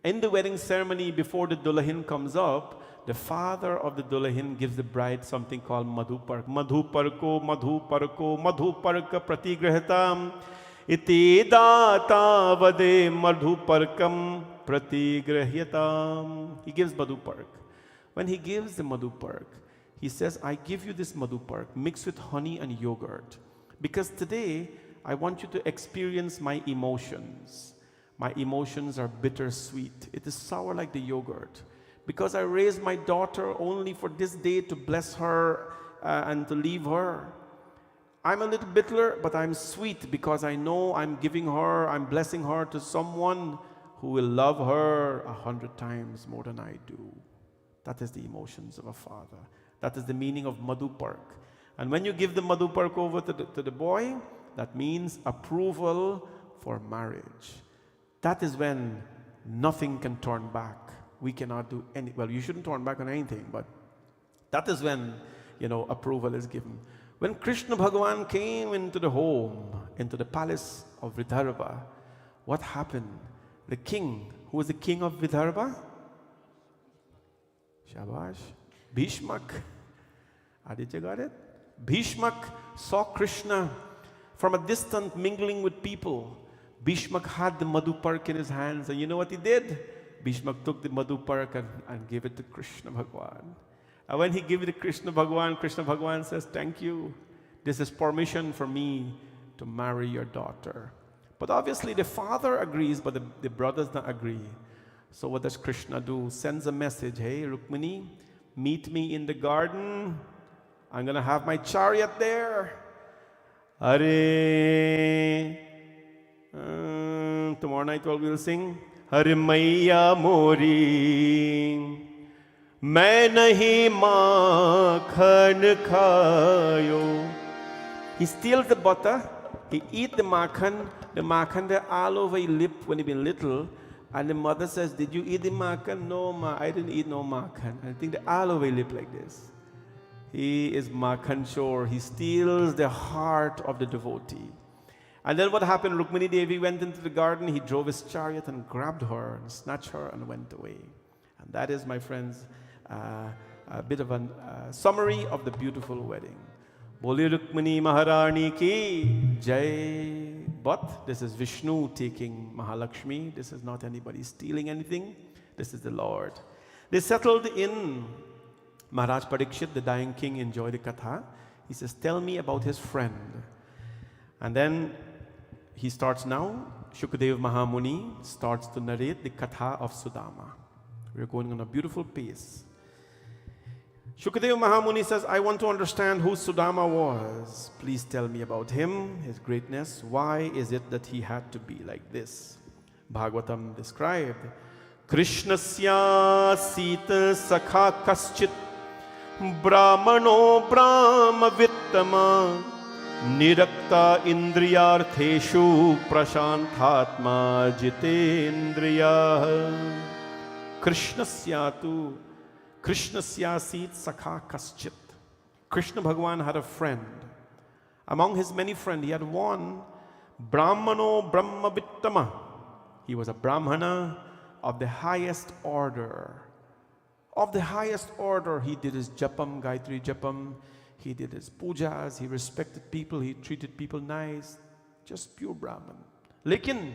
In the wedding ceremony, before the dulahin comes up, the father of the dulahin gives the bride something called madhupark. Madhuparko, madhuparko, madhuparka pratigrahitam iti data vade madhuparkam pratigrahyatam. He gives madhupark. When he gives the madhupark, he says, I give you this madhupark mixed with honey and yogurt, because today I want you to experience my emotions. My emotions are bittersweet. It is sour like the yogurt. Because I raised my daughter only for this day to bless her and to leave her. I'm a little bitter, but I'm sweet because I know I'm giving her, I'm blessing her to someone who will love her 100 times more than I do. That is the emotions of a father. That is the meaning of madhupark. And when you give the madhupark over to the boy, that means approval for marriage. That is when nothing can turn back. we cannot do any, well, you shouldn't turn back on anything, but that is when, approval is given. When Krishna Bhagavan came into the home, into the palace of Vidarbha, what happened? The king, who was the king of Vidarbha? Shabash. Bhishmak. Aditya got it? Bhishmak saw Krishna from a distance mingling with people. Bhishmak had the Madhupark in his hands, and you know what he did? Bhishmak took the Madhupark and gave it to Krishna Bhagavan. And when he gave it to Krishna Bhagavan says, thank you. This is permission for me to marry your daughter. But obviously the father agrees, but the brothers don't agree. So what does Krishna do? Sends a message, hey Rukmini, meet me in the garden. I'm going to have my chariot there. Hare. Tomorrow night we'll sing. Hare Maiya Mori. Main nahi makhan khayo. He steals the butter. He eats the makhan there all over his lip when he been little. And the mother says, did you eat the makhan? No, ma, I didn't eat no makhan. I think they all over his lip like this. He is makhan chor. He steals the heart of the devotee. And then what happened? Rukmini Devi went into the garden. He drove his chariot and grabbed her and snatched her and went away. And that is, my friends, a bit of a summary of the beautiful wedding. Boli Rukmini Maharani ki jai. But this is Vishnu taking Mahalakshmi. This is not anybody stealing anything. This is the Lord. They settled in. Maharaj Parikshit, the dying king, enjoyed the katha. He says, tell me about his friend. And then he starts now. Shukadev Mahamuni starts to narrate the katha of Sudama. We're going on a beautiful pace. Shukadev Mahamuni says, I want to understand who Sudama was. Please tell me about him, his greatness. Why is it that he had to be like this? Bhagavatam described, Krishnasya sita sakha kaschit brahmano brahma vittama nirakta indriyartheshu prashanthatma jitendriya. Krishnasya sit sakha kaschit. Krishna Bhagavan had a friend. Among his many friends, he had one, Brahmano Brahma Vittama. He was a Brahmana of the highest order. Of the highest order, he did his japam, Gayatri japam. He did his pujas. He respected people. He treated people nice. Just pure Brahman. Lekin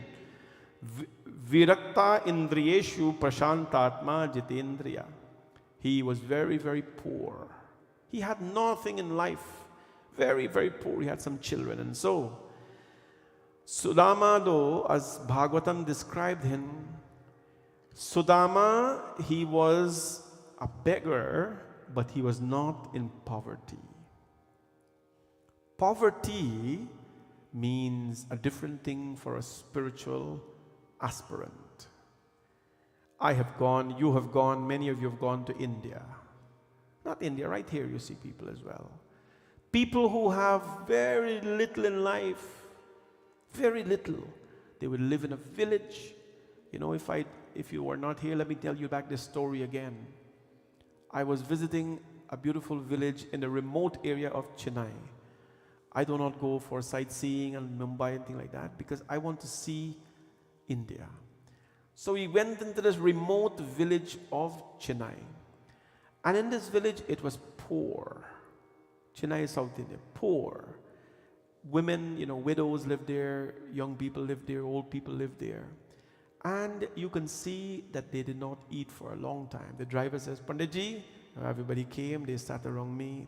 virakta indriyeshu prashantatma jitendriya. He was very, very poor. He had nothing in life. Very, very poor. He had some children. And so, Sudama, though, as Bhagavatam described him, Sudama, he was a beggar, but he was not in poverty. Poverty means a different thing for a spiritual aspirant. I have gone, you have gone, many of you have gone to India. Not India, right here you see people as well. People who have very little in life, very little. They will live in a village. You know, if you were not here, let me tell you back this story again. I was visiting a beautiful village in the remote area of Chennai. I do not go for sightseeing and Mumbai and things like that because I want to see India. So we went into this remote village of Chennai. And in this village, it was poor. Chennai, South India, poor. Women, widows lived there, young people lived there, old people lived there. And you can see that they did not eat for a long time. The driver says, Panditji, everybody came, they sat around me.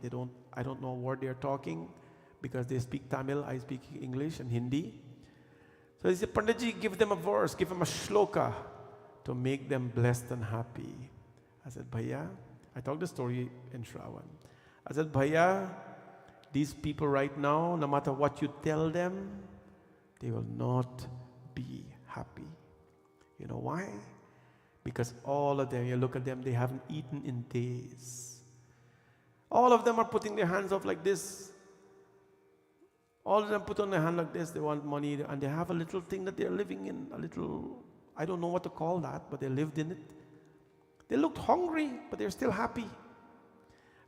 I don't know what they're talking because they speak Tamil, I speak English and Hindi. So he said, Panditji, give them a verse, give them a shloka to make them blessed and happy. I said, Bhaiya, I told the story in Shravan. I said, Bhaiya, these people right now, no matter what you tell them, they will not be happy. You know why? Because all of them, you look at them, they haven't eaten in days. All of them are putting their hands up like this. All of them put on their hand like this, they want money, and they have a little thing that they're living in, a little, I don't know what to call that, but they lived in it. They looked hungry, but they're still happy.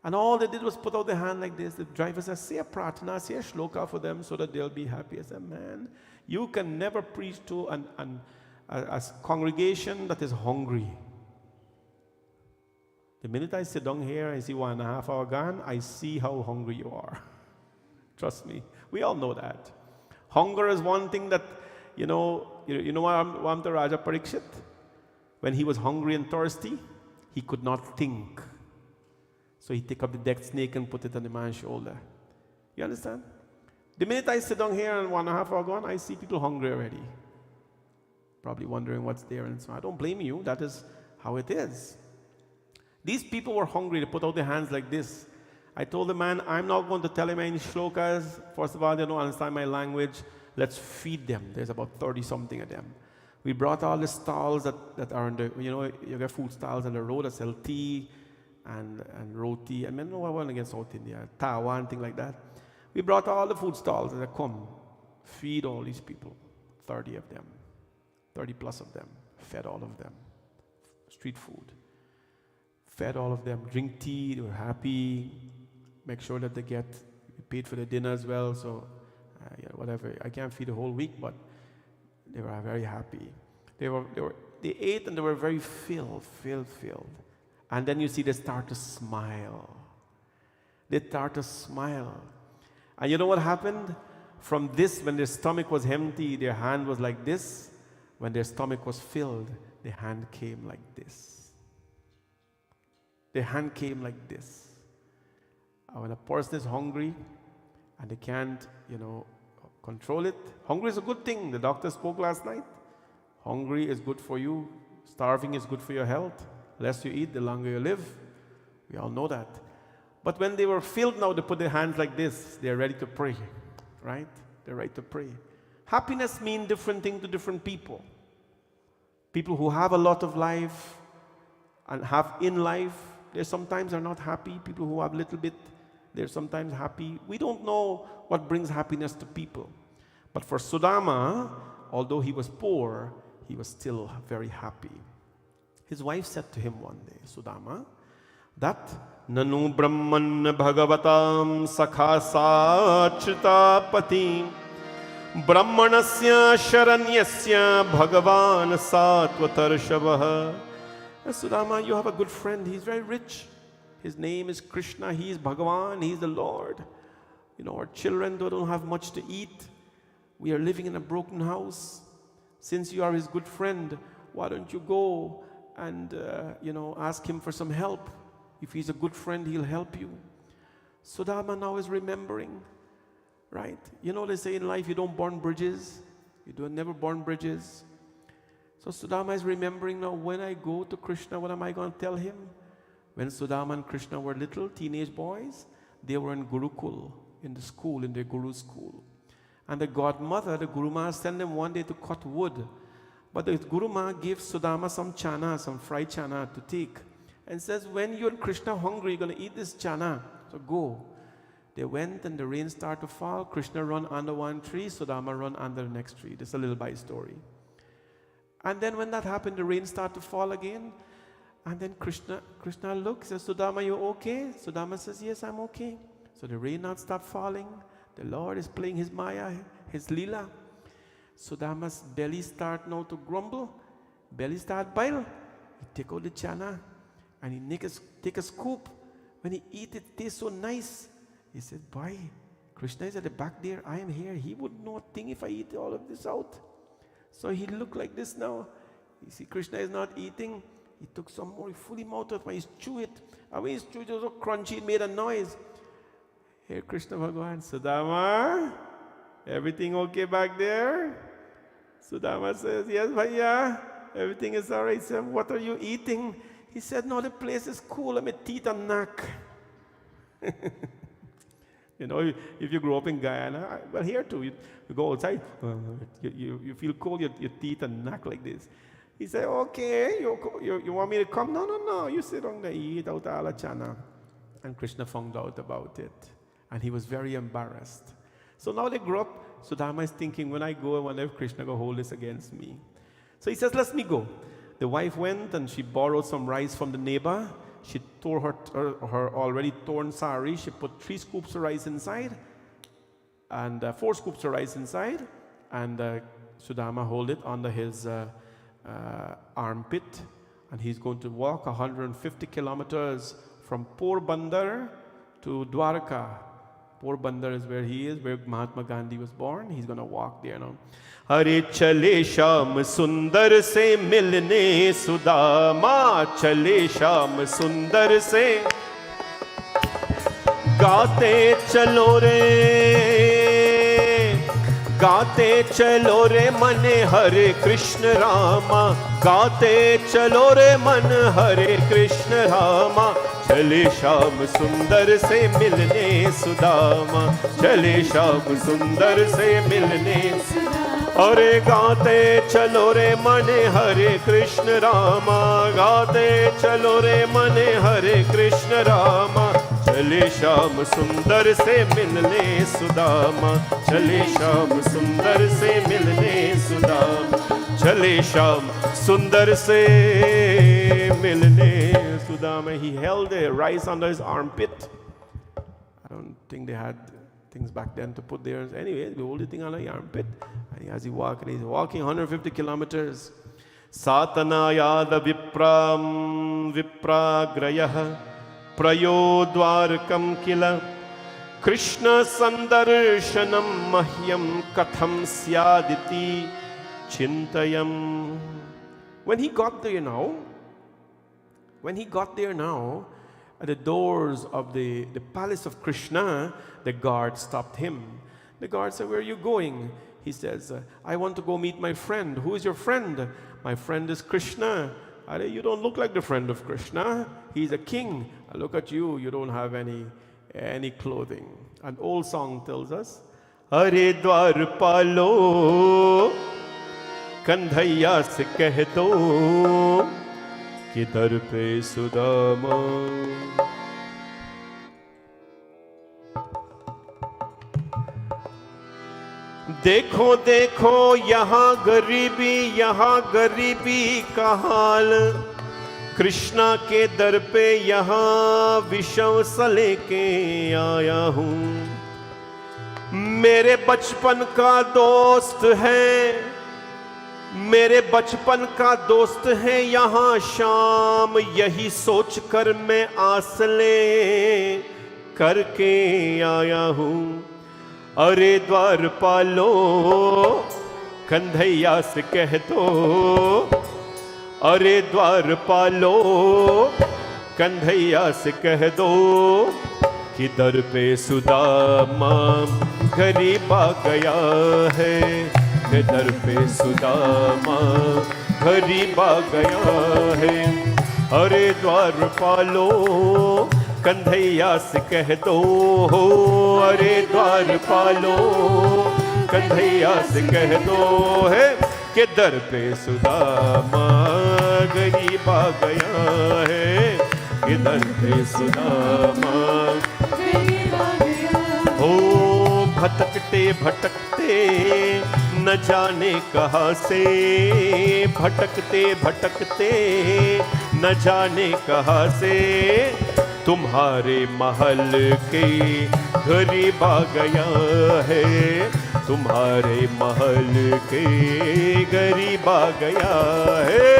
And all they did was put out their hand like this. The driver said, say a pratana, say a shloka for them so that they'll be happy. I said, man, you can never preach to a congregation that is hungry. The minute I sit down here, I see 1.5 hour gone, I see how hungry you are. Trust me. We all know that. Hunger is one thing that, you know what the Raja Parikshit? When he was hungry and thirsty, he could not think. So he take up the dead snake and put it on the man's shoulder. You understand? The minute I sit down here and 1.5 hour gone, I see people hungry already. Probably wondering what's there and so on. I don't blame you. That is how it is. These people were hungry. They put out their hands like this. I told the man, I'm not going to tell him any shlokas. First of all, they don't understand my language. Let's feed them. There's about 30 something of them. We brought all the stalls that are in the, you get food stalls on the road that sell tea and roti. I mean, no, I wasn't against South India, tawa and things like that. We brought all the food stalls and they come, feed all these people, 30 of them, 30 plus of them, fed all of them, street food. Fed all of them, drink tea, they were happy, make sure that they get paid for the dinner as well, so whatever. I can't feed the whole week, but they were very happy. They ate and they were very filled. And then you see they start to smile. They start to smile. And you know what happened? From this, when their stomach was empty, their hand was like this. When their stomach was filled, their hand came like this. Their hand came like this. And when a person is hungry and they can't, control it, hungry is a good thing. The doctor spoke last night. Hungry is good for you. Starving is good for your health. Less you eat, the longer you live. We all know that. But when they were filled now, they put their hands like this. They're ready to pray, right? They're ready to pray. Happiness means different things to different people. People who have a lot of life and have in life, they sometimes are not happy. People who have a little bit, they're sometimes happy. We don't know what brings happiness to people. But for Sudama, although he was poor, he was still very happy. His wife said to him one day, Sudama, that Nanu Brahman Bhagavatam Sakhasa Pati Brahmanasya Sharanyasya Bhagavan Sattvatarshavaha. Sudama, you have a good friend. He's very rich. His name is Krishna. He is Bhagavan. He is the Lord. Our children don't have much to eat. We are living in a broken house. Since you are his good friend, why don't you go and, ask him for some help? If he's a good friend, he'll help you. Sudama now is remembering, right? They say in life you don't burn bridges. Never burn bridges. So Sudama is remembering now, when I go to Krishna, what am I going to tell him? When Sudama and Krishna were little, teenage boys, they were in Gurukul, in the school, in their Guru's school. And the godmother, the Guru Ma, sent them one day to cut wood. But the Guru Ma gave Sudama some chana, some fried chana to take. And says, when you and Krishna are hungry, you're going to eat this chana. So go. They went and the rain started to fall. Krishna run under one tree, Sudama run under the next tree. This is a little by story. And then when that happened, the rain started to fall again. And then Krishna looks, says, Sudama, you okay? Sudama says, yes, I'm okay. So the rain now stopped falling. The Lord is playing his Maya, his Leela. Sudama's belly start now to grumble. Belly start boil. He take out the chana and he take a scoop. When he eat it, tastes so nice. He said, boy, Krishna is at the back there. I am here. He would not think if I eat all of this out. So he looked like this now. You see, Krishna is not eating. He took some more, he fully mouth it, but he chew it. And when he chewed it, was so crunchy, it made a noise. Here, Krishna Bhagavan, Sudama, everything okay back there? Sudama says, yes, Bhaiya, everything is all right. He said, what are you eating? He said, no, the place is cool, and my teeth are knack. If you grow up in Guyana, well, here too, you go outside, you feel cold, your teeth are knack like this. He said, okay, you want me to come? No, you sit down there, eat out all the chana. And Krishna found out about it. And he was very embarrassed. So now they grew up. Sudama is thinking, when I go, I wonder if Krishna will hold this against me. So he says, let me go. The wife went and she borrowed some rice from the neighbor. She tore her already torn sari. She put 3 scoops of rice inside and 4 scoops of rice inside. And Sudama hold it under his armpit. And he's going to walk 150 kilometers from Porbandar to Dwarka. Porbandar is where he is, where Mahatma Gandhi was born. He's going to walk there now. Hare chale sham sundar se milne Sudama, chale sham sundar se gaate chalo re mane Hare Krishna Rama, gaate chalo re man Hare Krishna Rama. चले श्याम सुंदर से मिलने सुदामा, चले श्याम सुंदर से मिलने, अरे गाते चलो रे मने हरे कृष्ण रामा, गाते चलो रे मने हरे कृष्ण रामा, चले श्याम सुंदर से मिलने सुदामा, चले श्याम सुंदर से मिलने सुदामा, चले श्याम सुंदर से मिलने Sudama. He held the rice under his armpit. I don't think they had things back then to put there. Anyway, they hold the thing under the armpit. And as he's walking 150 kilometers. Satana yada vipragrayah prayodvarkam kila Krishna sandarshanam mahyam katham syaditi chintayam. When he got there now, at the doors of the palace of Krishna, the guard stopped him. The guard said, where are you going? He says, I want to go meet my friend. Who is your friend? My friend is Krishna. You don't look like the friend of Krishna. He's a king. I look at you, you don't have any clothing. An old song tells us, Hare Dwar Palo, Kandhaiya se keh do, किधर पे सुदामा. देखो देखो यहाँ गरीबी का हाल, कृष्णा के दर पे यहाँ विषम सा लेके आया हूँ. मेरे बचपन का दोस्त है, मेरे बचपन का दोस्त है यहाँ शाम, यही सोच कर मैं आस ले करके आया हूँ. अरे द्वारपालो कन्हैया से कह दो, अरे द्वारपालो कन्हैया से कह दो, कि दर पे सुदामा गरीब आ गया है, दर पे सुदामा गरीब आ गया है. अरे द्वारपालो कन्हैया से कह दो, अरे द्वारपालो कन्हैया से कह दो है, कि दर पे सुदामा गरीब आ गया है, कि दर पे सुदामा गरीब आ गया. हो भटकते भटकते न जाने कहाँ से, भटकते भटकते न जाने कहाँ से, तुम्हारे महल के गरीब आ गया है, तुम्हारे महल के गरीब आ गया है.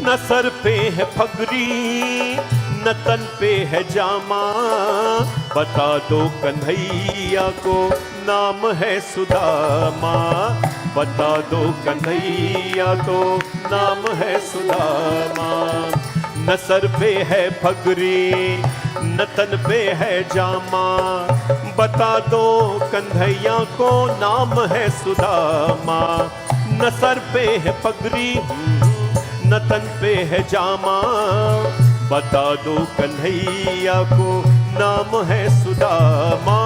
न सर पे है पगड़ी न तन पे है जामा, बता दो कन्हैया को नाम है सुदामा, बता दो कन्हैया को नाम है सुदामा. न सर पे है पगड़ी न तन पे है जामा, बता दो कन्हैया को नाम है सुदामा. न सर पे है पगड़ी न तन पे है जामा, बता दो कन्हैया को नाम है सुदामा,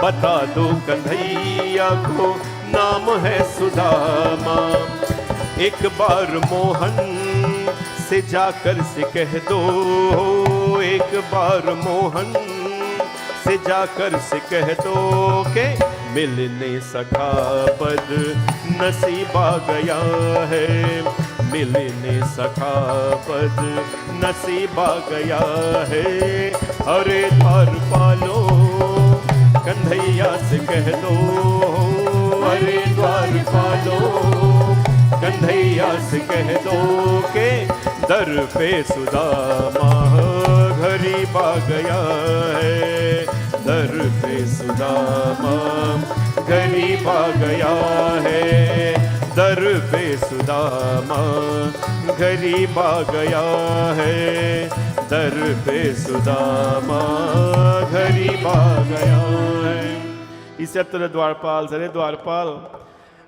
बता दो कन्हैया को नाम है सुदामा। एक बार मोहन से जाकर से कह दो, एक बार मोहन से जाकर से कह दो के मिलने सखा बद नसीबा गया है, मिलने सखा बद नसीबा गया है। अरे द्वार पालो कन्हैया से कह दो, अरे द्वार पालो कन्हैया से कह दो के दर पे सुदामा गरीब आ गया है, दर पे सुदामा गरीब आ गया है, दर पे सुदामा गरीब आ गया है, दर पे सुदामा गरीब आ गया है। He said to the Dwarpal, Dwarpal,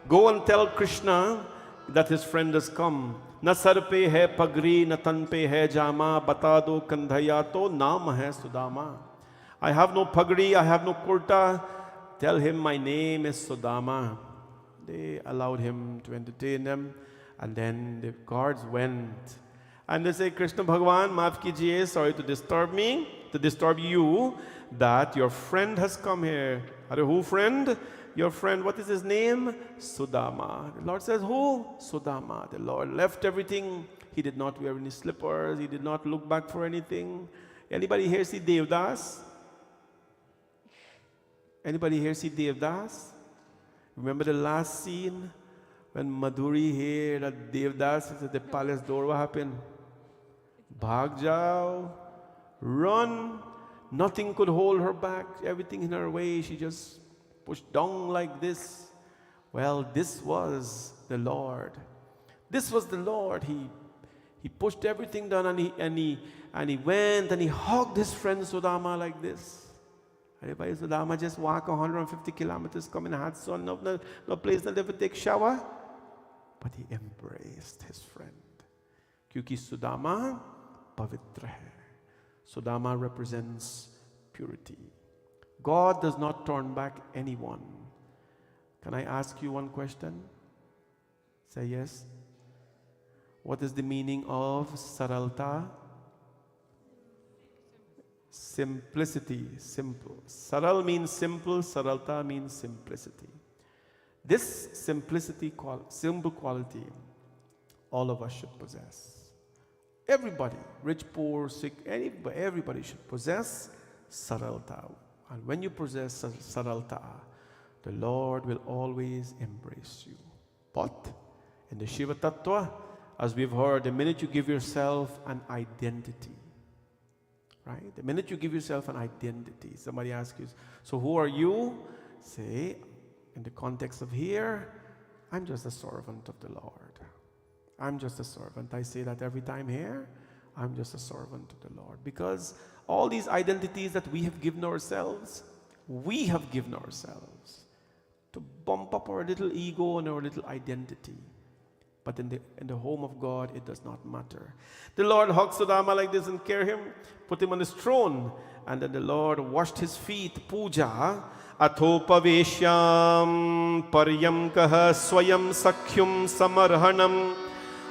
go and tell Krishna that his friend has come. न सर पे है पगड़ी न तन पे है जामा, बता दो कंधैया तो नाम है Sudama. I have no pagri, I have no kurta. Tell him my name is Sudama. They allowed him to entertain them, and then the guards went. And they say, Krishna Bhagavan, maaf kijiye, sorry to disturb me, to disturb you, that your friend has come here. Are who friend? Your friend, what is his name? Sudama. The Lord says, who? Sudama. The Lord left everything. He did not wear any slippers. He did not look back for anything. Anybody here see Devdas? Anybody here see Devdas? Remember the last scene when Madhuri heard that Devdas is at the palace door? What happened? Bhag jao, run. Nothing could hold her back. Everything in her way. She just pushed down like this. Well, this was the Lord. This was the Lord. He pushed everything down, and he went and he hugged his friend Sudama like this. Everybody, Sudama just walk 150 kilometers, come in a hot sun, no place to never take shower. But he embraced his friend. Kyuki Sudama pavitra hai. Sudama represents purity. God does not turn back anyone. Can I ask you one question? Say yes. What is the meaning of saralta? Simplicity, simple. Saral means simple, saralta means simplicity. This simplicity, simple quality, all of us should possess. Everybody, rich, poor, sick, everybody should possess saralta. And when you possess saralta, the Lord will always embrace you. But in the Shiva Tattva, as we've heard, the minute you give yourself an identity, right? The minute you give yourself an identity, somebody asks you, so who are you? Say, in the context of here, I'm just a servant of the Lord. I'm just a servant. I say that every time here. I'm just a servant of the Lord. Because all these identities that we have given ourselves to bump up our little ego and our little identity. But in the home of God, it does not matter. The Lord hugged Sudama like this and carried him, put him on his throne. And then the Lord washed his feet. Puja. Athopavishyam paryamkaha swayam sakhyum samarhanam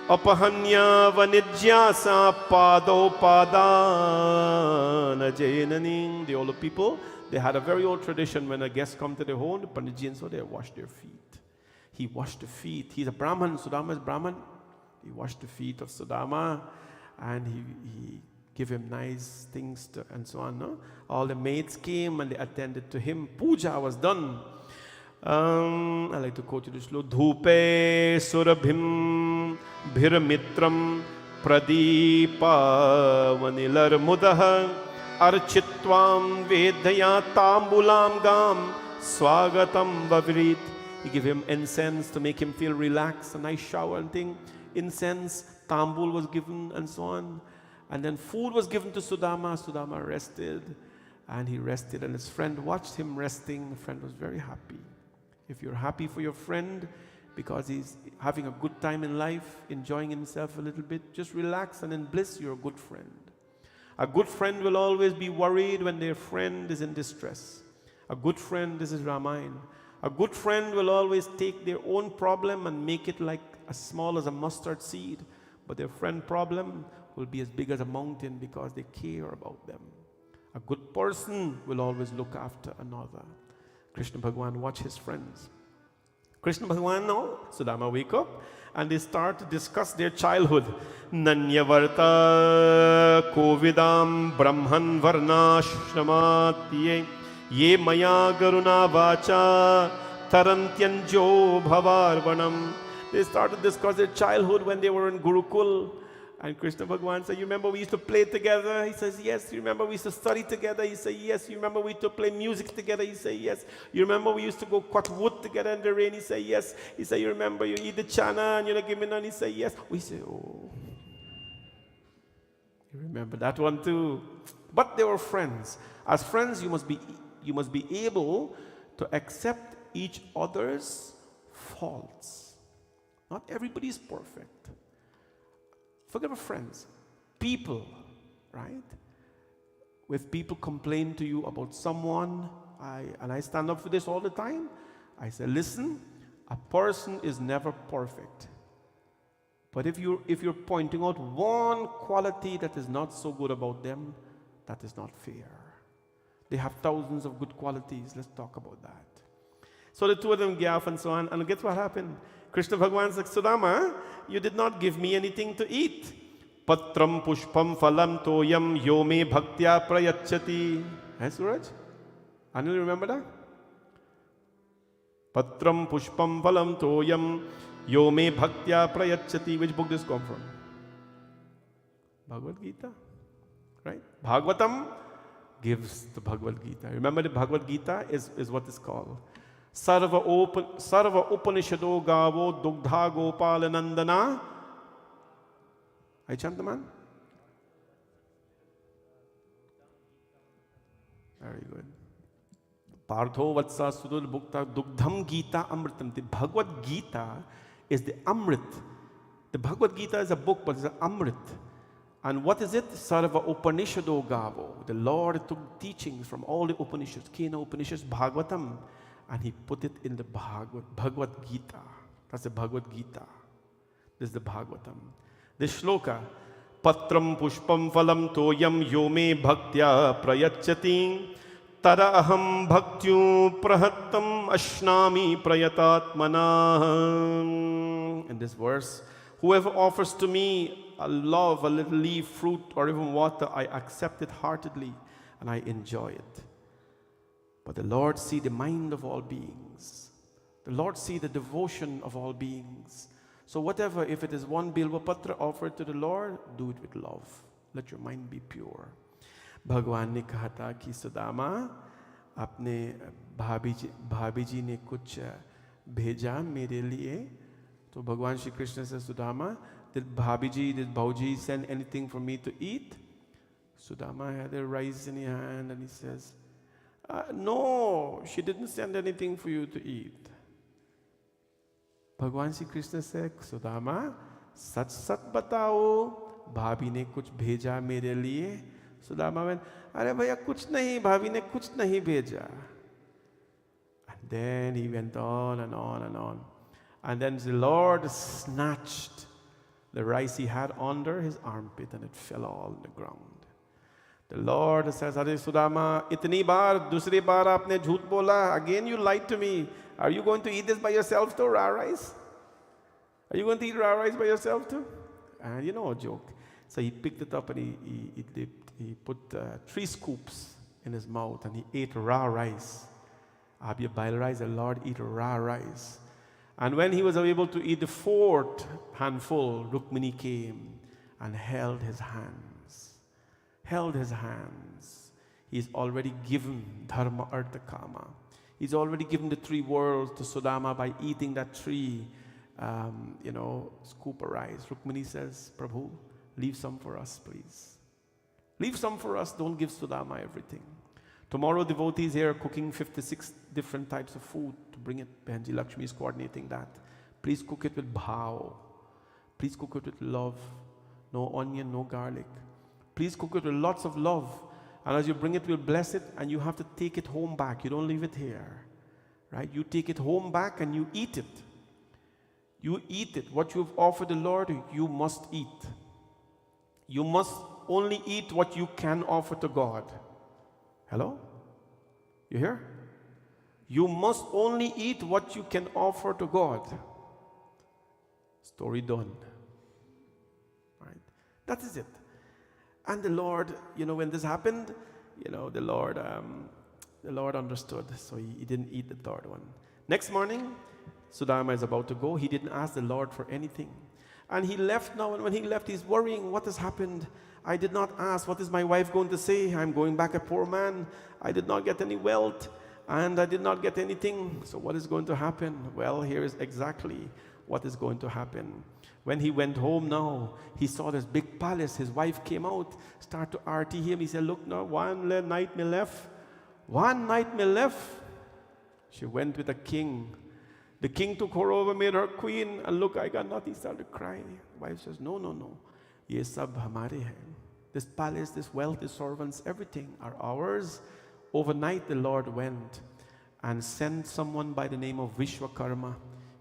apahanya vanijyasa pado padana jainaning. The older people, they had a very old tradition. When a guest come to their home, the Panditji and so they wash their feet. He washed the feet. He's a Brahman. Sudama is Brahman. He washed the feet of Sudama, and he gave him nice things and so on. No? All the maids came and they attended to him. Puja was done. I like to quote you this slow. Dhupe surabhim bhiramitram pradipa vanilar mudah architvam vedaya tambulam gam swagatam vavrit. He gave him incense to make him feel relaxed, a nice shower and thing. Incense, tambul was given and so on. And then food was given to Sudama. Sudama rested, and he rested, and his friend watched him resting. The friend was very happy. If you're happy for your friend because he's having a good time in life, enjoying himself a little bit, just relax and in bliss, you're a good friend. A good friend will always be worried when their friend is in distress. A good friend, this is Ramayana. A good friend will always take their own problem and make it like as small as a mustard seed. But their friend problem will be as big as a mountain because they care about them. A good person will always look after another. Krishna Bhagwan watch his friends. Krishna Bhagwan now, Sudama wake up and they start to discuss their childhood. Nanyavarta kovidam brahman varnashramatye ye maya garuna vacha tarantyanjo bhavarvanam. They started to discuss their childhood when they were in Gurukul. And Krishna Bhagwan said, you remember we used to play together? He says, yes. You remember we used to study together? He said, yes. You remember we used to play music together? He said, yes. You remember we used to go cut wood together in the rain? He said, yes. He said, you remember you eat the chana and you give me none? He said, yes. We say, oh. You remember that one too. But they were friends. As friends, you must be able to accept each other's faults. Not everybody is perfect. Forget about friends. People, right? If people complain to you about someone, I stand up for this all the time. I say, listen, a person is never perfect. But if you're pointing out one quality that is not so good about them, that is not fair. They have thousands of good qualities. Let's talk about that. So the two of them get off and so on. And guess what happened? Krishna Bhagwan said, Sudama, you did not give me anything to eat. Patram pushpam phalam toyam yome bhaktya prayachati. Hey, Suraj? Anil, remember that? Patram pushpam phalam toyam yome bhaktya prayachati. Which book does this come from? Bhagavad Gita. Right? Bhagavatam gives the Bhagavad Gita. Remember the Bhagavad Gita is what is called. Sarva Upanishado Gavo Dugdha Gopala Nandana. I chant the man? Very good. Partho Vatsa Sudul Bhukta Dugdham Gita Amritam. The Bhagavad Gita is the Amrit. The Bhagavad Gita is a book, but it's an Amrit. And what is it? Sarva Upanishado Gavo. The Lord took teachings from all the Upanishads, Kena Upanishads, Bhagavatam, and He put it in the Bhagavad Gita. That's the Bhagavad Gita. This is the Bhagavatam. This shloka, Patram Pushpam Phalam Toyam Yome Bhaktya Prayachati Tada Aham Bhaktyu Prahattam Ashnami Prayatatmana. In this verse, whoever offers to me a love, a little leaf, fruit, or even water, I accept it heartedly and I enjoy it. But the Lord see the mind of all beings. The Lord see the devotion of all beings. So whatever, if it is one bilva patra offered to the Lord, do it with love. Let your mind be pure. Bhagwan ne kaha tha ki Sudama, apne bhabhi ji ne kuch bheja mere liye. So Bhagwan Shri Krishna says, Sudama, did Bhauji send anything for me to eat? Sudama had a rice in his hand and he says, no, she didn't send anything for you to eat. Bhagwan Shri Krishna said, Sudama, sach sach batao, bhabhi ne kuch bheja mere liye. Sudama went, Are bhaiya kuch nahi, bhabhi ne kuch nahi bheja. And then he went on and on and on. And then the Lord snatched the rice he had under his armpit and it fell all on the ground. The Lord says, Are Sudama, itni baar, dusri baar aapne jhoot bola, again you lied to me. Are you going to eat this by yourself too, raw rice? Are you going to eat raw rice by yourself too? And you know a joke. So he picked it up and he put 3 scoops in his mouth and he ate raw rice. Abhi boil rice, the Lord eat raw rice. And when he was able to eat the 4th handful, Rukmini came and held his hands. Held his hands. He's already given dharma, artha, kama. He's already given the 3 worlds to Sudama by eating that 3, scoop of rice. Rukmini says, Prabhu, leave some for us, please. Leave some for us. Don't give Sudama everything. Tomorrow, devotees here are cooking 56 different types of food to bring it. Benji Lakshmi is coordinating that. Please cook it with bhav. Please cook it with love. No onion, no garlic. Please cook it with lots of love. And as you bring it, we'll bless it, and you have to take it home back. You don't leave it here, right? You take it home back and you eat it. You eat it. What you've offered the Lord, you must eat. You must only eat what you can offer to God. Hello? You hear? You must only eat what you can offer to God. Story done. Right? That is it. And the Lord, when this happened, the Lord understood. So he didn't eat the third one. Next morning, Sudama is about to go. He didn't ask the Lord for anything. And he left now, and when he left, he's worrying, what has happened? I did not ask, what is my wife going to say? I'm going back a poor man. I did not get any wealth, and I did not get anything. So what is going to happen? Well, here is exactly what is going to happen. When he went home now, he saw this big palace. His wife came out, started to arti him. He said, look now, one night me left. One night me left. She went with the king. The king took her over, made her queen, and look, I got nothing. He started to cry. The wife says, no. Ye sab hamare hai. This palace, this wealth, these servants, everything are ours. Overnight, the Lord went and sent someone by the name of Vishwakarma.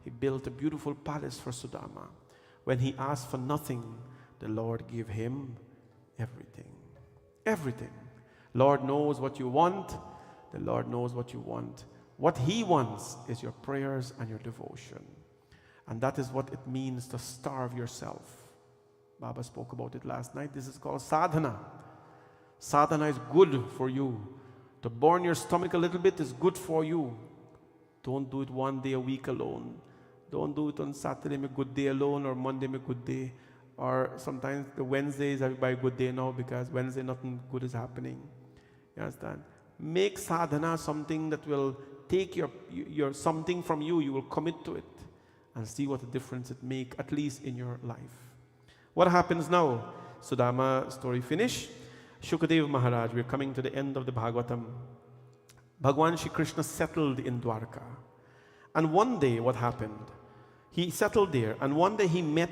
He built a beautiful palace for Sudama. When he asked for nothing, the Lord gave him everything. Everything. Lord knows what you want. The Lord knows what you want. What he wants is your prayers and your devotion. And that is what it means to starve yourself. Baba spoke about it last night. This is called sadhana. Sadhana is good for you. To burn your stomach a little bit is good for you. Don't do it one day a week alone. Don't do it on Saturday, a good day alone, or Monday, a good day. Or sometimes the Wednesdays, everybody a good day now, because Wednesday nothing good is happening. You understand? Make sadhana something that will take your something from you. You will commit to it and see what a difference it makes, at least in your life. What happens now? Sudama story finished. Shukadev Maharaj, we're coming to the end of the Bhagavatam. Bhagwan Shri Krishna settled in Dwarka. And one day, what happened? He settled there, and one day he met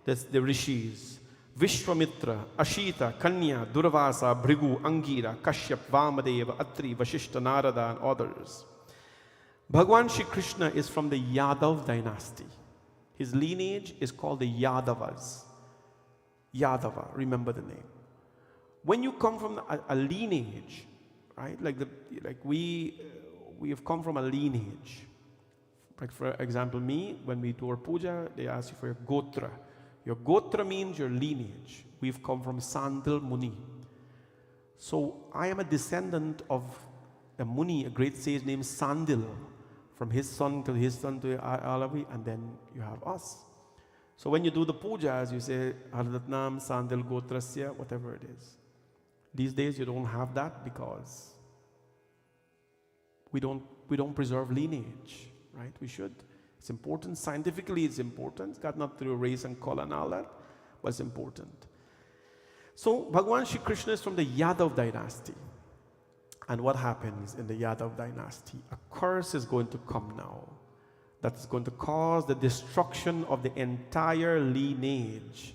the rishis. Vishwamitra, Ashita, Kanya, Durvasa, Bhrigu, Angira, Kashyap, Vamadeva, Atri, Vashishta, Narada, and others. Bhagwan Shri Krishna is from the Yadav dynasty. His lineage is called the Yadavas. Yadava, remember the name. When you come from a lineage, right? We have come from a lineage. Like for example, me, when we do our puja, they ask you for your gotra. Your gotra means your lineage. We've come from Sandil Muni. So I am a descendant of a Muni, a great sage named Sandil, from his son to Alavi, and then you have us. So when you do the pujas, you say Hardatnam, Sandil, Gotrasya, whatever it is. These days you don't have that because we don't preserve lineage, right? We should. It's important. Scientifically, it's important. It's got not through race and color and all that, but it's important. So Bhagwan Shri Krishna is from the Yadav dynasty. And what happens in the Yadav dynasty? A curse is going to come now that's going to cause the destruction of the entire lineage.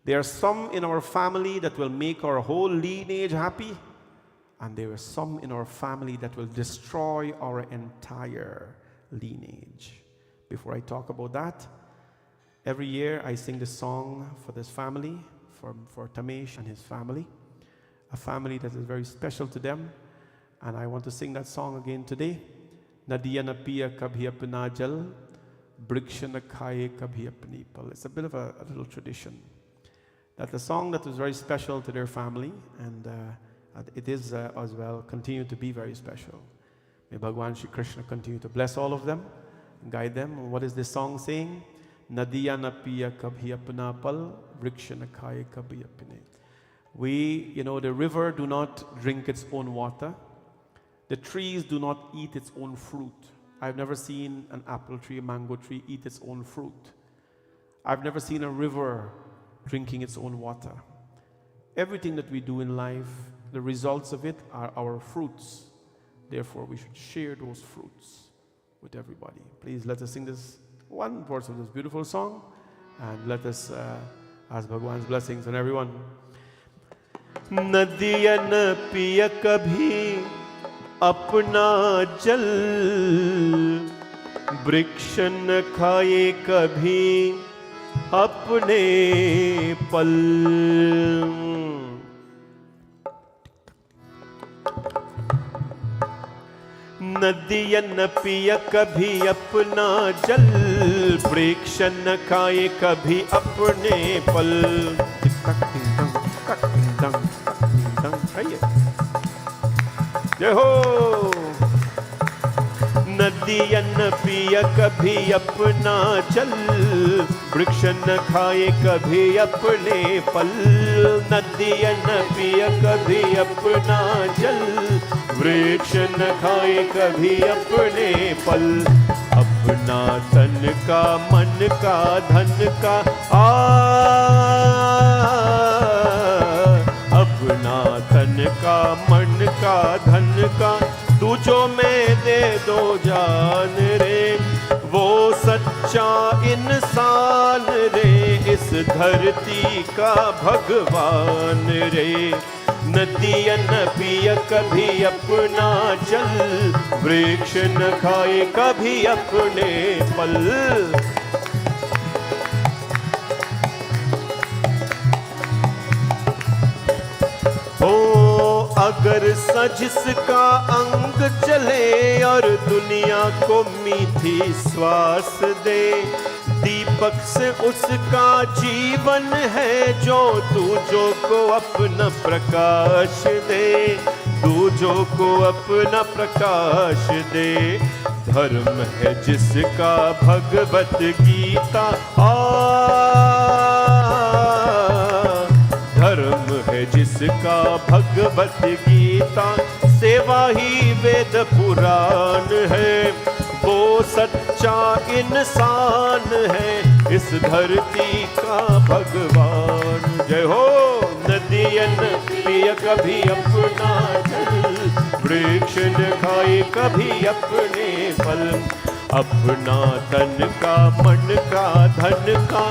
There are some in our family that will make our whole lineage happy, and there are some in our family that will destroy our entire lineage. Before I talk about that, every year I sing this song for this family, for Tamesh and his family, a family that is very special to them, and I want to sing that song again today. Nadiya na piya kabhi apna jal, briksha na khaye kabhi apni pal. It's a bit of a little tradition. That's a song that was very special to their family, and it is as well continue to be very special. May Bhagwan Shri Krishna continue to bless all of them, guide them. What is this song saying? Nadiya na piya kabhi apna pal, vriksha na khaye kabhi apne. The river do not drink its own water. The trees do not eat its own fruit. I've never seen an apple tree, a mango tree eat its own fruit. I've never seen a river drinking its own water. Everything that we do in life, the results of it are our fruits. Therefore, we should share those fruits with everybody. Please let us sing this one verse of this beautiful song, and let us ask Bhagwan's blessings on everyone. नदियन पिय कभी अपना जल, वृक्ष न खाए कभी अपने पल। नदियन पिय कभी अपना जल, वृक्ष न खाए कभी अपने पल। जय हो। नदियन पिय कभी अपना जल, वृक्ष न खाए कभी अपने पल। नदियन पिय कभी अपना जल, वृक्ष न खाए कभी अपने पल। अपना तन का मन का धन का अपना तन का मन का धन का तुझो में दे दो जान रे। वो सच्चा इंसान रे, इस धरती का भगवान रे। नदियन पिय कभी अपना जल, वृक्ष न खाए कभी अपने पल। अगर जिसका अंग चले और दुनिया को मीठी श्वास दे, दीपक से उसका जीवन है जो दूजों को अपना प्रकाश दे, दूजों को अपना प्रकाश दे। धर्म है जिसका भगवत गीता धर्म है जिसका भगवत गीता, सेवा ही वेद पुराण है। वो सच्चा इंसान है, इस धरती का भगवान। जय हो। नदियन पिय कभी अपना जल, वृक्ष न खाए कभी अपने फल। अपना तन का मन का धन का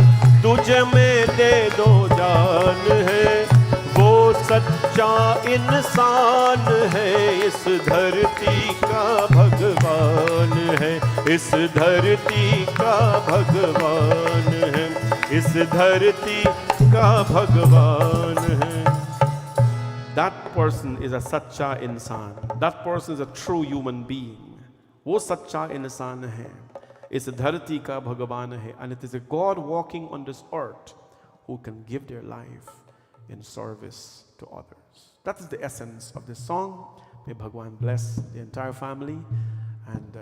तुझ में दे दो जान है। वो सच्चा इंसान है, इस धरती का भगवान है, इस धरती का भगवान है, इस धरती का भगवान है। That person is a सच्चा इंसान. That person is a true human being. वो सच्चा इंसान है, इस धरती का भगवान है. And it is a God walking on this earth who can give their life in service to others. That is the essence of this song. May Bhagwan bless the entire family and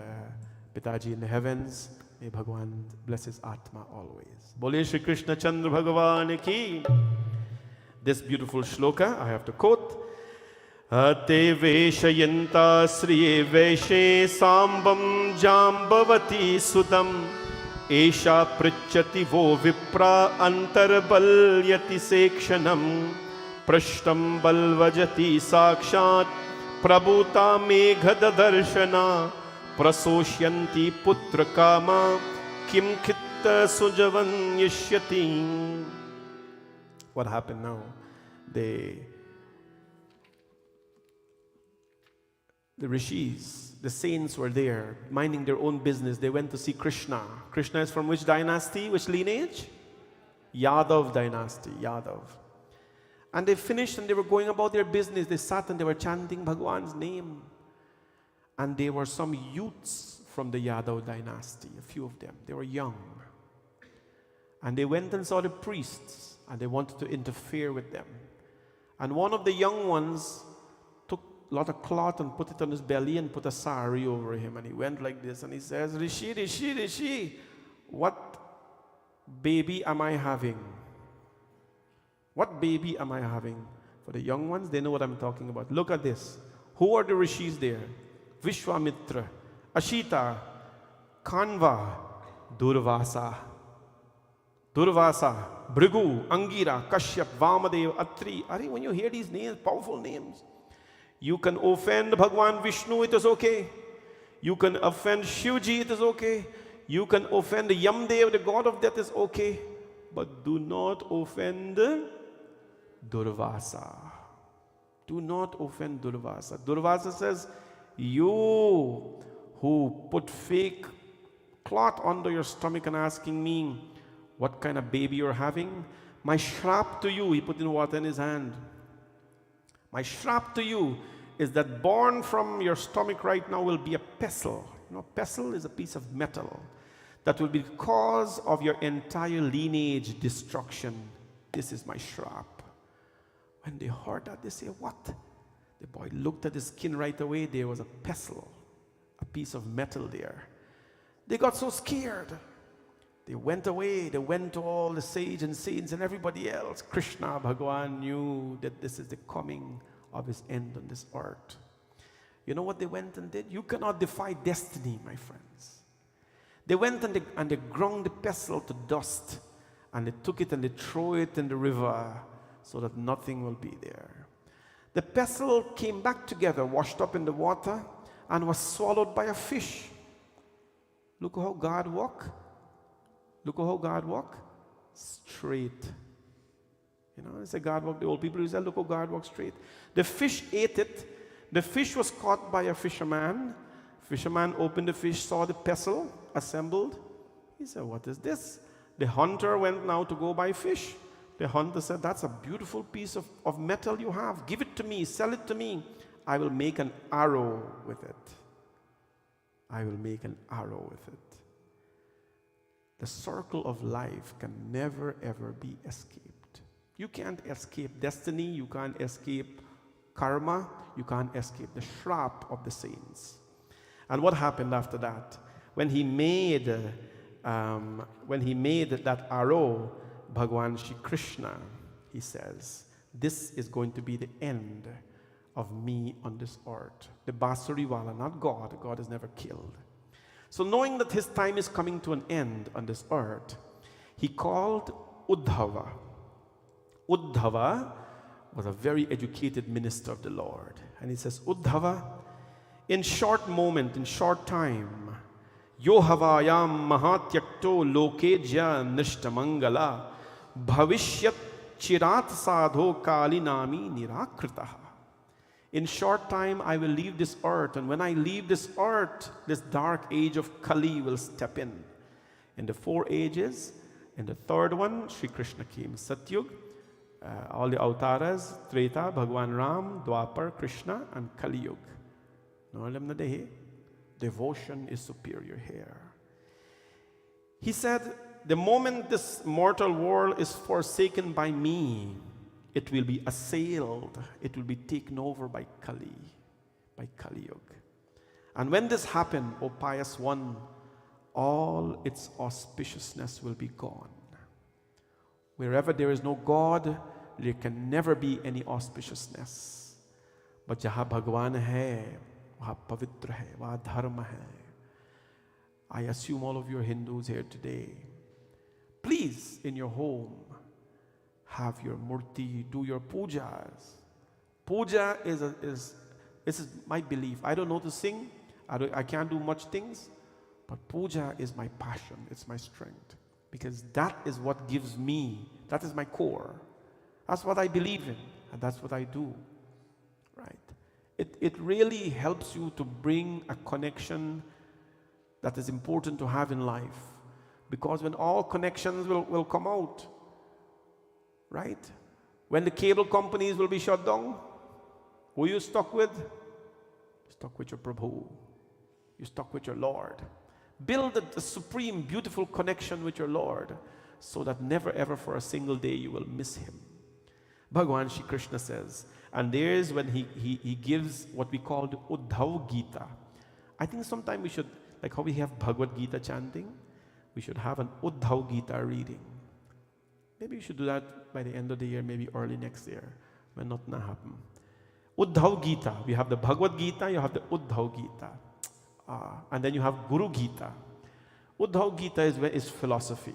Pitaji in the heavens. May Bhagwan bless his Atma always. Bole Shri Krishna Chandra Bhagwan ki. This beautiful shloka I have to quote. Te veshayanta sriye veshe sambam jambavati sudam esha prichati vo vipra antarbalyati sekshanam prashtam balvajati sakshat prabhuta meghada darshana prasoshyanti putra kama kim khitta sujavan yishyati. What happened now? The rishis, the saints were there, minding their own business. They went to see Krishna. Krishna is from which dynasty, which lineage? Yadav dynasty, Yadav. And they finished and they were going about their business. They sat and they were chanting Bhagwan's name. And there were some youths from the Yadav dynasty, a few of them. They were young. And they went and saw the priests and they wanted to interfere with them. And one of the young ones took a lot of cloth and put it on his belly and put a sari over him. And he went like this and he says, Rishi, Rishi, Rishi, what baby am I having? What baby am I having? For the young ones, they know what I'm talking about. Look at this. Who are the rishis there? Vishwamitra, Ashita, Kanva, Durvasa. Durvasa, Bhrigu, Angira, Kashyap, Vamadev, Atri. When you hear these names, powerful names, you can offend Bhagwan Vishnu, it is okay. You can offend Shivji, it is okay. You can offend Yamdev, the god of death, is okay. But do not offend Durvasa. Do not offend Durvasa. Durvasa says, you who put fake cloth under your stomach and asking me what kind of baby you're having, my shrap to you, he put in water in his hand. My shrap to you is that born from your stomach right now will be a pestle. You know, pestle is a piece of metal that will be the cause of your entire lineage destruction. This is my shrap. When they heard that, they say, what? The boy looked at the skin right away. There was a pestle, a piece of metal there. They got so scared. They went away. They went to all the sages and saints and everybody else. Krishna, Bhagavan knew that this is the coming of his end on this earth. You know what they went and did? You cannot defy destiny, my friends. They went and they ground the pestle to dust, and they took it and they threw it in the river so that nothing will be there. The pestle came back together, washed up in the water, and was swallowed by a fish. Look how God walk. Look how God walk. Straight. You know, they say God walk. The old people say, look how God walk straight. The fish ate it. The fish was caught by a fisherman. Fisherman opened the fish, saw the pestle assembled. He said, what is this? The hunter went now to go buy fish. The hunter said, that's a beautiful piece of metal you have. Give it to me, sell it to me. I will make an arrow with it. I will make an arrow with it. The circle of life can never ever be escaped. You can't escape destiny, you can't escape karma, you can't escape the shrap of the saints. And what happened after that? When he made that arrow, Bhagwan Shri Krishna, he says, this is going to be the end of me on this earth. The Basuriwala, not God. God is never killed. So knowing that his time is coming to an end on this earth, he called Uddhava. Uddhava was a very educated minister of the Lord. And he says, Uddhava, in short moment, in short time, Yohavayam mahatyakto lokeja nishtamangala bhavishyat chirat sadho kalinami nirakritaha. In short time, I will leave this earth, and when I leave this earth, this dark age of Kali will step in. In the 4 ages, in the third one, Sri Krishna came, Satyug, all the avatars, Treta, Bhagwan Ram, Dwapar, Krishna, and Kali Yuga. Devotion is superior here. He said, the moment this mortal world is forsaken by me, it will be assailed, it will be taken over by Kali Yuga. And when this happens, O pious one, all its auspiciousness will be gone. Wherever there is no God, there can never be any auspiciousness. But jahan Bhagwan hai, wahan pavitra hai, wahan dharma hai. I assume all of you are Hindus here today. Please, in your home, have your murti, do your pujas. Puja is my belief. I don't know to sing. I can't do much things. But puja is my passion. It's my strength. Because that is what gives me, that is my core. That's what I believe in. And that's what I do. Right? It really helps you to bring a connection that is important to have in life. Because when all connections will come out, right? When the cable companies will be shut down, who you stuck with? Stuck with your Prabhu. You stuck with your Lord. Build a supreme, beautiful connection with your Lord so that never ever for a single day you will miss him. Bhagwan Shri Krishna says, and there's when he gives what we call the Uddhav Gita. I think sometime we should, like how we have Bhagavad Gita chanting, we should have an Uddhav Gita reading. Maybe we should do that by the end of the year, maybe early next year, when not gonna happen. Uddhav Gita. We have the Bhagavad Gita, you have the Uddhav Gita. And then you have Guru Gita. Uddhav Gita is philosophy.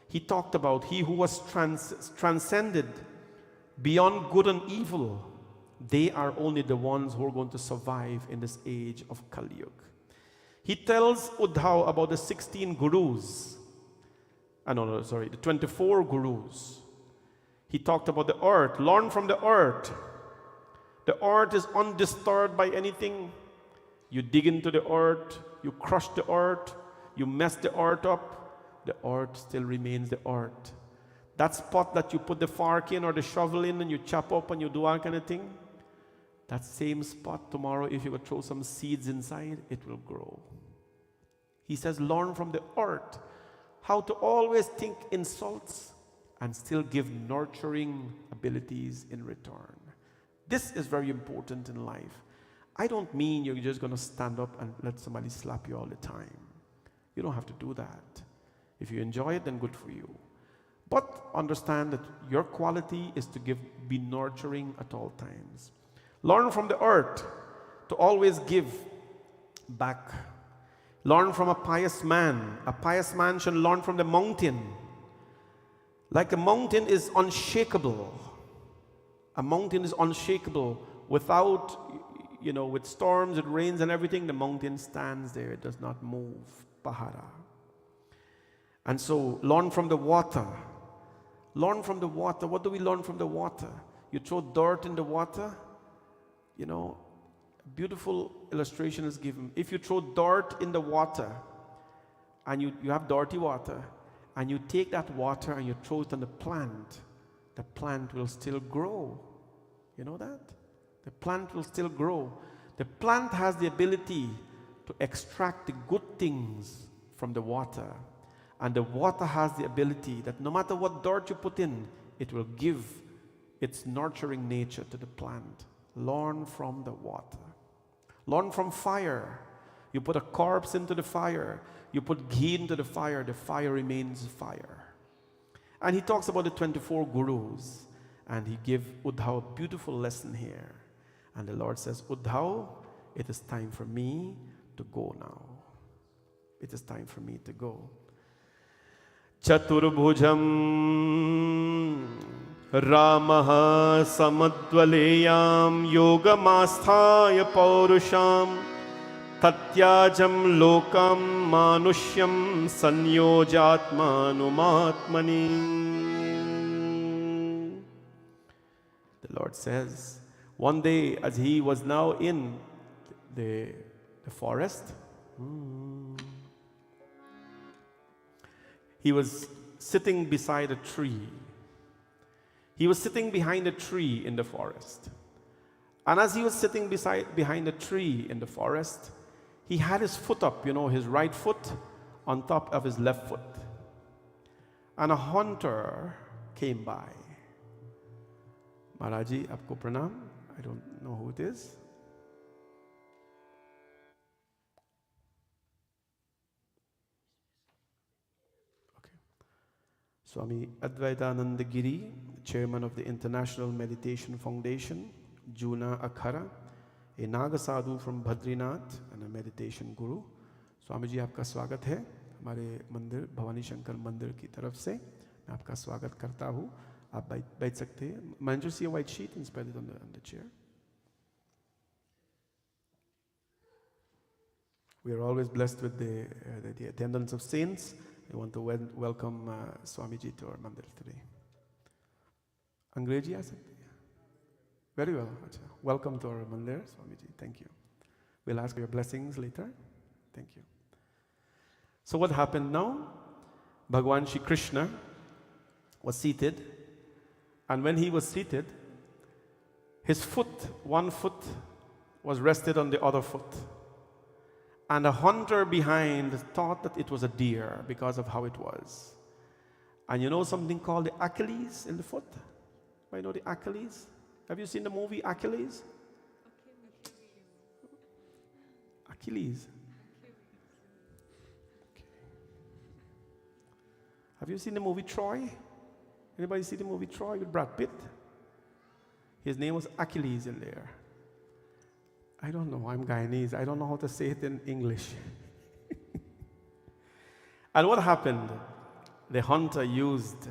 He talked about he who was transcended beyond good and evil. They are only the ones who are going to survive in this age of Kali Yuga. He tells Uddhav about the 16 gurus. The 24 gurus. He talked about the earth. Learn from the earth. The earth is undisturbed by anything. You dig into the earth, you crush the earth, you mess the earth up, the earth still remains the earth. That spot that you put the fork in or the shovel in and you chop up and you do all kind of thing, that same spot tomorrow, if you would throw some seeds inside, it will grow. He says, learn from the earth how to always think insults and still give nurturing abilities in return. This is very important in life. I don't mean you're just going to stand up and let somebody slap you all the time. You don't have to do that. If you enjoy it, then good for you. But understand that your quality is to be nurturing at all times. Learn from the earth to always give back. Learn from a pious man. A pious man should learn from the mountain. Like a mountain is unshakable. A mountain is unshakable. Without, with storms, it rains and everything, the mountain stands there. It does not move. Pahara. And so, learn from the water. Learn from the water. What do we learn from the water? You throw dirt in the water, a beautiful illustration is given. If you throw dirt in the water, and you have dirty water, and you take that water and you throw it on the plant will still grow. You know that? The plant will still grow. The plant has the ability to extract the good things from the water. And the water has the ability that no matter what dirt you put in, it will give its nurturing nature to the plant. Learn from the water. Learn from fire. You put a corpse into the fire. You put ghee into the fire remains fire. And he talks about the 24 gurus. And he gave Uddhav a beautiful lesson here. And the Lord says, Uddhav, it is time for me to go now. It is time for me to go. Chaturbhujam Ramaha Samadvaleyam Yogamasthaya Paurusham Tatyajam Lokam Manushyam Sanyojatmanumatmani. The Lord says, one day as he was now in the forest, he was sitting beside a tree. He was sitting behind a tree in the forest. And as he was sitting behind a tree in the forest, he had his foot up, his right foot on top of his left foot. And a hunter came by. Maharaji, aapko pranam. I don't know who it is. Swami Advaitananda Giri, chairman of the International Meditation Foundation, Juna Akhara, a Naga Sadhu from Badrinath and a meditation guru. Swami ji, आपका स्वागत है हमारे मंदिर भवानी शंकर मंदिर की तरफ से. मैं आपका स्वागत करता हूँ. आप बैठ सकते हैं. Mind you see a white sheet and spread it on the chair. We are always blessed with the attendance of saints. I want to welcome Swamiji to our mandir today. Angrezi aa sakte hain? Very well. Achha. Welcome to our mandir, Swamiji. Thank you. We'll ask for your blessings later. Thank you. So what happened now? Bhagwan Shri Krishna was seated, and when he was seated, his one foot was rested on the other foot. And a hunter behind thought that it was a deer because of how it was. And you know something called the Achilles in the foot? You know the Achilles? Have you seen the movie Achilles? Achilles. Okay. Have you seen the movie Troy? Anybody see the movie Troy with Brad Pitt? His name was Achilles in there. I don't know, I'm Guyanese. I don't know how to say it in English. And what happened? The hunter used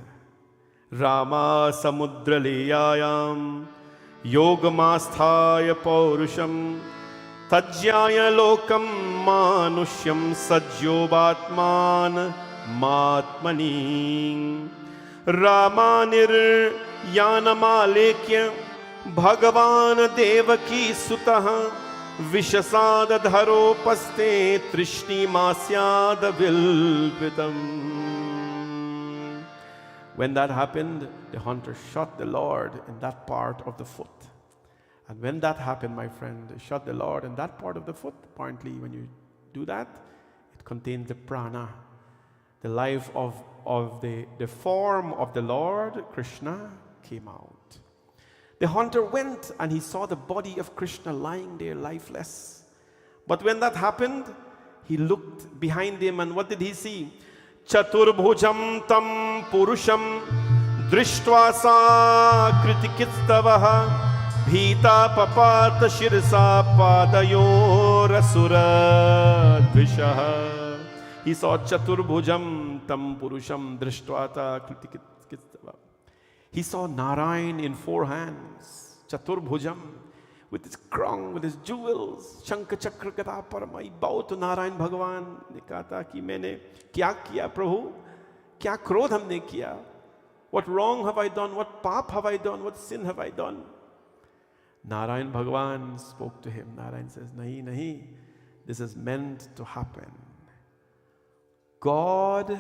Rama Samudraliyayam Yogamasthaya Paurusham Tajyaya Lokam Manushyam Sajyobatman Matmani Ramanir Yanamalekya भगवान देवकी सुतः विषसादधरोपस्ते तृष्णीमास्याद विल्पितम्. When that happened, the hunter shot the Lord in that part of the foot. And when that happened, my friend, shot the Lord in that part of the foot. Apparently, when you do that, it contains the prana, the life of the form of the Lord, Krishna, came out. The hunter went and he saw the body of Krishna lying there lifeless. But when that happened, he looked behind him and what did he see? Chaturbhujam tam purusham drishtva sa kritikistavaha bhita papata shirsa padayor asura dvishaha. He saw Chaturbhujam tam purusham drishtva sa kritikistavaha. He saw Narayan in 4 hands, Chaturbhujam, with his crown, with his jewels, Shankha Chakra Gada Parama. He bowed to Narayan Bhagavan. ने कहा था कि मैंने क्या किया प्रभु, क्या क्रोध हमने किया? What wrong have I done? What paap have I done? What sin have I done? Narayan Bhagavan spoke to him. Narayan says, nahi, nahi, this is meant to happen. God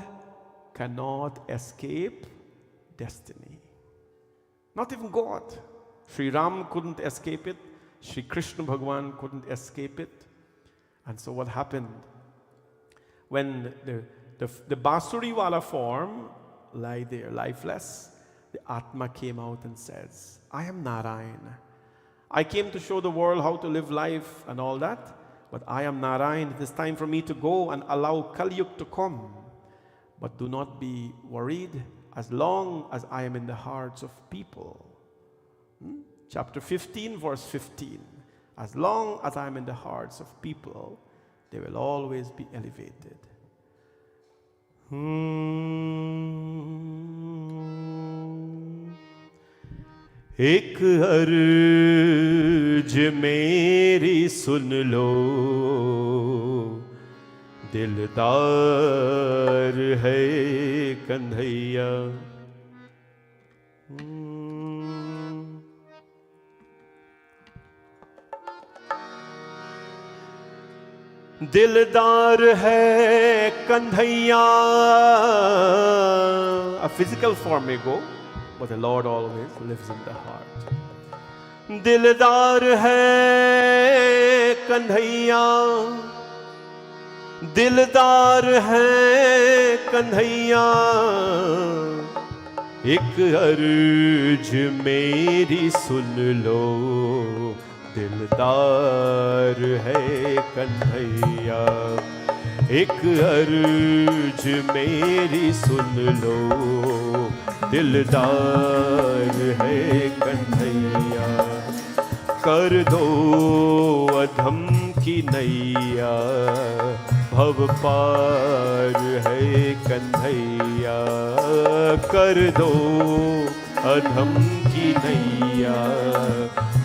cannot escape destiny. Not even God. Sri Ram couldn't escape it. Sri Krishna Bhagavan couldn't escape it. And so what happened? When the Basuri Wala form lie there lifeless, the Atma came out and says, I am Narayan. I came to show the world how to live life and all that, but I am Narayan. It is time for me to go and allow Kali Yuga to come. But do not be worried as long as I am in the hearts of people. Chapter 15, verse 15. As long as I am in the hearts of people, they will always be elevated. एक अर्ज मेरी सुन लो, दिलदार है कन्हैया. दिलदार है Kanhaiya. A physical form may go, but the Lord always lives in the heart. दिलदार है कन्हैया, दिलदार है कन्हैया. एक अर्ज मेरी सुन लो, दिलदार है कन्हैया. एक अर्ज मेरी सुन लो, दिलदार है कन्हैया. कर दो अधम की नैया, भव पार है कन्हैया. कर दो अधम की नैया,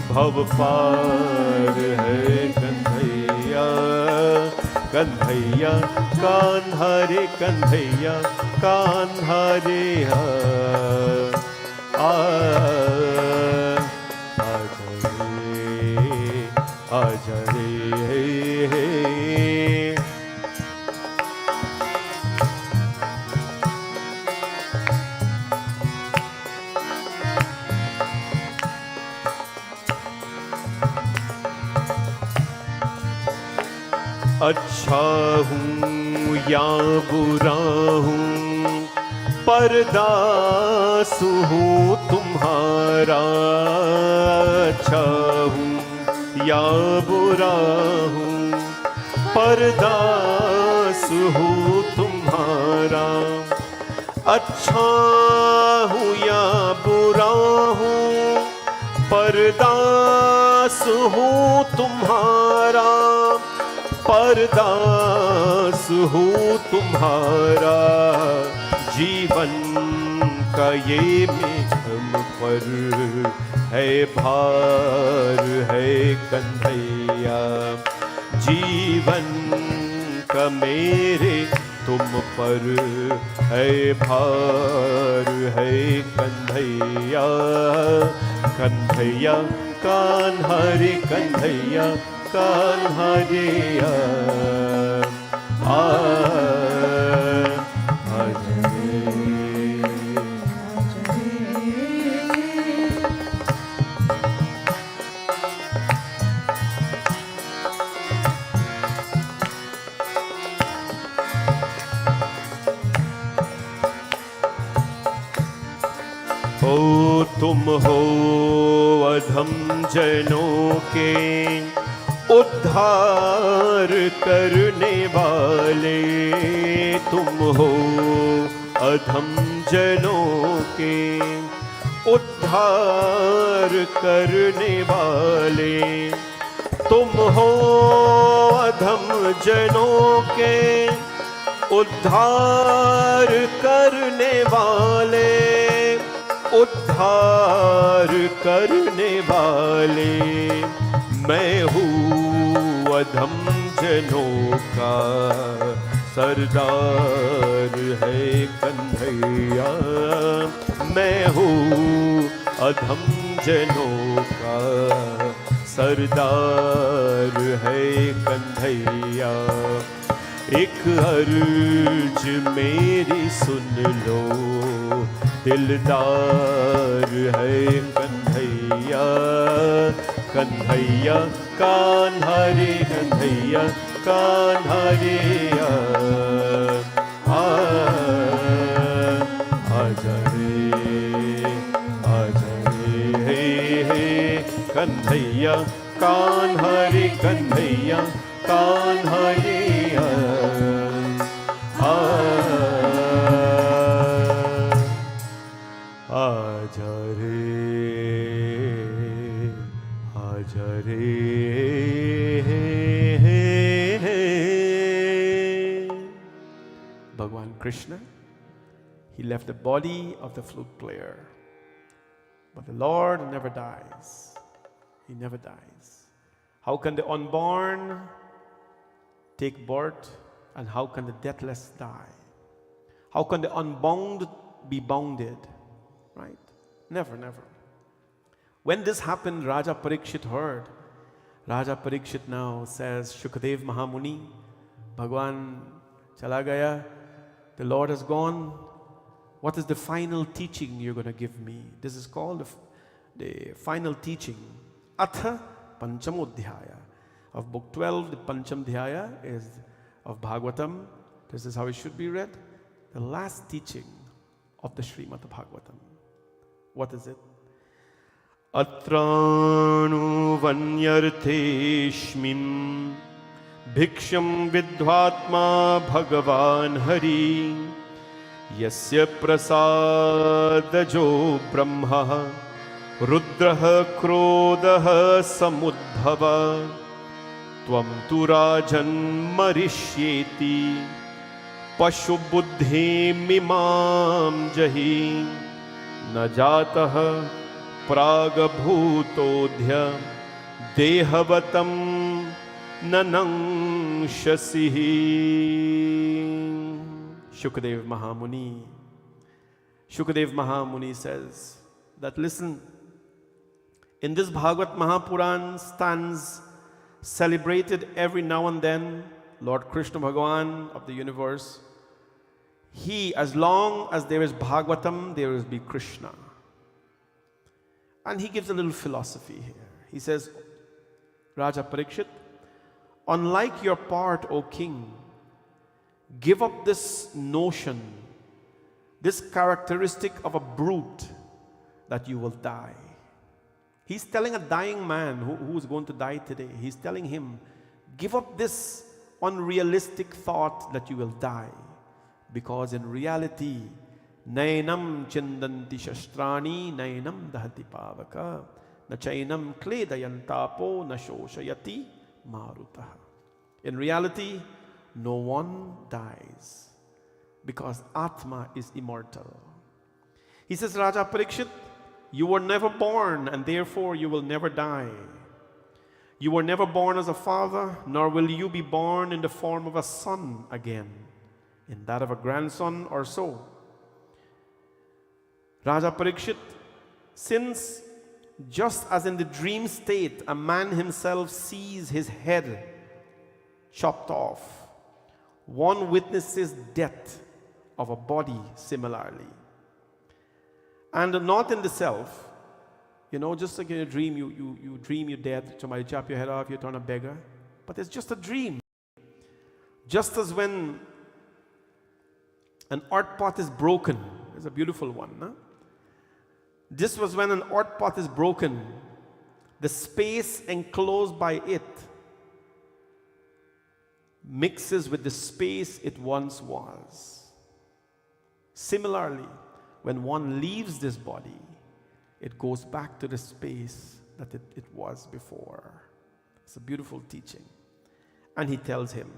भव पार है कन्हैया. कन्हैया कान्हा रे कन्हैया, कान्हा रे आजा रे. अच्छा हूँ या बुरा हूँ, परदास हूँ तुम्हारा. अच्छा हूँ या बुरा हूँ, परदास हूँ तुम्हारा. अच्छा हूँ या बुरा हूँ, परदास हूँ तुम्हारा. परदास हूँ तुम्हारा. जीवन का ये मेघम पर है भार है कन्हैया. जीवन का मेरे तुम पर है भार है कन्हैया, कन्हैया कान्हा रे कन्हैया, कान्हा रे आ ओ तुम हो अधम जनों के उद्धार करने वाले, तुम हो अधम जनों के उद्धार करने वाले, तुम हो अधम जनों के उद्धार करने वाले, उद्धार करने वाले। मैं हूँ अधम जनों का सरदार है कन्हैया, मैं हूँ अधम जनों का सरदार है कन्हैया। एक अर्ज मेरी सुन लो, दिलदार है कन्हैया, कन्हैया कान्हा रे कन्हैया, कान्हा रे आजा रे हे कन्हैया, कान्हा रे कन्हैया, कान्हा रे आजा रे Bhagwan Krishna, he left the body of the flute player, but the Lord never dies. He never dies. How can the unborn take birth, and how can the deathless die? How can the unbound be bounded? Right? Never, never. When this happened, Raja Parikshit heard. Raja Parikshit now says, Shukadev Mahamuni, Bhagwan chala gaya, the Lord has gone. What is the final teaching you're going to give me? This is called the final teaching. Atha Panchamodhyaya. Of book 12, the Panchamodhyaya is of Bhagavatam. This is how it should be read. The last teaching of the Srimad Bhagavatam. What is it? Atranu vanyartheshmim bhiksham vidvatma bhagavan hari yasya prasadajo brahma rudraha krodha samudbhava tvam tu rajan marishyeti pashu buddhi mimam jahi न जातः प्रागभूतोऽध्य देहवतं न नंशसिः. Shukadev Mahamuni says that, listen, in this Bhagavad Mahapuran stands celebrated every now and then Lord Krishna Bhagavan of the universe. He, as long as there is Bhagavatam, there will be Krishna. And he gives a little philosophy here. He says, Raja Parikshit, unlike your part, O king, give up this notion, this characteristic of a brute, that you will die. He's telling a dying man who is going to die today, he's telling him, give up this unrealistic thought that you will die. Because in reality, nainam chindanti shastrani, nainam dahati pavaka, na chainam kledayantapo, na shoshayati marutaha. In reality, no one dies, because Atma is immortal. He says, Raja Parikshit, you were never born, and therefore you will never die. You were never born as a father, nor will you be born in the form of a son again. in that of a grandson or so. Raja Parikshit, since just as in the dream state a man himself sees his head chopped off, one witnesses death of a body similarly. And not in the self, just like in a dream, you dream you're dead, somebody chop your head off, you turn a beggar. But it's just a dream. Just as when an art pot is broken, it's a beautiful one, no? This was when an art pot is broken, the space enclosed by it mixes with the space it once was. Similarly, when one leaves this body, it goes back to the space that it was before. It's a beautiful teaching. And he tells him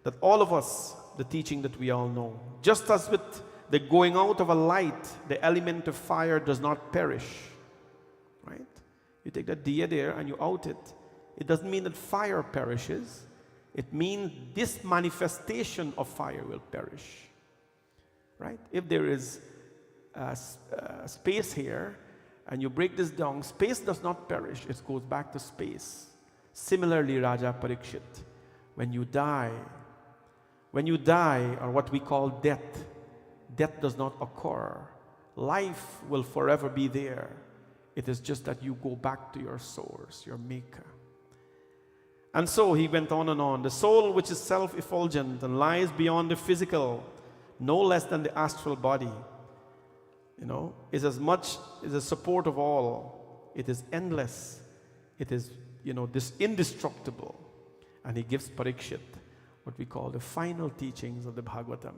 that all of us, the teaching that we all know, just as with the going out of a light, the element of fire does not perish. Right? You take that diya there and you out it. It doesn't mean that fire perishes. It means this manifestation of fire will perish. Right? If there is a space here and you break this down, space does not perish. It goes back to space. Similarly, Raja Parikshit, when you die, or what we call death, death does not occur. Life will forever be there. It is just that you go back to your source, your maker. And so he went on and on. The soul, which is self-effulgent and lies beyond the physical, no less than the astral body, is as much as a support of all. It is endless. It is, this indestructible. And he gives Parikshit what we call the final teachings of the Bhagavatam.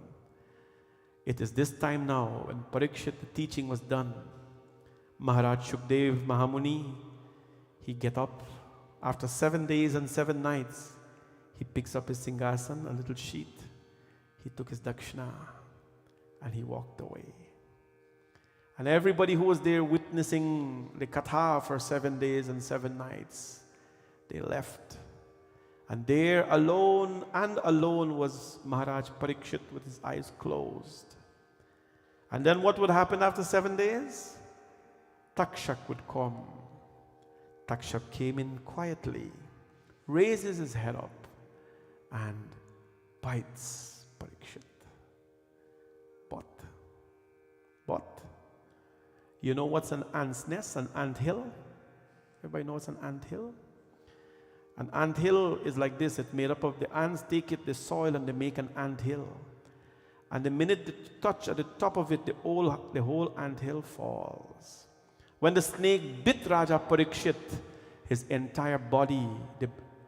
It is this time now when Parikshit, the teaching was done. Maharaj Shukdev Mahamuni, he get up after 7 days and 7 nights. He picks up his singhasan, a little sheet. He took his dakshina and he walked away. And everybody who was there witnessing the katha for 7 days and 7 nights, they left. And there alone was Maharaj Parikshit with his eyes closed. And then what would happen after 7 days? Takshak would come. Takshak came in quietly, raises his head up, and bites Parikshit. But, you know what's an ant's nest, an ant hill? Everybody knows an ant hill? An ant hill is like this. It's made up of the ants take it, the soil, and they make an ant hill. And the minute they touch at the top of it, the whole ant hill falls. When the snake bit Raja Parikshit, his entire body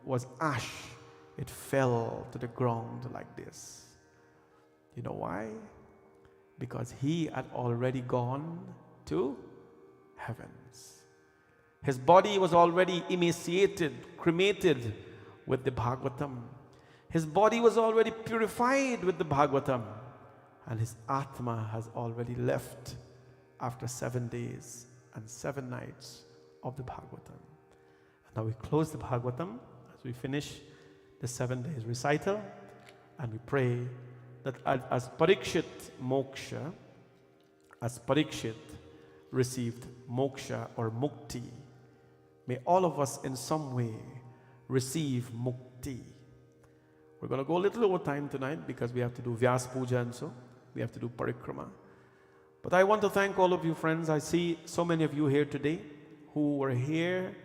was ash. It fell to the ground like this. You know why? Because he had already gone to heavens. His body was already emaciated, cremated with the Bhagavatam. His body was already purified with the Bhagavatam. And his Atma has already left after 7 days and 7 nights of the Bhagavatam. And now we close the Bhagavatam as we finish the 7 days recital. And we pray that as Parikshit moksha, as Parikshit received moksha or mukti, may all of us in some way receive mukti. We're going to go a little over time tonight because we have to do Vyasa Puja and so. We have to do parikrama. But I want to thank all of you friends. I see so many of you here today who were here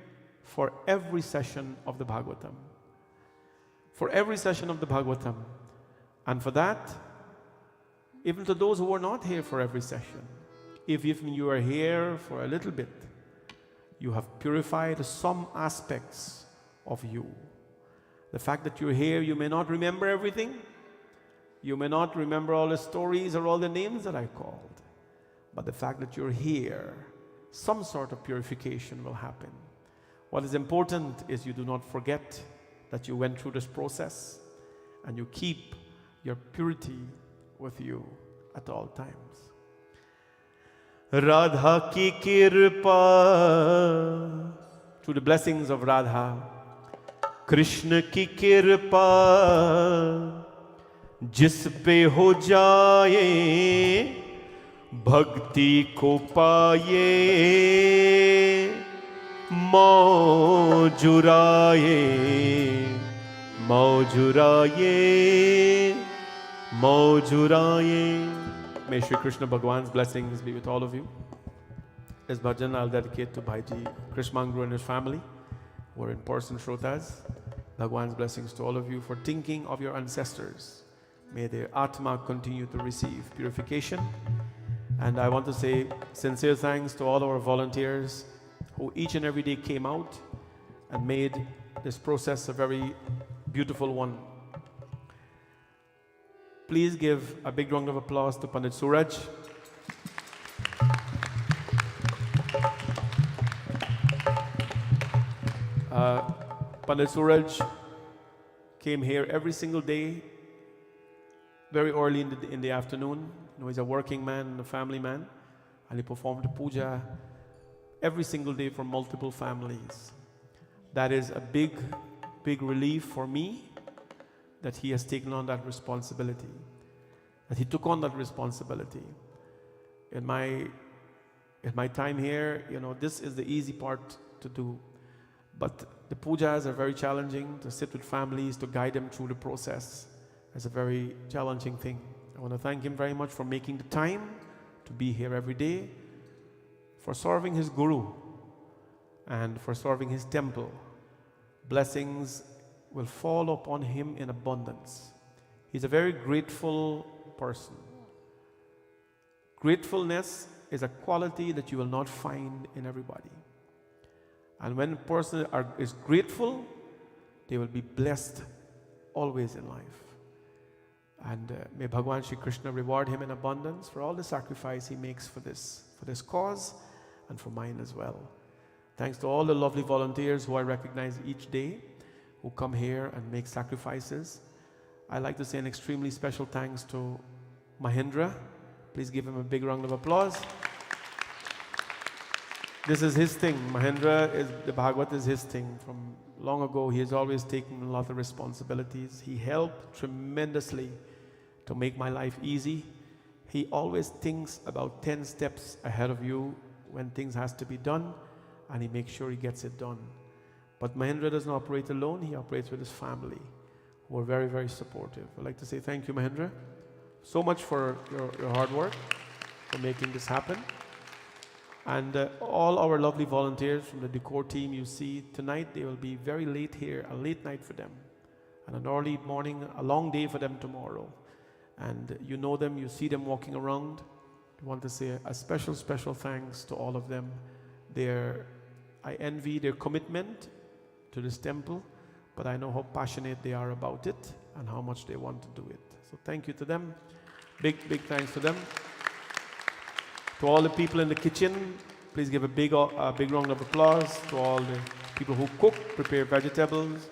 for every session of the Bhagavatam. For every session of the Bhagavatam. And for that, even to those who were not here for every session, if even you are here for a little bit, you have purified some aspects of you. The fact that you're here, you may not remember everything. You may not remember all the stories or all the names that I called. But the fact that you're here, some sort of purification will happen. What is important is you do not forget that you went through this process and you keep your purity with you at all times. Radha ki kirpa, through the blessings of Radha, Krishna ki kirpa, जिस पे हो जाए भक्ति को पाए मौजुराए मौजुराए मौजुराए. May Shri Krishna Bhagwan's blessings be with all of you. This bhajan I'll dedicate to Bhaiji Krishmangru and his family who are in person shrotas. Bhagwan's blessings to all of you for thinking of your ancestors. May their Atma continue to receive purification. And I want to say sincere thanks to all our volunteers who each and every day came out and made this process a very beautiful one. Please give a big round of applause to Pandit Suraj. Pandit Suraj came here every single day, very early in the afternoon. You know, he's a working man and a family man, and he performed puja every single day for multiple families. That is a big, big relief for me that he has taken on that responsibility, that he took on that responsibility. In my time here, you know, this is the easy part to do. But the pujas are very challenging, to sit with families, to guide them through the process. It's a very challenging thing. I want to thank him very much for making the time to be here every day, for serving his guru, and for serving his temple. Blessings will fall upon him in abundance. He's a very grateful person. Gratefulness is a quality that you will not find in everybody. And when a person is grateful, they will be blessed always in life. And may Bhagwan Shri Krishna reward him in abundance for all the sacrifice he makes for this cause and for mine as well. Thanks to all the lovely volunteers who I recognize each day, who come here and make sacrifices. I'd like to say an extremely special thanks to Mahendra. Please give him a big round of applause. This is his thing. The Bhagavad is his thing. From long ago, he has always taken a lot of responsibilities. He helped tremendously to make my life easy. He always thinks about 10 steps ahead of you when things has to be done, and he makes sure he gets it done. But Mahendra doesn't operate alone. He operates with his family, who are very, very supportive. I'd like to say thank you, Mahendra, so much for your hard work, for making this happen. And all our lovely volunteers from the decor team you see tonight, they will be very late here, a late night for them. And an early morning, a long day for them tomorrow. And you know them, you see them walking around. I want to say a special, special thanks to all of them. I envy their commitment to this temple, but I know how passionate they are about it and how much they want to do it. So thank you to them. Big, big thanks to them. To all the people in the kitchen, please give a big round of applause. To all the people who cook, prepare vegetables,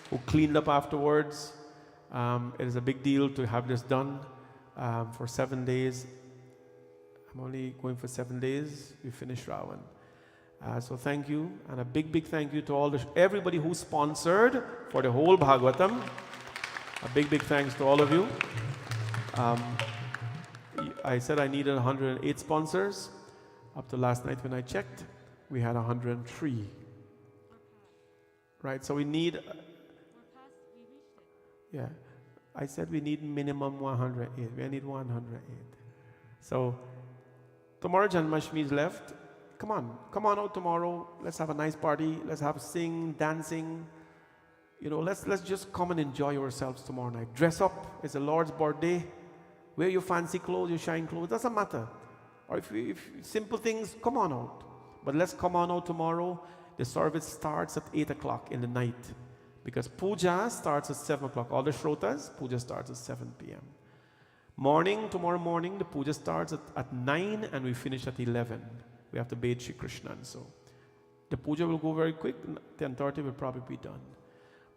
who cleaned up afterwards. It is a big deal to have this done for 7 days. I'm only going for 7 days. We finish Ravan. So thank you, and a big, big thank you to everybody who sponsored for the whole Bhagavatam. A big, big thanks to all of you. I said I needed 108 sponsors. Up to last night when I checked, we had 103. Right, so we need... Yeah, I said we need minimum 108. We need 108. So tomorrow Janmashtami is left. Come on out tomorrow. Let's have a nice party. Let's have sing, dancing. You know, let's just come and enjoy yourselves tomorrow night. Dress up. It's the Lord's birthday. Wear your fancy clothes, your shine clothes. Doesn't matter. Or if simple things, come on out. But let's come on out tomorrow. The service starts at 8 o'clock in the night, because puja starts at 7 o'clock. All the shrotas, puja starts at 7 p.m. Tomorrow morning, the puja starts at 9 and we finish at 11. We have to bathe Shri Krishna. And so the puja will go very quick. 10:30 will probably be done.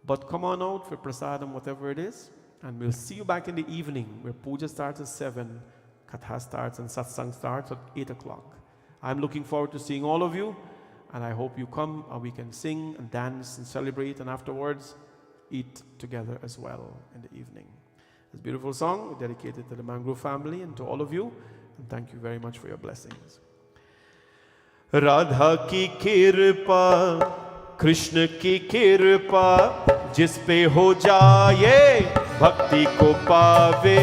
But come on out for prasadam, whatever it is. And we'll see you back in the evening, where puja starts at 7, katha starts, and satsang starts at 8 o'clock. I'm looking forward to seeing all of you, and I hope you come and we can sing and dance and celebrate, and afterwards eat together as well in the evening. This beautiful song dedicated to the Mangrove family and to all of you. And thank you very much for your blessings. Radha की कृपा, कृष्ण की कृपा, जिस पे हो जाए भक्ति को पावे,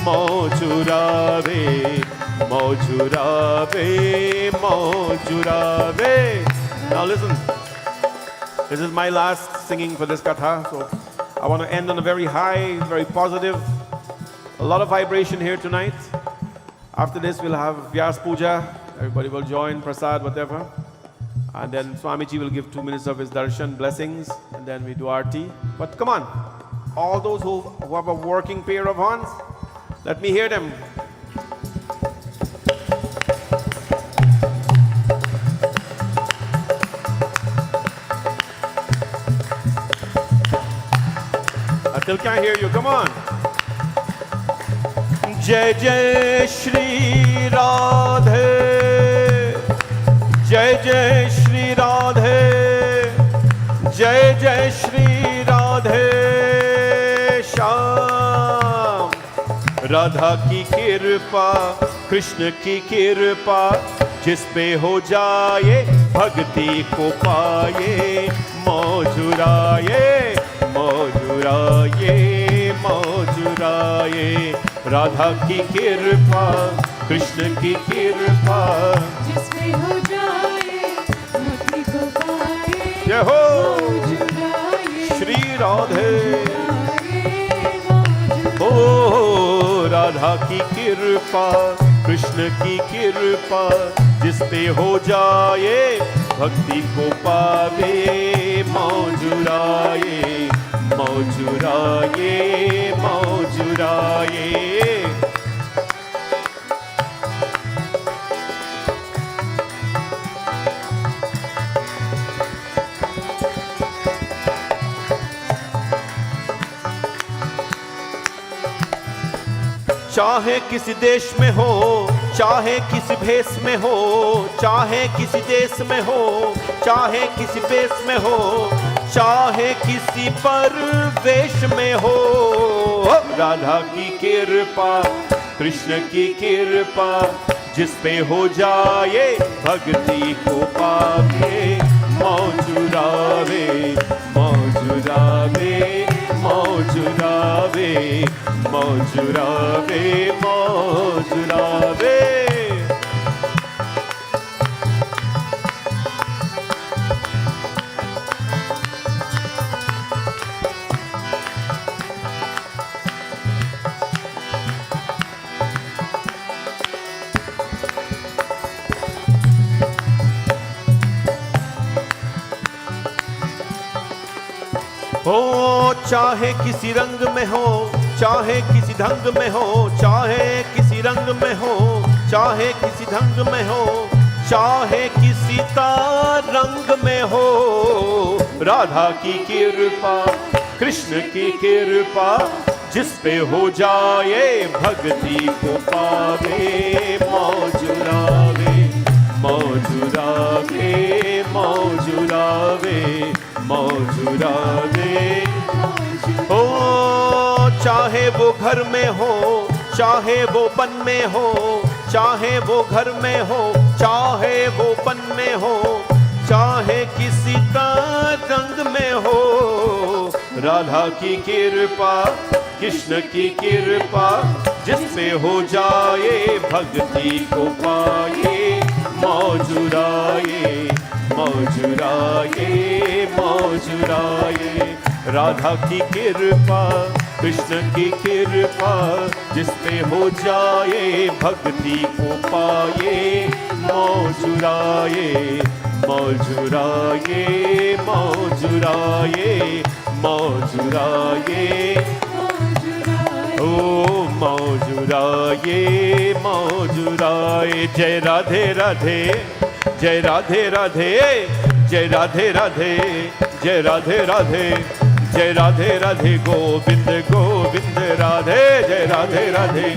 मौजुरावे मौजुरावे मौजुरावे. Now listen, this is my last singing for this katha, so I want to end on a very high, very positive, a lot of vibration here tonight. After this we'll have Vyasa Puja. Everybody will join, prasad, whatever. And then Swamiji will give 2 minutes of his darshan, blessings, and then we do arti. But come on, all those who have a working pair of hands, let me hear them. I still can't hear you, come on. जय जय श्री राधे, जय जय श्री राधे, जय जय श्री राधे श्याम. राधा की कृपा, कृष्ण की कृपा, जिस पे हो जाए भक्ति को पाए, मौजुराए मौजुराए मौजुराए. राधा की कृपा, कृष्ण की कृपा, जिसमें हो जाए भक्ति को पाए, जय हो मौजुराए, श्री राधे. मौजुराए. ओ राधा की कृपा, कृष्ण की कृपा, जिस पे हो जाए भक्ति को पावे, मौजुराए मौजुराए मौजुराए. चाहे किसी देश में हो, चाहे किसी भेष में हो, चाहे किसी देश में हो, चाहे किसी भेष में हो, चाहे किसी परवेश में हो. राधा की कृपा, कृष्ण की कृपा, जिस पे हो जाए भक्ति को पावे, मौजुरावे मौजुरावे मौजुरावे मौजुरावे मौजुरावे. हो चाहे किसी रंग में हो, चाहे किसी ढंग में हो, चाहे किसी रंग में हो, चाहे किसी ढंग में हो, चाहे किसी रंग में हो. राधा की कृपा, कृष्ण की कृपा, जिस पे हो जाए भक्ति को पावे, मौजुरावे मौजुरावे मौजुरावे मौजुरावे. ओ चाहे वो घर में हो, चाहे वो वन में हो, चाहे वो घर में हो, चाहे वो वन में हो, चाहे किसी रंग में हो. राधा की कृपा, कृष्ण की कृपा, जिससे हो जाए भक्ति को पाए, मौजुराए मौजुराए मौजुराए. राधा की कृपा, कृष्ण की कृपा, जिसपे हो जाए भक्ति को पाए, मौजुराए मौजुराए मौजुराए मौजुराए. ओ मौजुराए मौजुराए. जय राधे राधे, जय राधे राधे, जय राधे राधे, जय राधे राधे, जय राधे राधे. गोविंद गोविंद राधे, जय Radhe Radhe,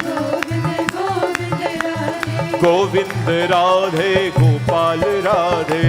Govind Radhe Gopal Radhe,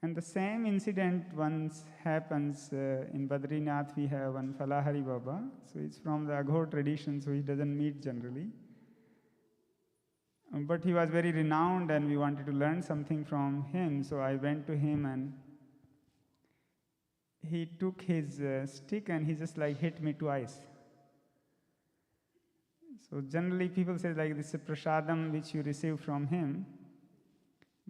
And the same incident once happens in Badrinath. We have one Falahari Baba. So he's from the Aghor tradition, so he doesn't meet generally. But he was very renowned and we wanted to learn something from him. So I went to him and he took his stick and he just like hit me twice. So generally people say like this is a prasadam which you receive from him.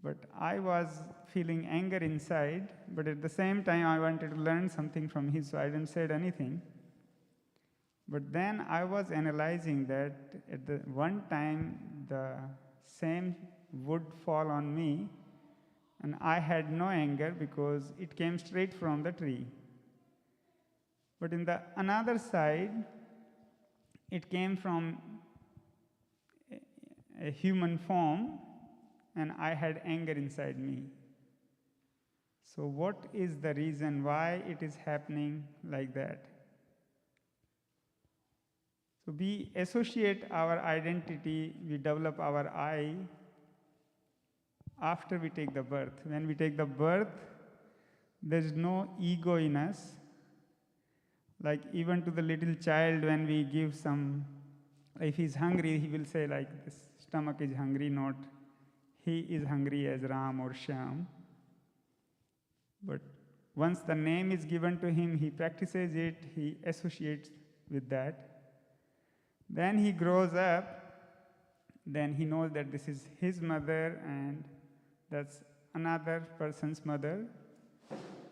But I was feeling anger inside, but at the same time I wanted to learn something from him, so I didn't say anything. But then I was analyzing that at the one time the same would fall on me and I had no anger because it came straight from the tree. But in the another side, it came from a human form and I had anger inside me. So what is the reason why it is happening like that? So we associate our identity, we develop our I after we take the birth. When we take the birth, there is no ego in us. Like even to the little child, when we give some, if he's hungry, he will say like this stomach is hungry, not he is hungry as Ram or Shyam. But once the name is given to him, he practices it, he associates with that. Then he grows up, then he knows that this is his mother and that's another person's mother.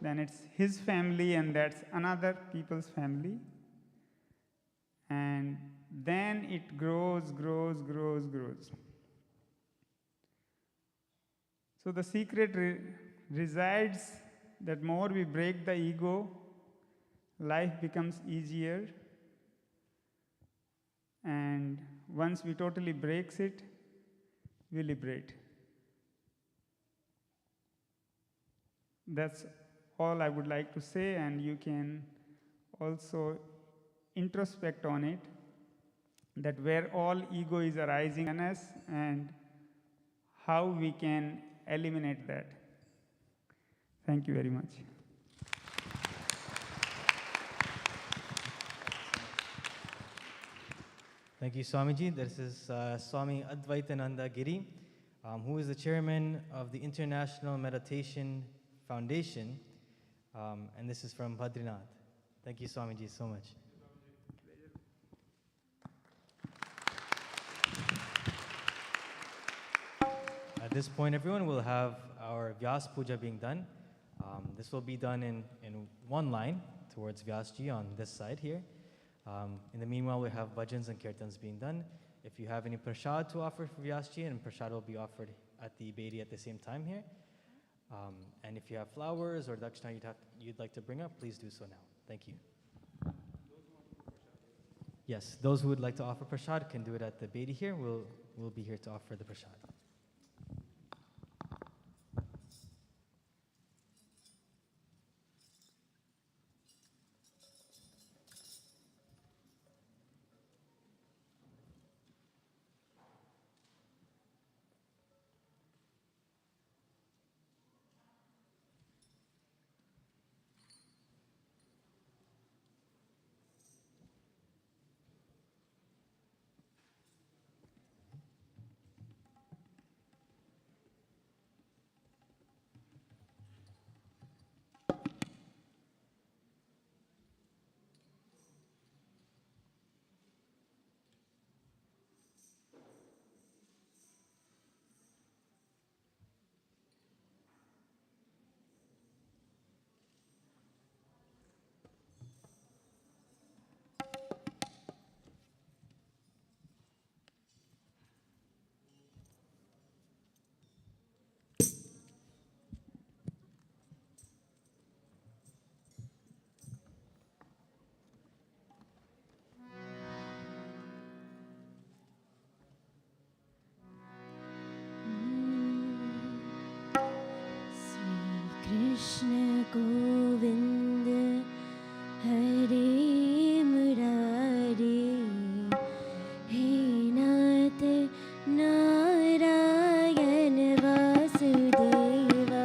Then it's his family and that's another people's family. And then it grows. So the secret resides that more we break the ego, life becomes easier. And once we totally breaks it, we liberate. That's all I would like to say, and you can also introspect on it, that where all ego is arising in us and how we can eliminate that. Thank you very much. Thank you, Swamiji. This is Swami Advaitananda Giri, who is the chairman of the International Meditation Foundation, and this is from Badrinath. Thank you, Swamiji, so much. At this point, everyone will have our Vyasa Puja being done. This will be done in one line towards Vyasji on this side here. In the meanwhile, we have bhajans and kirtans being done. If you have any prasad to offer for Vyasji, and prasad will be offered at the Bedi at the same time here. And if you have flowers or dakshina you'd like to bring up, please do so now. Thank you. Yes, those who would like to offer prasad can do it at the Bedi here. We'll be here to offer the prasad. Krishna Govinda Hare Murari He Nath Narayan Vasudeva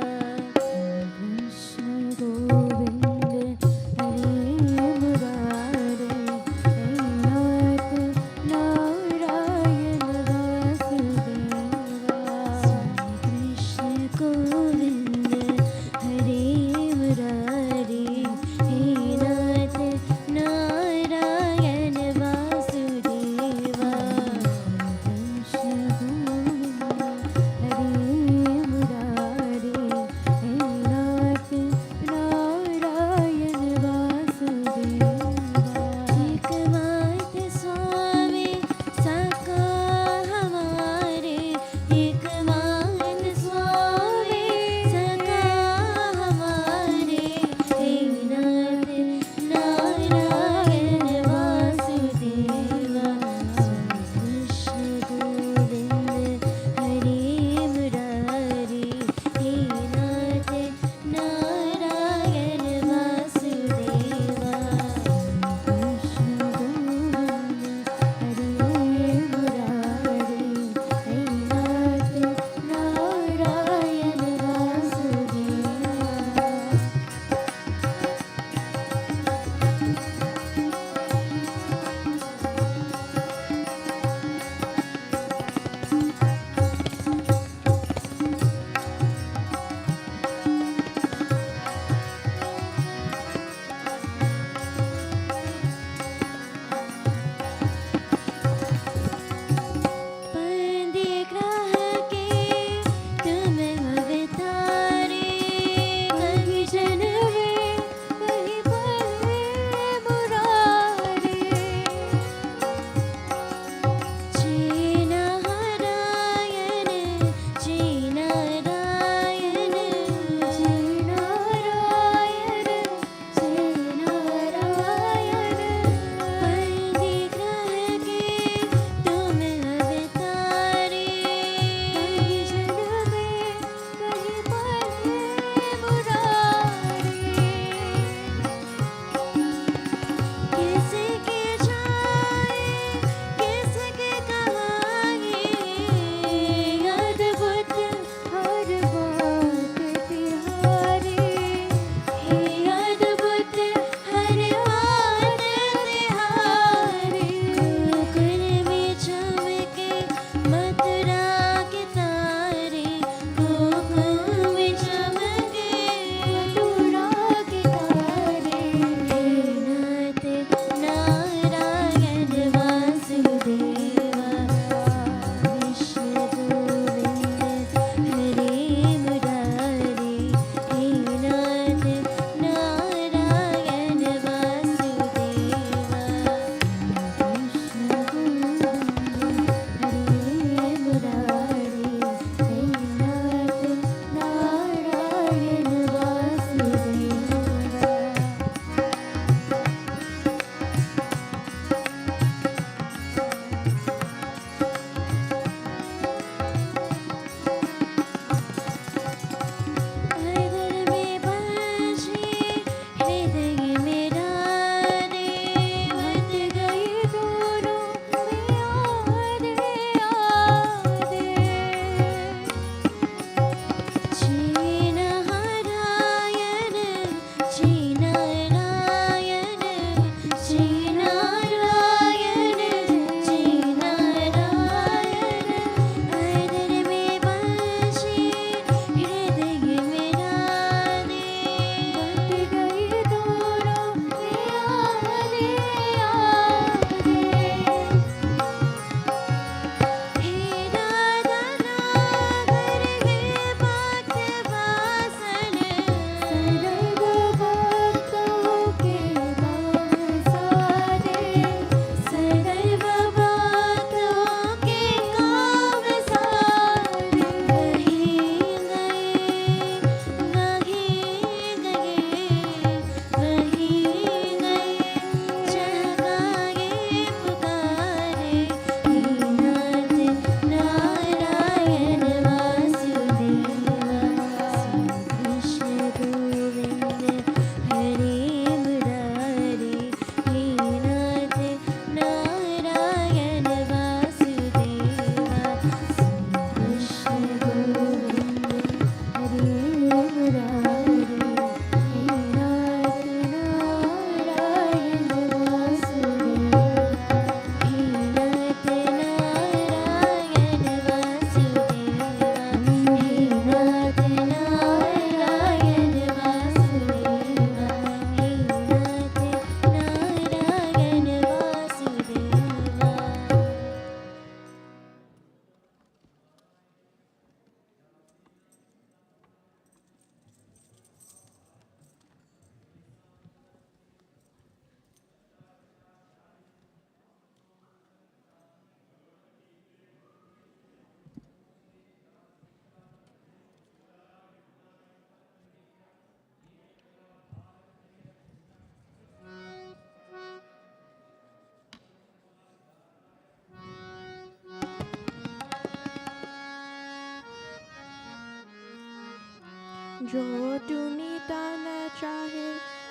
जो तू मिटाना चाहे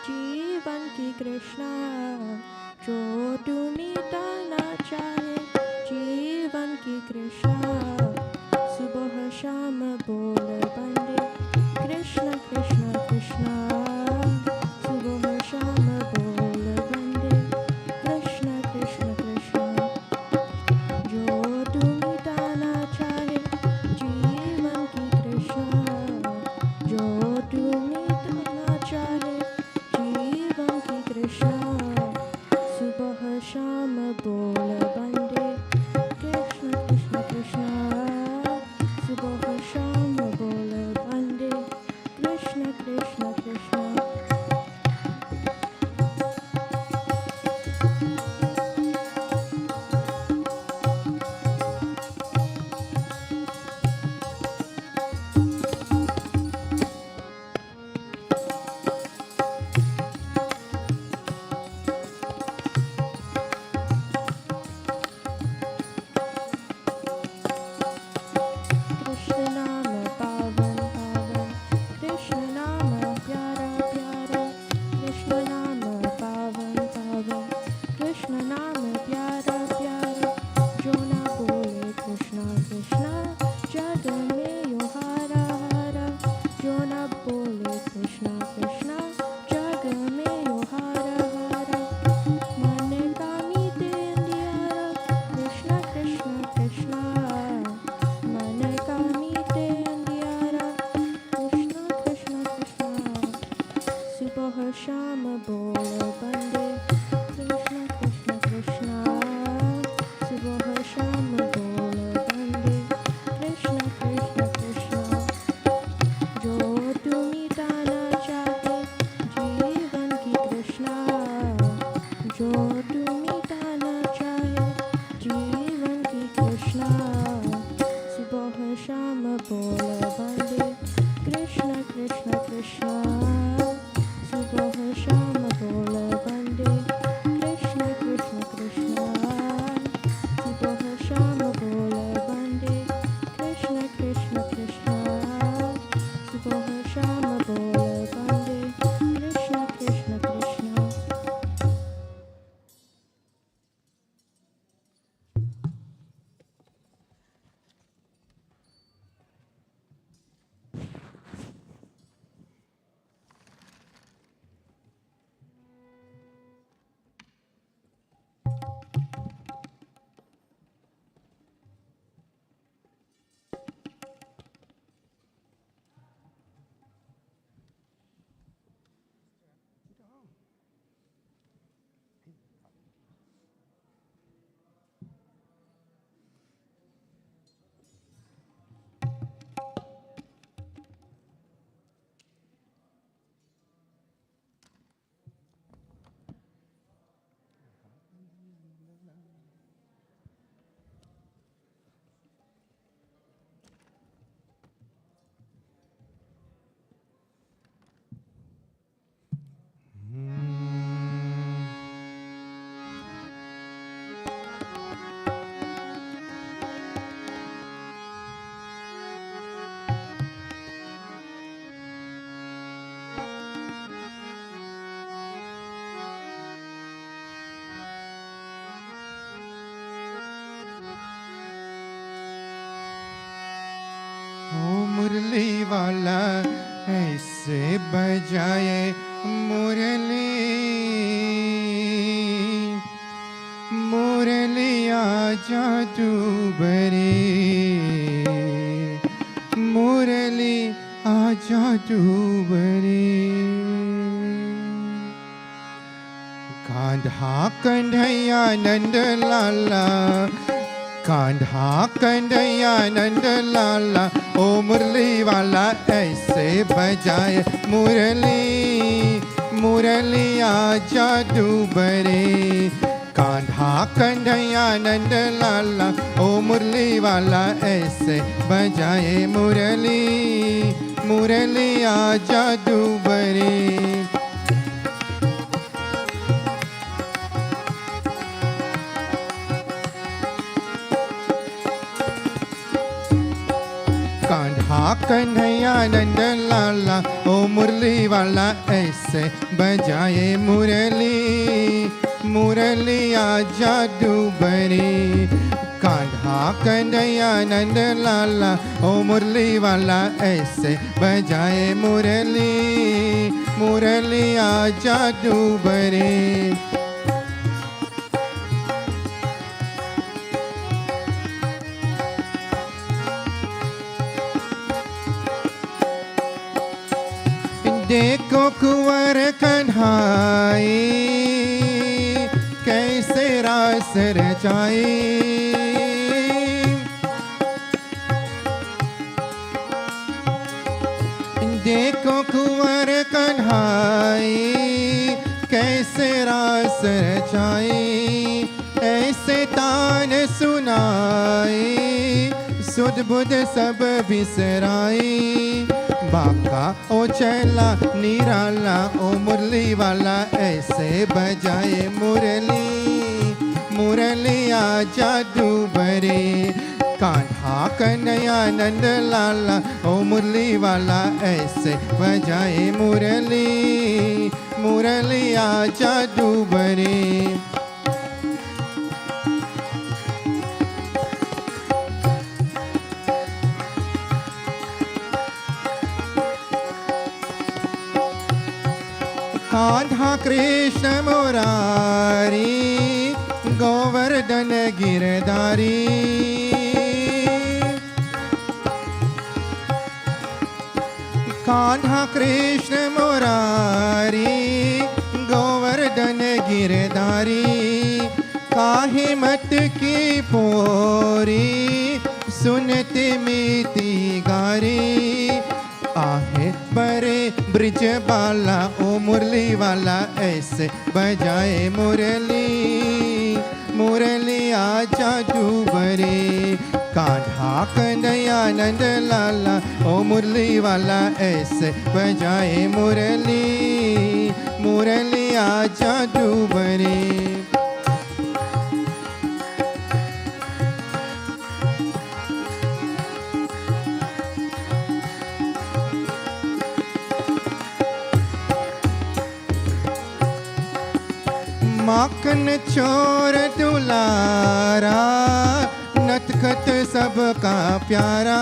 जीवन की कृष्णा, जो तू मिटाना चाहे जीवन की कृष्णा, सुबह शाम बोल बंदे कृष्ण कृष्ण कृष्णा, सुबह शाम बोल बंदे कृष्ण कृष्ण कृष्णा, जो तू मिटाना चाहे जीवन की कृष्णा, जो तू मिटाना चाहे जीवन की कृष्णा, सुबह शाम बोल बंदे कृष्ण कृष्ण कृष्णा, सुबह शाम बोल बंदे कृष्ण कृष्ण कृष्णा। कृष्ण नाम पावन पावन, कृष्ण नाम प्यारा प्यारा, कृष्ण नाम पावन पावन, कृष्ण नाम प्यारा प्यारा, जो ना बोले कृष्णा कृष्णा जग में यो हारा हारा, जो ना बोले कृष्णा कृष्णा जग में यो हारा हारा, मन का मीते अंधियारा कृष्णा कृष्णा कृष्णा, मन का मीते अंधियारा कृष्णा कृष्णा कृष्णा, सुबह शाम बोल बंदे कृष्णा कृष्णा कृष्णा, सुबह शाम बोल बंदे कृष्णा कृष्णा कृष्णा, जो तू मिटाना चाहे जीवन की कृष्णा, जो तू मिटाना चाहे जीवन की कृष्णा, सुबह शाम बोल बंदे कृष्ण कृष्ण कृष्णा, सुबह शाम बोल बंदे कृष्ण कृष्ण कृष्णा, सुबह शाम बोल बंदे कृष्ण कृष्ण कृष्णा, सुबह शाम बोल बंदे कृष्ण कृष्ण कृष्णा। ओ मुरली वाला ऐसे बजाए मुरली, मुरली आजा तू बरी, मुरली आजा तू बरी, कांधा कन्हैया नंद लाला, कांधा कन्हैया नंद लाला, ओ मुरली वाला ऐसे बजाए मुरली, मुरली आजा तू बरे, कांधा कन्हैया नंद लाला, ओ मुरली वाला ऐसे बजाए मुरली, मुरली आजा तू बरे, कांधा कन्हैया नंद लाला ओ मुरली वाला ऐसे बजाए मुरली मुरली जादू बरी कान्हा कन्हैया नंद लाला ओ मुरली वाला ऐसे बजाए मुरली मुरली जादू बरी देखो कुंवर कन्हाई कैसे रास रचाई देखो कुंवर कन्हाई कैसे रास रचाई ऐसे तान सुनाई सुध बुध सब बिसराई बाका ओ चैला निराला ओ मुरली वाला ऐसे बजाए मुरली मुरली जादू बरी कान्हा कन्हैया नंद लाला ओ मुरली वाला ऐसे बजाए मुरली मुरली जादू बरी कान्हा कृष्ण मुरारी गोवर्धन गिरधारी कान्हा कृष्ण मुरारी गोवर्धन गिरधारी काहे मत की पोरी सुनते मीती गारी आहे बरे ब्रिज बाला ओ मुरली वाला ऐसे बजाए मुरली मुरली जादू बरी कान्हा कन्हैया नंद लाला ओ मुरली वाला ऐसे बजाए मुरली मुरली जादू बरी माखन चोर दुलारा नटखट सबका प्यारा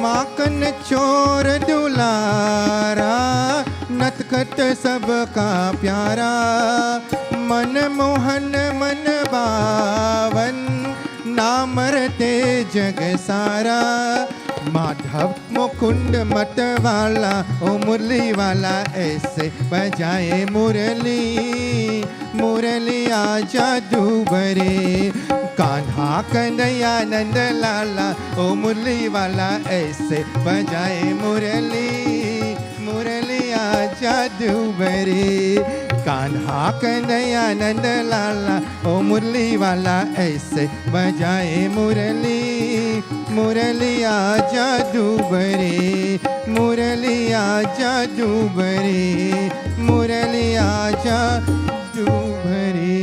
माखन चोर दुलारा नटखट सबका प्यारा मन मोहन मन बावन नाम रते जग सारा माधव मुकुंद मत वाला ओ मुरली वाला ऐसे बजाए मुरली मुरली जादू बरी कान्हा कन्हैया नंद लाला ओ मुरली वाला ऐसे बजाए मुरली मुरली जादू बरी कान्हा कन्हैया नंद लाला ओ मुरली वाला ऐसे बजाए मुरली मुरली जादू बरी मुरली जादू बरी मुरली जादू बरी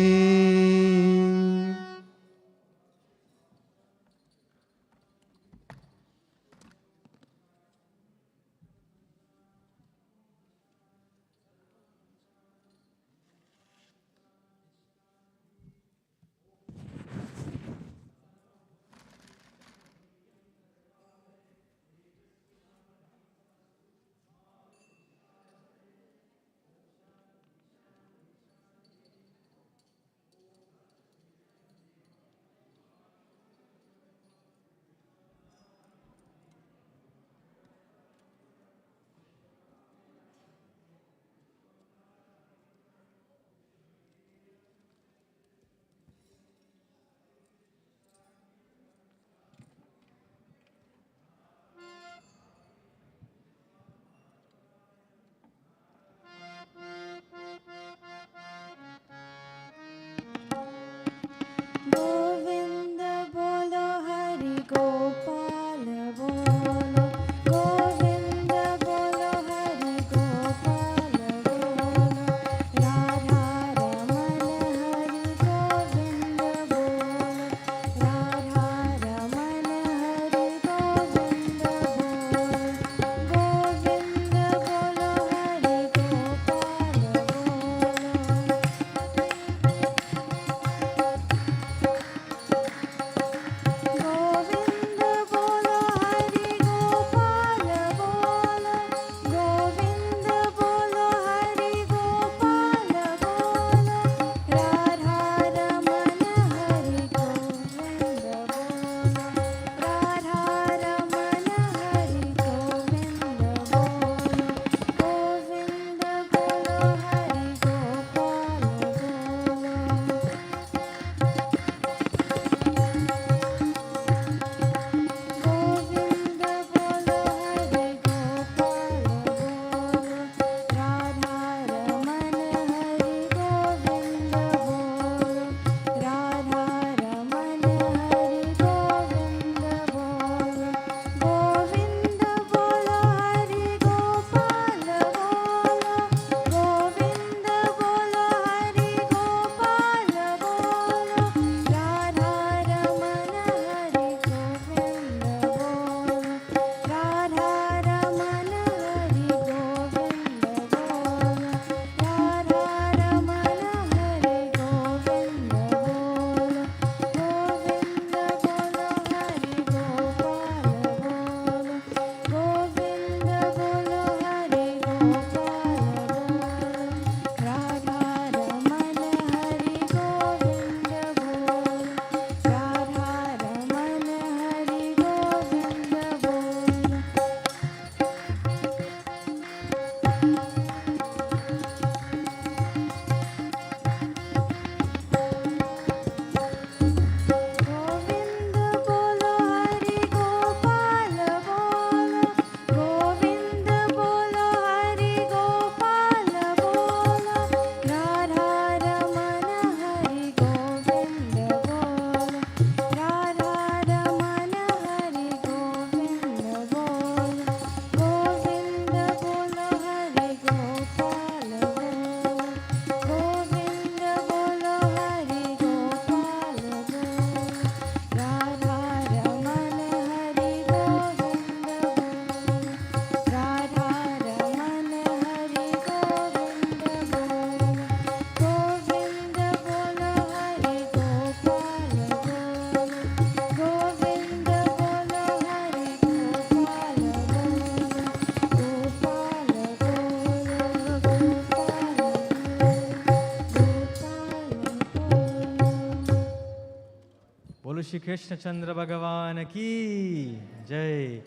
Shri Krishna Chandra Bhagavan ki Jai.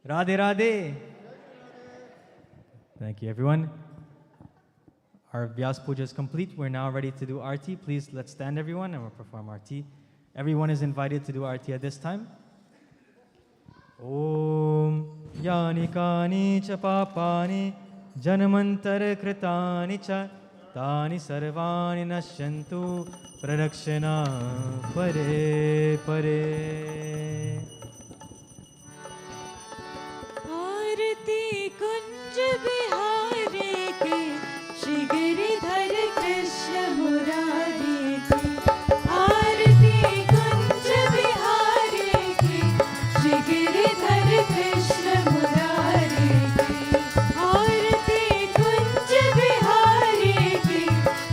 Radhe Radhe. Thank you, everyone. Our Vyasa Puja is complete. We're now ready to do arti. Please, let's stand, everyone, and we'll perform arti. Everyone is invited to do arti at this time. Om Yani Kani Cha Papani Janamantara Kritani Cha Tani Sarvani Nashyantu Pradakshina Pare Pare. आरती कुंज बिहारी की श्री गिरिधर कृष्ण मुरारी की आरती कुंज बिहारी की श्री गिरिधर कृष्ण मुरारी की आरती कुंज बिहारी की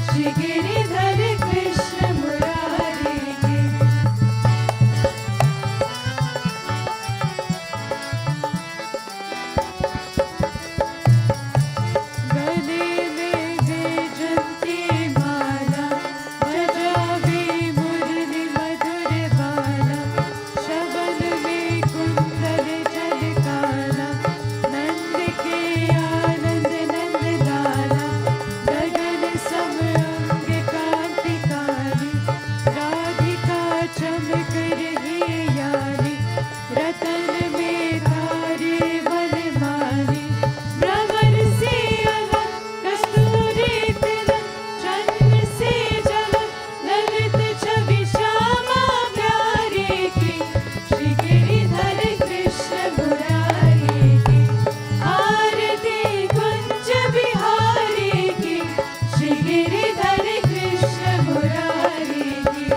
श्री गिरिधर कृष्ण मुरारी की गले में वैजयंती माला बजावे मुरली मधुर बाला शबन में कुंडल झलकाला नंद के आनंद नंद लाला गगन सम अंग कांति काली राधिका चमक रही याली रतन में तारे वनमाली भ्रमर से अलग कस्तूरी तिलक चंद्र से झलक ललित छवि श्यामा प्यारी की श्री गिरिधर कृष्ण मुरारी की आरती कुंज बिहारी की श्री गिरिधर कृष्ण मुरारी की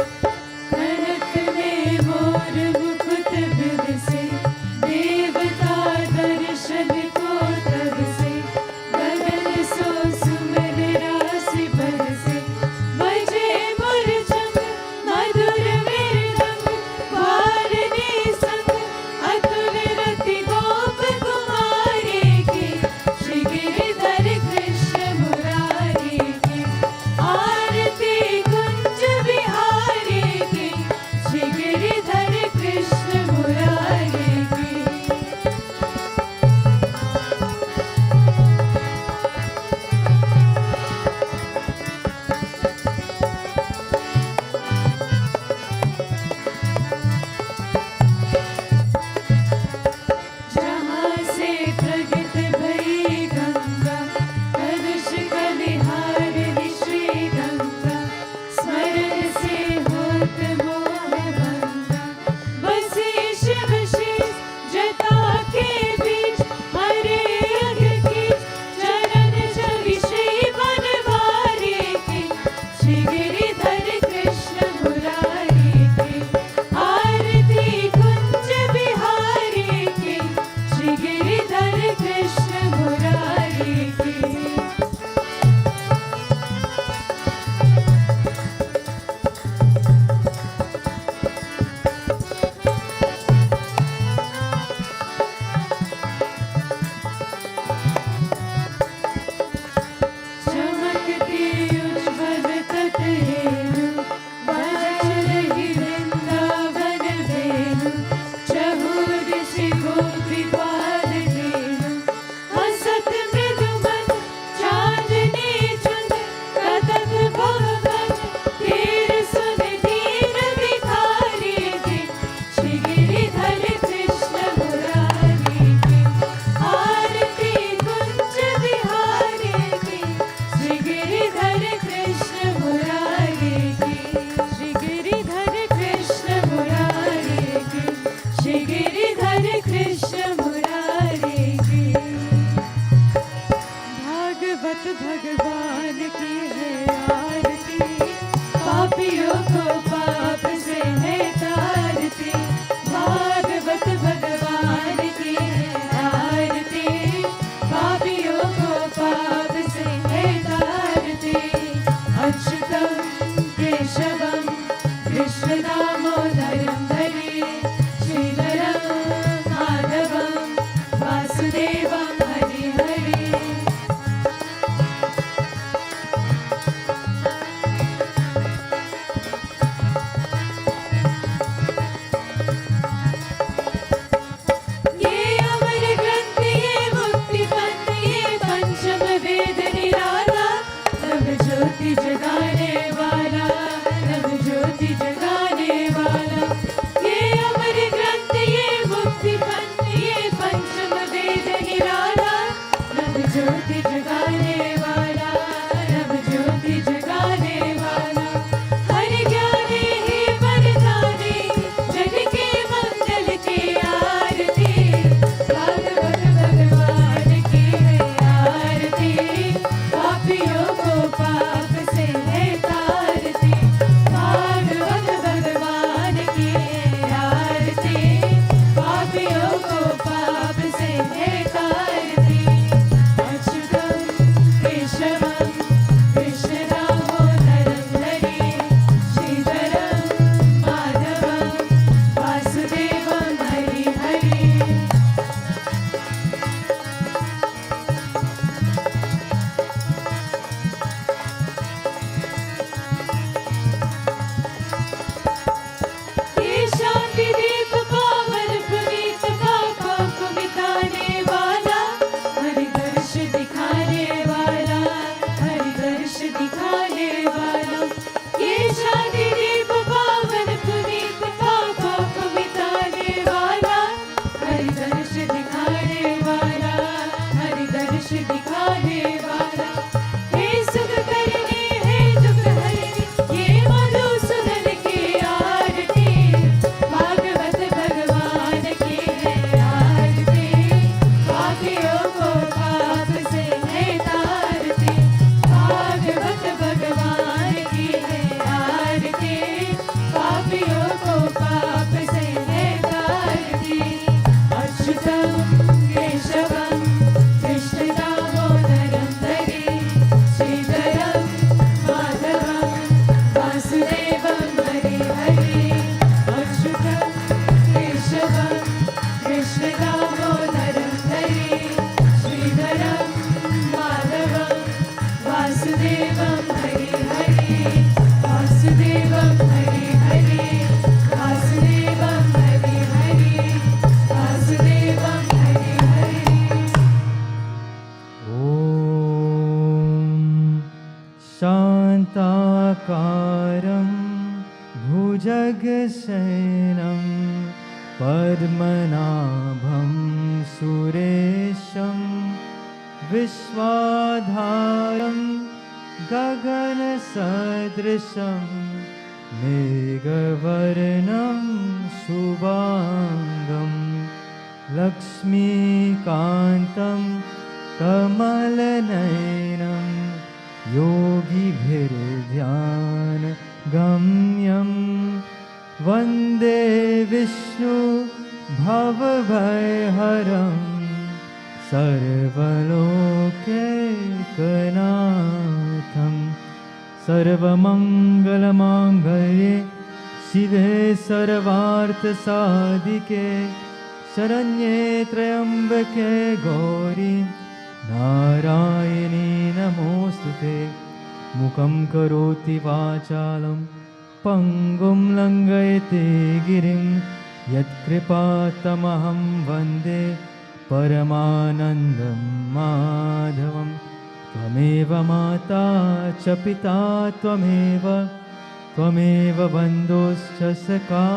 कनक में मोर मुकुट बिलसे देवता दर्शन को तब से गगन सो सुमन राशि बरसे बजे मुरझंग मधुर मृदंग वारनी संग अतुल रति गोप कुमारी की श्री गिरिधर कृष्ण मुरारी की आरती कुंज बिहारी की श्री गिरिधर कृष्ण मुरारी की जहाँ से प्रगट भई गंगा कलश कलिहारिणी श्री गंगा स्मरण से होत मोह भंगा बसे शिव शेष जटा के बीच हरे अघ की चरण छवि श्री बनवारी की श्री गिरिधर कृष्ण मुरारी की आरती कुंज बिहारी की श्री गिरिधर कृष्ण मुरारी की चमकती उज्ज्वल तट रेणु बज रही वृंदावन वेणु चहुर दिशि गोपी पाल रेणु हसत मृदुमन चांदनी चुन कदम भवन तीर सुन दीन भिखारी की श्री गिरिधर कृष्ण मुरारी की आरती कुंज बिहारी की श्री गिरिधर कृष्ण मुरारी की श्री गिरिधर कृष्ण मुरारी की केशवं कृष्णदामोदरं हरे श्रीधरं माधवं वासुदेवं हरे हरे वासुदेवं हरे हरे वासुदेवं हरे हरे वासुदेवं हरे हरे ॐ शान्ताकारं भुजगशयनं पद्मनाभं सुरेशं विश्वाधारं गगनसदृशं मेघवर्णं शुभाङ्गं लक्ष्मीकान्तं कमलनयनं योगिभिर्ध्यानगम्यं वन्दे विष्णु भवभयहरं सर्वलोकैकनाथं सर्वमङ्गलमाङ्गल्ये शिवे सर्वार्थसाधिके शरण्ये त्र्यम्बके गौरी नारायणी नमोऽस्तुते मुखं करोति वाचालं पङ्गुं लङ्घयते गिरिं यत्कृपातमहं वन्दे परमानन्दं माधवं त्वमेव माता च पिता त्वमेव बन्धुश्च सखा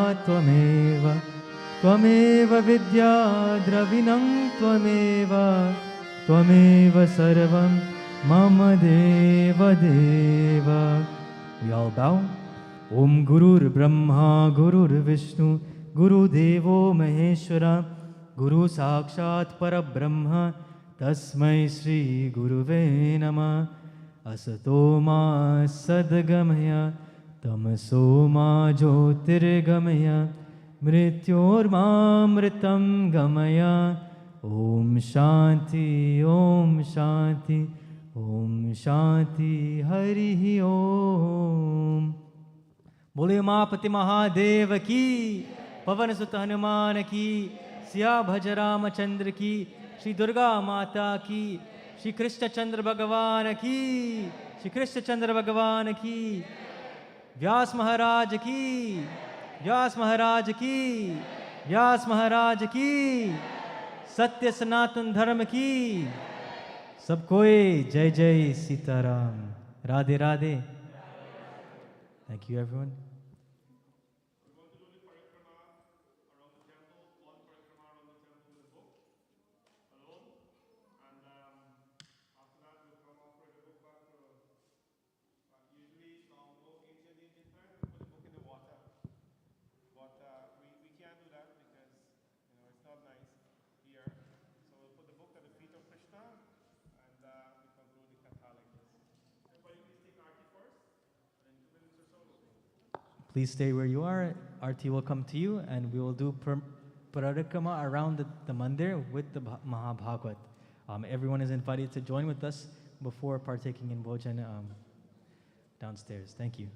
त्वमेव विद्या द्रविणं त्वमेव सर्वं मम देवदेव. We all bow. Om Gurur Brahma Gurur Vishnu Gurudevo Maheshwara Guru Sakshat Parabrahma Tasmai Shri Guruve Namah. Asato ma sadgamaya tamaso ma jyotirgamaya मृत्योर्मामृतं गमय. Om Shanti Om Shanti Om Shanti. Hari ओम. बोले उमापति महादेव की, पवन सुत हनुमान की, सिया भज रामचंद्र की, श्री दुर्गा माता की, श्री कृष्णचंद्र भगवान की, श्री कृष्णचंद्र भगवान की, व्यास महाराज की, व्यास महाराज की, व्यास महाराज की, सत्य सनातन धर्म की. सब कोई जय जय Sitaram. Radhe Radhe. Thank you everyone. Please stay where you are. Arti will come to you and we will do parikrama around the mandir with the Mahabhagvat. Everyone is invited to join with us before partaking in bhojan downstairs. Thank you.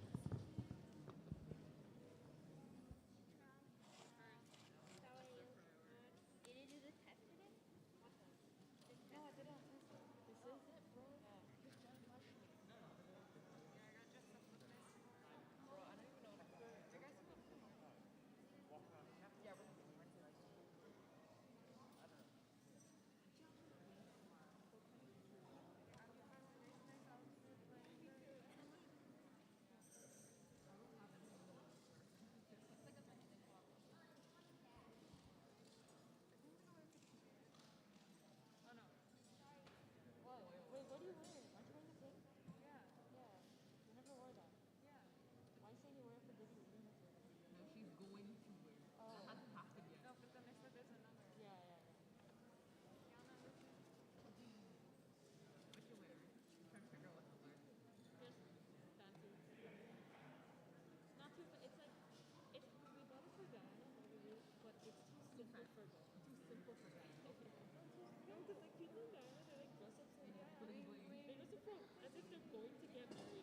As if they're going to get married.